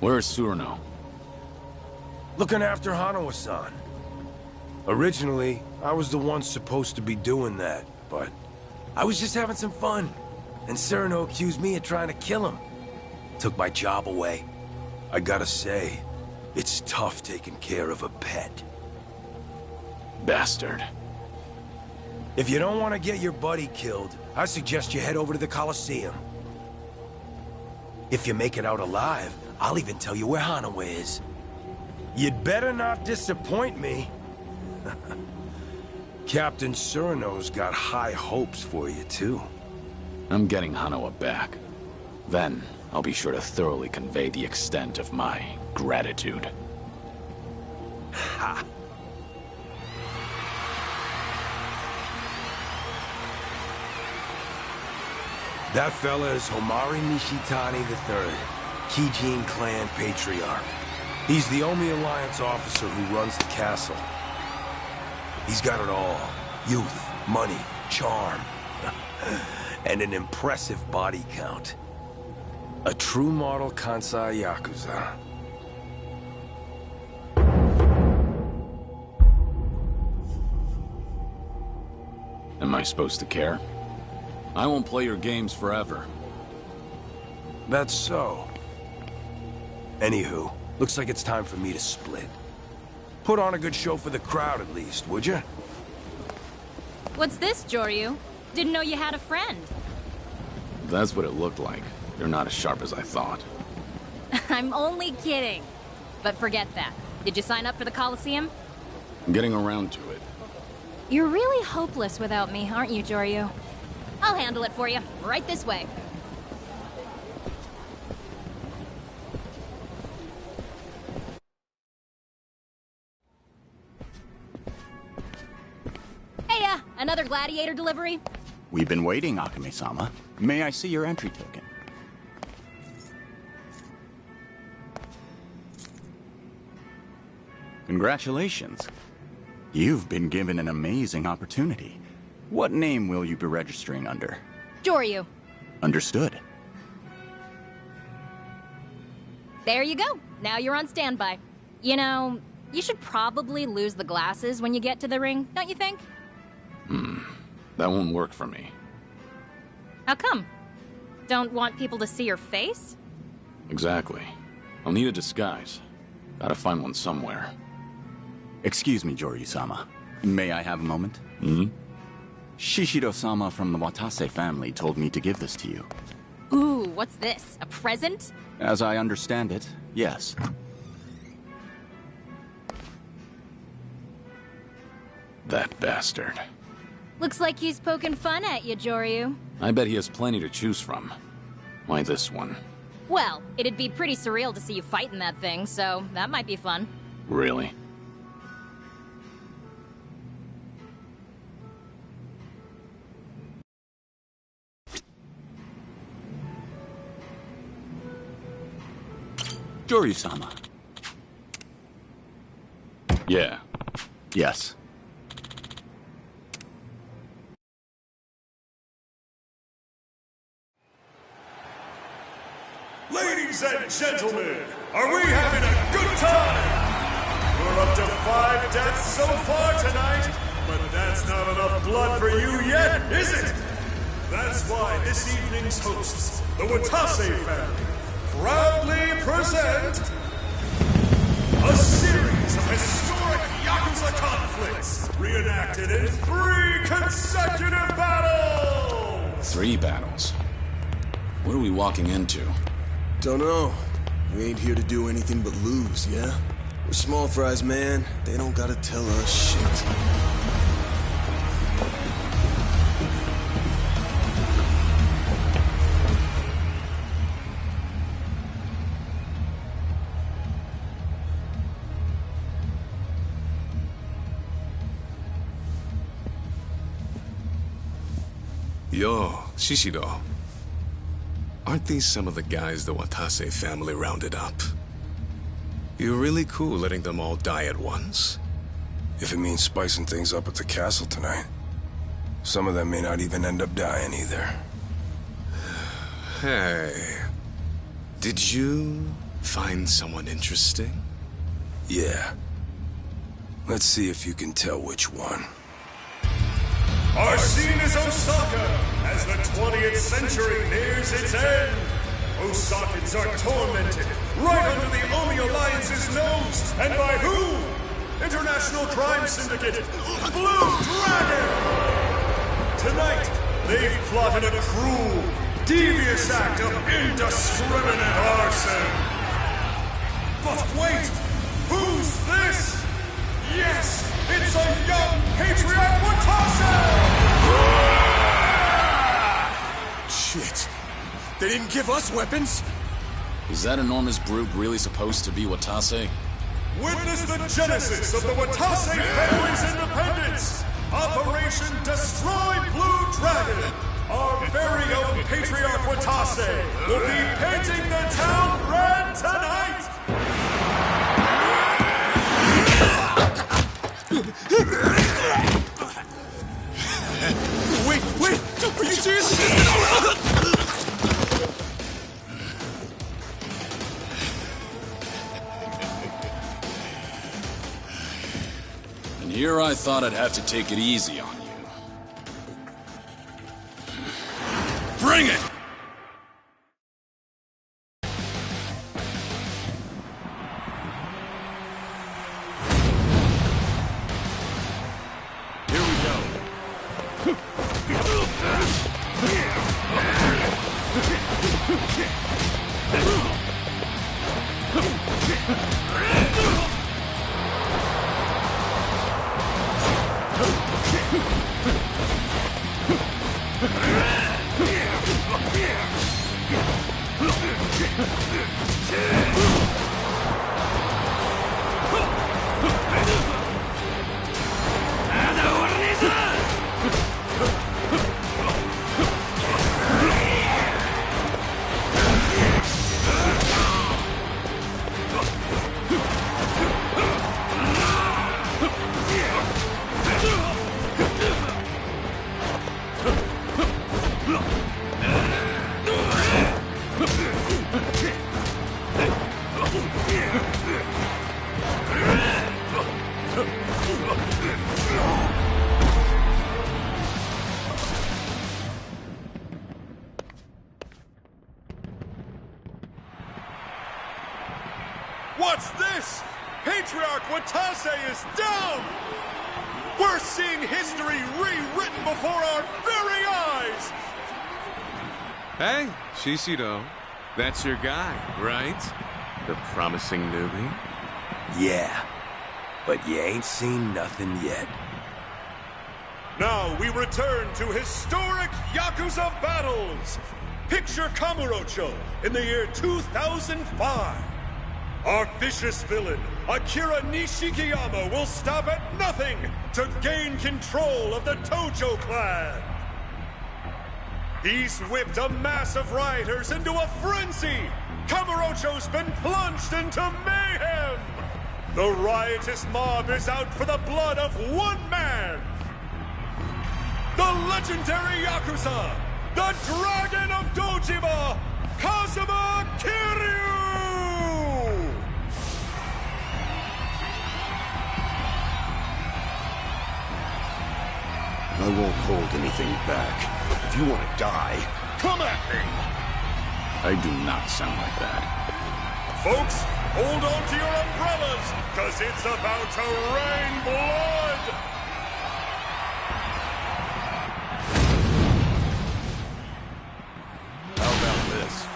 Where's Surno? Looking after Hanawa-san. Originally, I was the one supposed to be doing that, but I was just having some fun. And Cyrano accused me of trying to kill him. Took my job away. I gotta say, it's tough taking care of a pet. Bastard. If you don't want to get your buddy killed, I suggest you head over to the Coliseum. If you make it out alive, I'll even tell you where Hanawa is. You'd better not disappoint me. Captain Cyrano's got high hopes for you, too. I'm getting Hanawa back. Then, I'll be sure to thoroughly convey the extent of my gratitude. Ha! That fella is Homari Nishitani III, Kijin clan patriarch. He's the Omi Alliance officer who runs the castle. He's got it all. Youth, money, charm, and an impressive body count. A true model Kansai Yakuza. Am I supposed to care? I won't play your games forever. That's so. Anywho, looks like it's time for me to split. Put on a good show for the crowd at least, would you? What's this, Joryu? Didn't know you had a friend. That's what it looked like. You're not as sharp as I thought. I'm only kidding. But forget that. Did you sign up for the Coliseum? I'm getting around to it. You're really hopeless without me, aren't you, Joryu? I'll handle it for you. Right this way. Hey, another gladiator delivery? We've been waiting, Akame-sama. May I see your entry token? Congratulations. You've been given an amazing opportunity. What name will you be registering under? Joryu. Understood. There you go. Now you're on standby. You know, you should probably lose the glasses when you get to the ring, don't you think? That won't work for me. How come? Don't want people to see your face? Exactly. I'll need a disguise. Gotta find one somewhere. Excuse me, Joryu-sama. May I have a moment? Shishiro-sama from the Watase family told me to give this to you. Ooh, what's this? A present? As I understand it, yes. That bastard. Looks like he's poking fun at you, Joryu. I bet he has plenty to choose from. Why this one? Well, it'd be pretty surreal to see you fighting that thing, so that might be fun. Really? Joryu-sama. Yeah. Yes. Ladies and gentlemen, are we having a good time? We're up to 5 deaths so far tonight, but that's not enough blood for you yet, is it? That's why this evening's hosts, the Watase family, proudly present a series of historic Yakuza conflicts reenacted in 3 consecutive battles! 3 battles. What are we walking into? Don't know. We ain't here to do anything but lose, yeah? We're small fries, man. They don't gotta tell us shit. Yo, Shishiro. Aren't these some of the guys the Watase family rounded up? You're really cool letting them all die at once. If it means spicing things up at the castle tonight. Some of them may not even end up dying either. Hey, did you Find someone interesting? Yeah. Let's see if you can tell which one. Our scene is Osaka, as the 20th century nears its end. Osakans are tormented, right under the Omi Alliance's nose, and by who? International Crime Syndicate, Blue Dragon! Tonight, they've plotted a cruel, devious act of indiscriminate arson. But wait, who's this? Yes, it's a young Patriarch Watase! Shit. They didn't give us weapons? Is that enormous brute really supposed to be Watase? Witness the genesis of the Watase family's independence! Operation Destroy Blue Dragon! Our very own Patriarch Watase will be painting the town red tonight! Wait! Are you serious? And here I thought I'd have to take it easy on you. Bring it! What's this? Patriarch Watase is down! We're seeing history rewritten before our very eyes! Hey, Shishido. That's your guy, right? The promising newbie? Yeah, but you ain't seen nothing yet. Now we return to historic Yakuza battles! Picture Kamurocho in the year 2005. Our vicious villain, Akira Nishikiyama, will stop at nothing to gain control of the Tojo clan. He's whipped a mass of rioters into a frenzy. Kamurocho's been plunged into mayhem. The riotous mob is out for the blood of one man. The legendary Yakuza, the Dragon of Dojima, Kazuma Kiryu! I won't hold anything back. If you want to die, come at me! I do not sound like that. Folks, hold on to your umbrellas, because it's about to rain blood! How about this?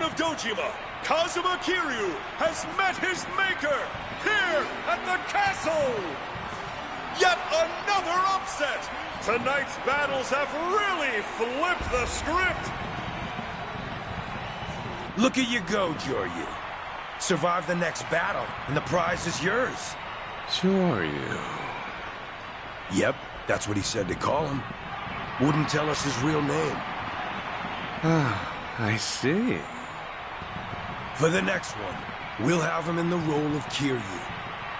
of Dojima, Kazuma Kiryu, has met his maker here at the castle! Yet another upset! Tonight's battles have really flipped the script! Look at you go, Joryu. Survive the next battle, and the prize is yours. Joryu. Yep, that's what he said to call him. Wouldn't tell us his real name. Ah, I see. For the next one, we'll have him in the role of Kiryu,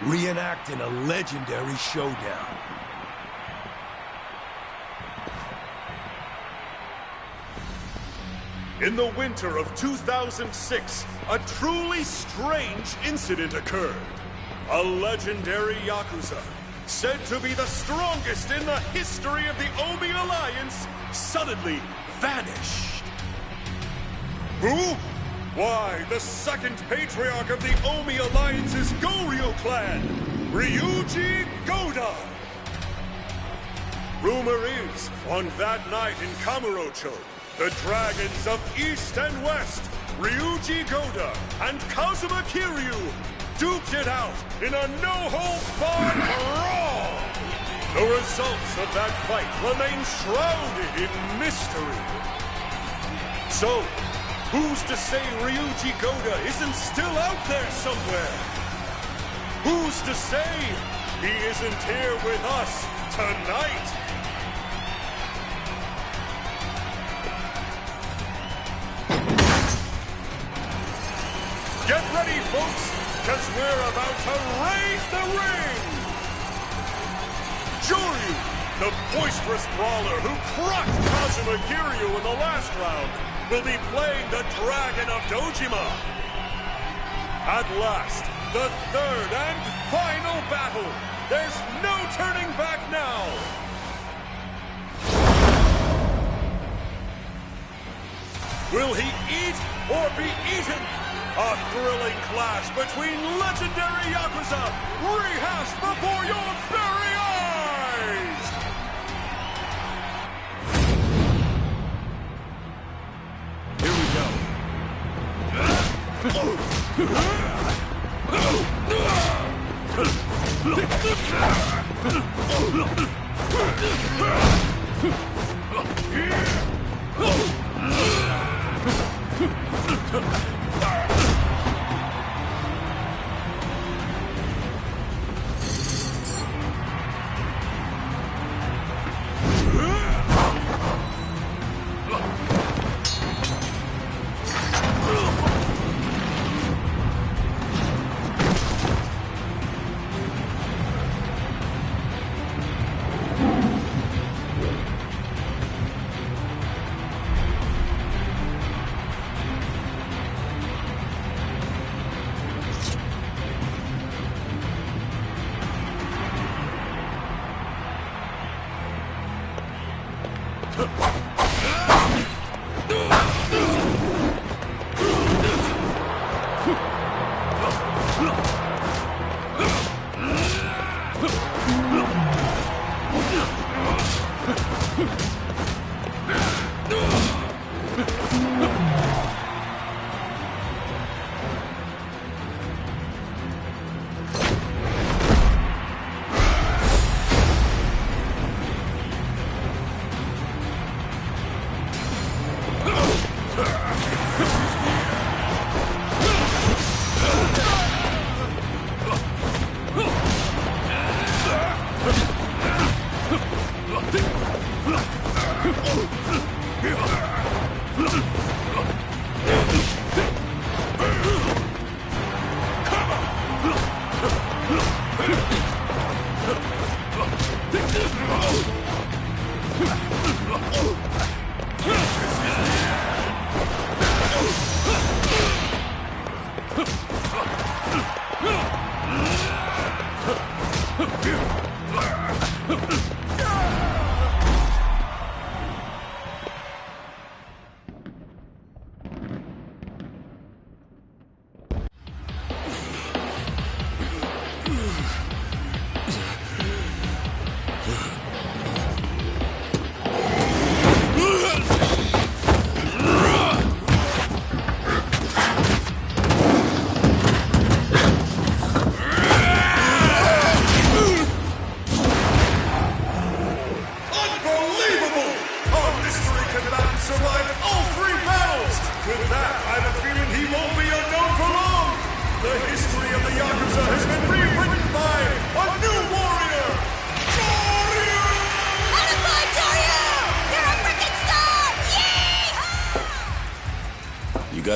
reenacting a legendary showdown. In the winter of 2006, a truly strange incident occurred. A legendary Yakuza, said to be the strongest in the history of the Omi Alliance, suddenly vanished. Who? Why, the second patriarch of the Omi Alliance's Goryo clan, Ryuji Goda. Rumor is, on that night in Kamurocho, the dragons of East and West, Ryuji Goda and Kazuma Kiryu, duked it out in a no-holds-barred brawl! The results of that fight remain shrouded in mystery. So, who's to say Ryuji Goda isn't still out there somewhere? Who's to say he isn't here with us tonight? Get ready, folks, because we're about to raise the ring! Joryu, the boisterous brawler who crushed Kazuma Kiryu in the last round, will be playing the Dragon of Dojima. At last, the third and final battle. There's no turning back now. Will he eat or be eaten? A thrilling clash between legendary Yakuza, rehashed before your very eyes! Here we go.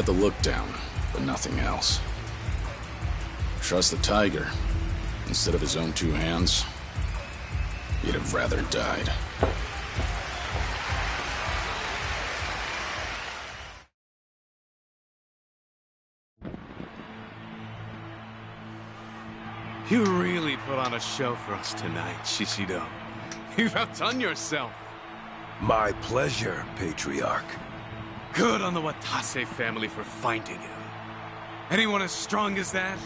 had the look down, but nothing else. Trust the tiger. Instead of his own 2 hands, he'd have rather died. You really put on a show for us tonight, Shishido. You've outdone yourself. My pleasure, Patriarch. Good on the Watase family for finding him. Anyone as strong as that?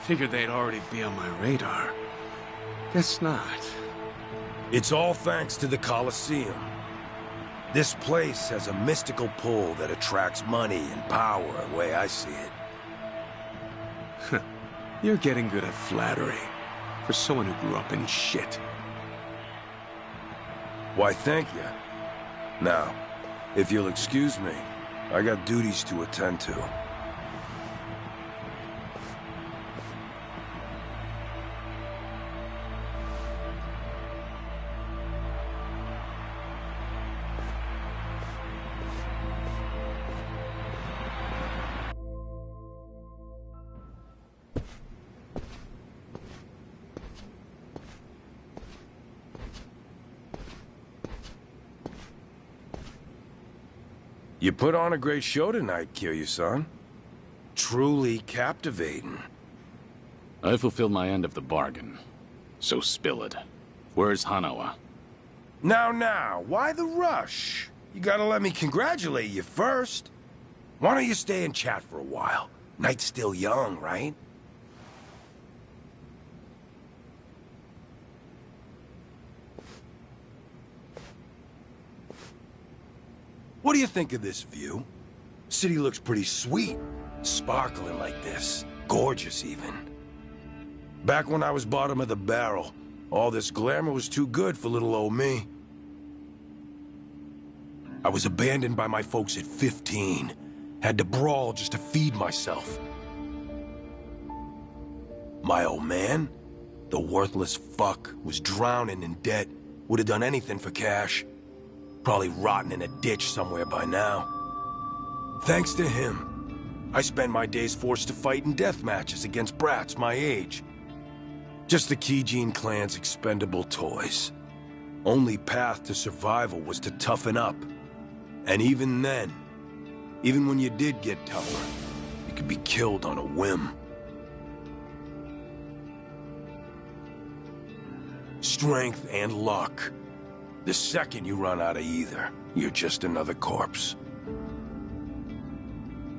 Figured they'd already be on my radar. Guess not. It's all thanks to the Colosseum. This place has a mystical pull that attracts money and power, the way I see it. You're getting good at flattery. For someone who grew up in shit. Why, thank you. Now, if you'll excuse me, I got duties to attend to. You put on a great show tonight, Kiryu-san. Truly captivating. I fulfilled my end of the bargain. So spill it. Where's Hanawa? Now, why the rush? You gotta let me congratulate you first. Why don't you stay and chat for a while? Night's still young, right? What do you think of this view? City looks pretty sweet. Sparkling like this. Gorgeous, even. Back when I was bottom of the barrel, all this glamour was too good for little old me. I was abandoned by my folks at 15. Had to brawl just to feed myself. My old man, the worthless fuck, was drowning in debt. Would have done anything for cash. Probably rotting in a ditch somewhere by now. Thanks to him, I spent my days forced to fight in death matches against brats my age. Just the Kijin clan's expendable toys. Only path to survival was to toughen up. And even then, even when you did get tougher, you could be killed on a whim. Strength and luck. The second you run out of either, you're just another corpse.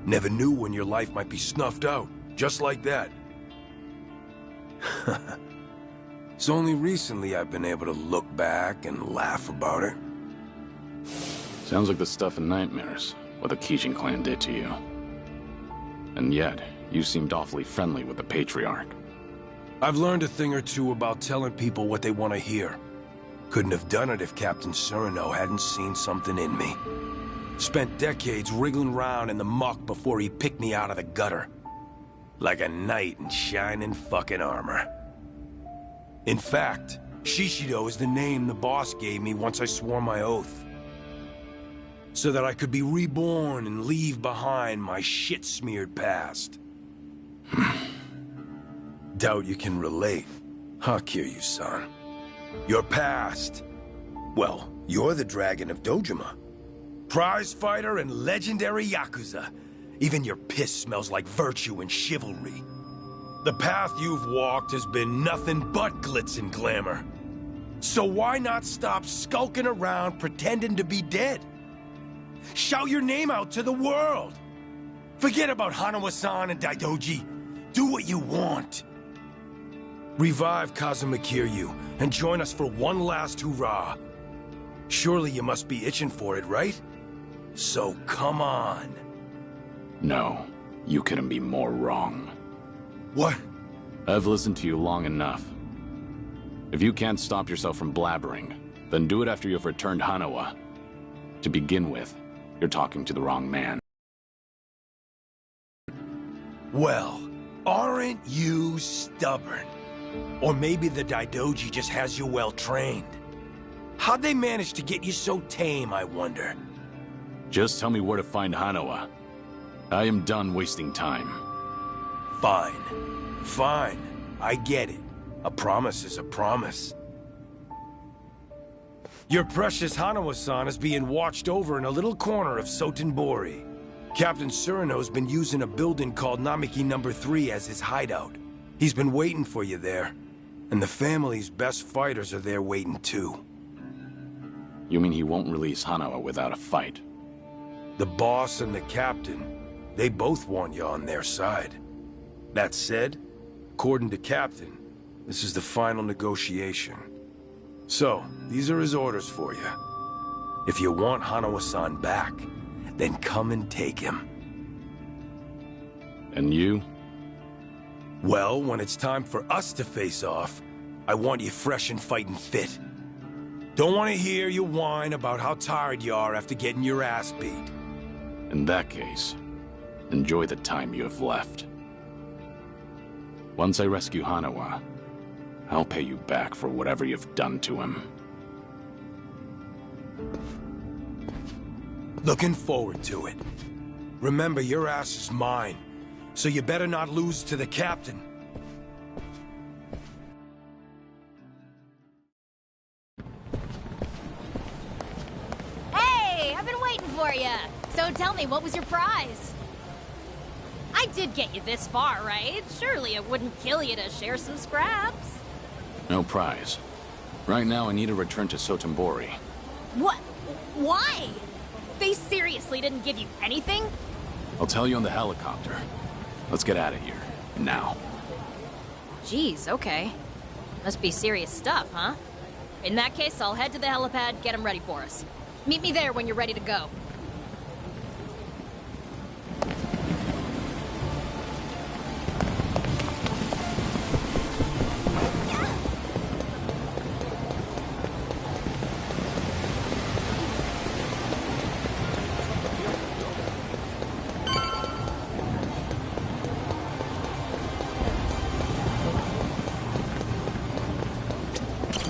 Never knew when your life might be snuffed out, just like that. It's only recently I've been able to look back and laugh about it. Sounds like the stuff in nightmares, what the Kijin clan did to you. And yet, you seemed awfully friendly with the Patriarch. I've learned a thing or two about telling people what they want to hear. Couldn't have done it if Captain Cyrano hadn't seen something in me. Spent decades wriggling around in the muck before he picked me out of the gutter. Like a knight in shining fucking armor. In fact, Shishido is the name the boss gave me once I swore my oath. So that I could be reborn and leave behind my shit-smeared past. Doubt you can relate, huh, Kiryu-san? Your past. Well, you're the Dragon of Dojima. Prize fighter and legendary Yakuza. Even your piss smells like virtue and chivalry. The path you've walked has been nothing but glitz and glamour. So why not stop skulking around pretending to be dead? Shout your name out to the world. Forget about Hanawa-san and Daidoji. Do what you want. Revive Kazuma Kiryu and join us for one last hurrah. Surely you must be itching for it, right? So come on. No, you couldn't be more wrong. What? I've listened to you long enough. If you can't stop yourself from blabbering, then do it after you've returned Hanawa. To begin with, you're talking to the wrong man. Well, aren't you stubborn? Or maybe the Daidoji just has you well trained. How'd they manage to get you so tame, I wonder? Just tell me where to find Hanawa. I am done wasting time. Fine. Fine. I get it. A promise is a promise. Your precious Hanawa-san is being watched over in a little corner of Sotenbori. Captain Surino's been using a building called Namiki No. 3 as his hideout. He's been waiting for you there. And the family's best fighters are there waiting too. You mean he won't release Hanawa without a fight? The boss and the captain, they both want you on their side. That said, according to Captain, this is the final negotiation. So, these are his orders for you. If you want Hanawa-san back, then come and take him. And you? Well, when it's time for us to face off, I want you fresh and fighting fit. Don't want to hear you whine about how tired you are after getting your ass beat. In that case, enjoy the time you have left. Once I rescue Hanawa, I'll pay you back for whatever you've done to him. Looking forward to it. Remember, your ass is mine, so you better not lose to the captain. Hey, I've been waiting for you. So tell me, what was your prize? I did get you this far, right? Surely it wouldn't kill you to share some scraps. No prize. Right now, I need to return to Sotenbori. What? Why? They seriously didn't give you anything? I'll tell you on the helicopter. Let's get out of here. Now. Jeez, okay. Must be serious stuff, huh? In that case, I'll head to the helipad, get them ready for us. Meet me there when you're ready to go.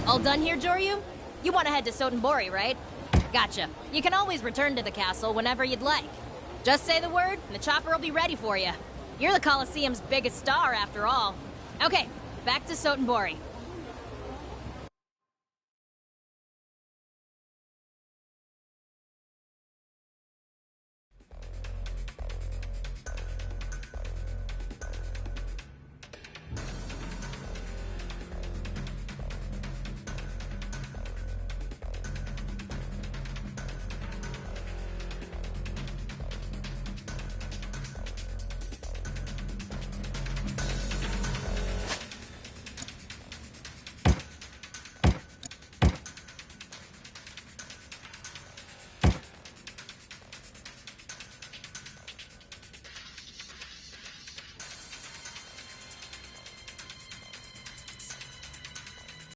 All done here, Joryu? You want to head to Sotenbori, right? Gotcha. You can always return to the castle whenever you'd like. Just say the word, and the chopper will be ready for you. You're the Colosseum's biggest star, after all. Okay, back to Sotenbori.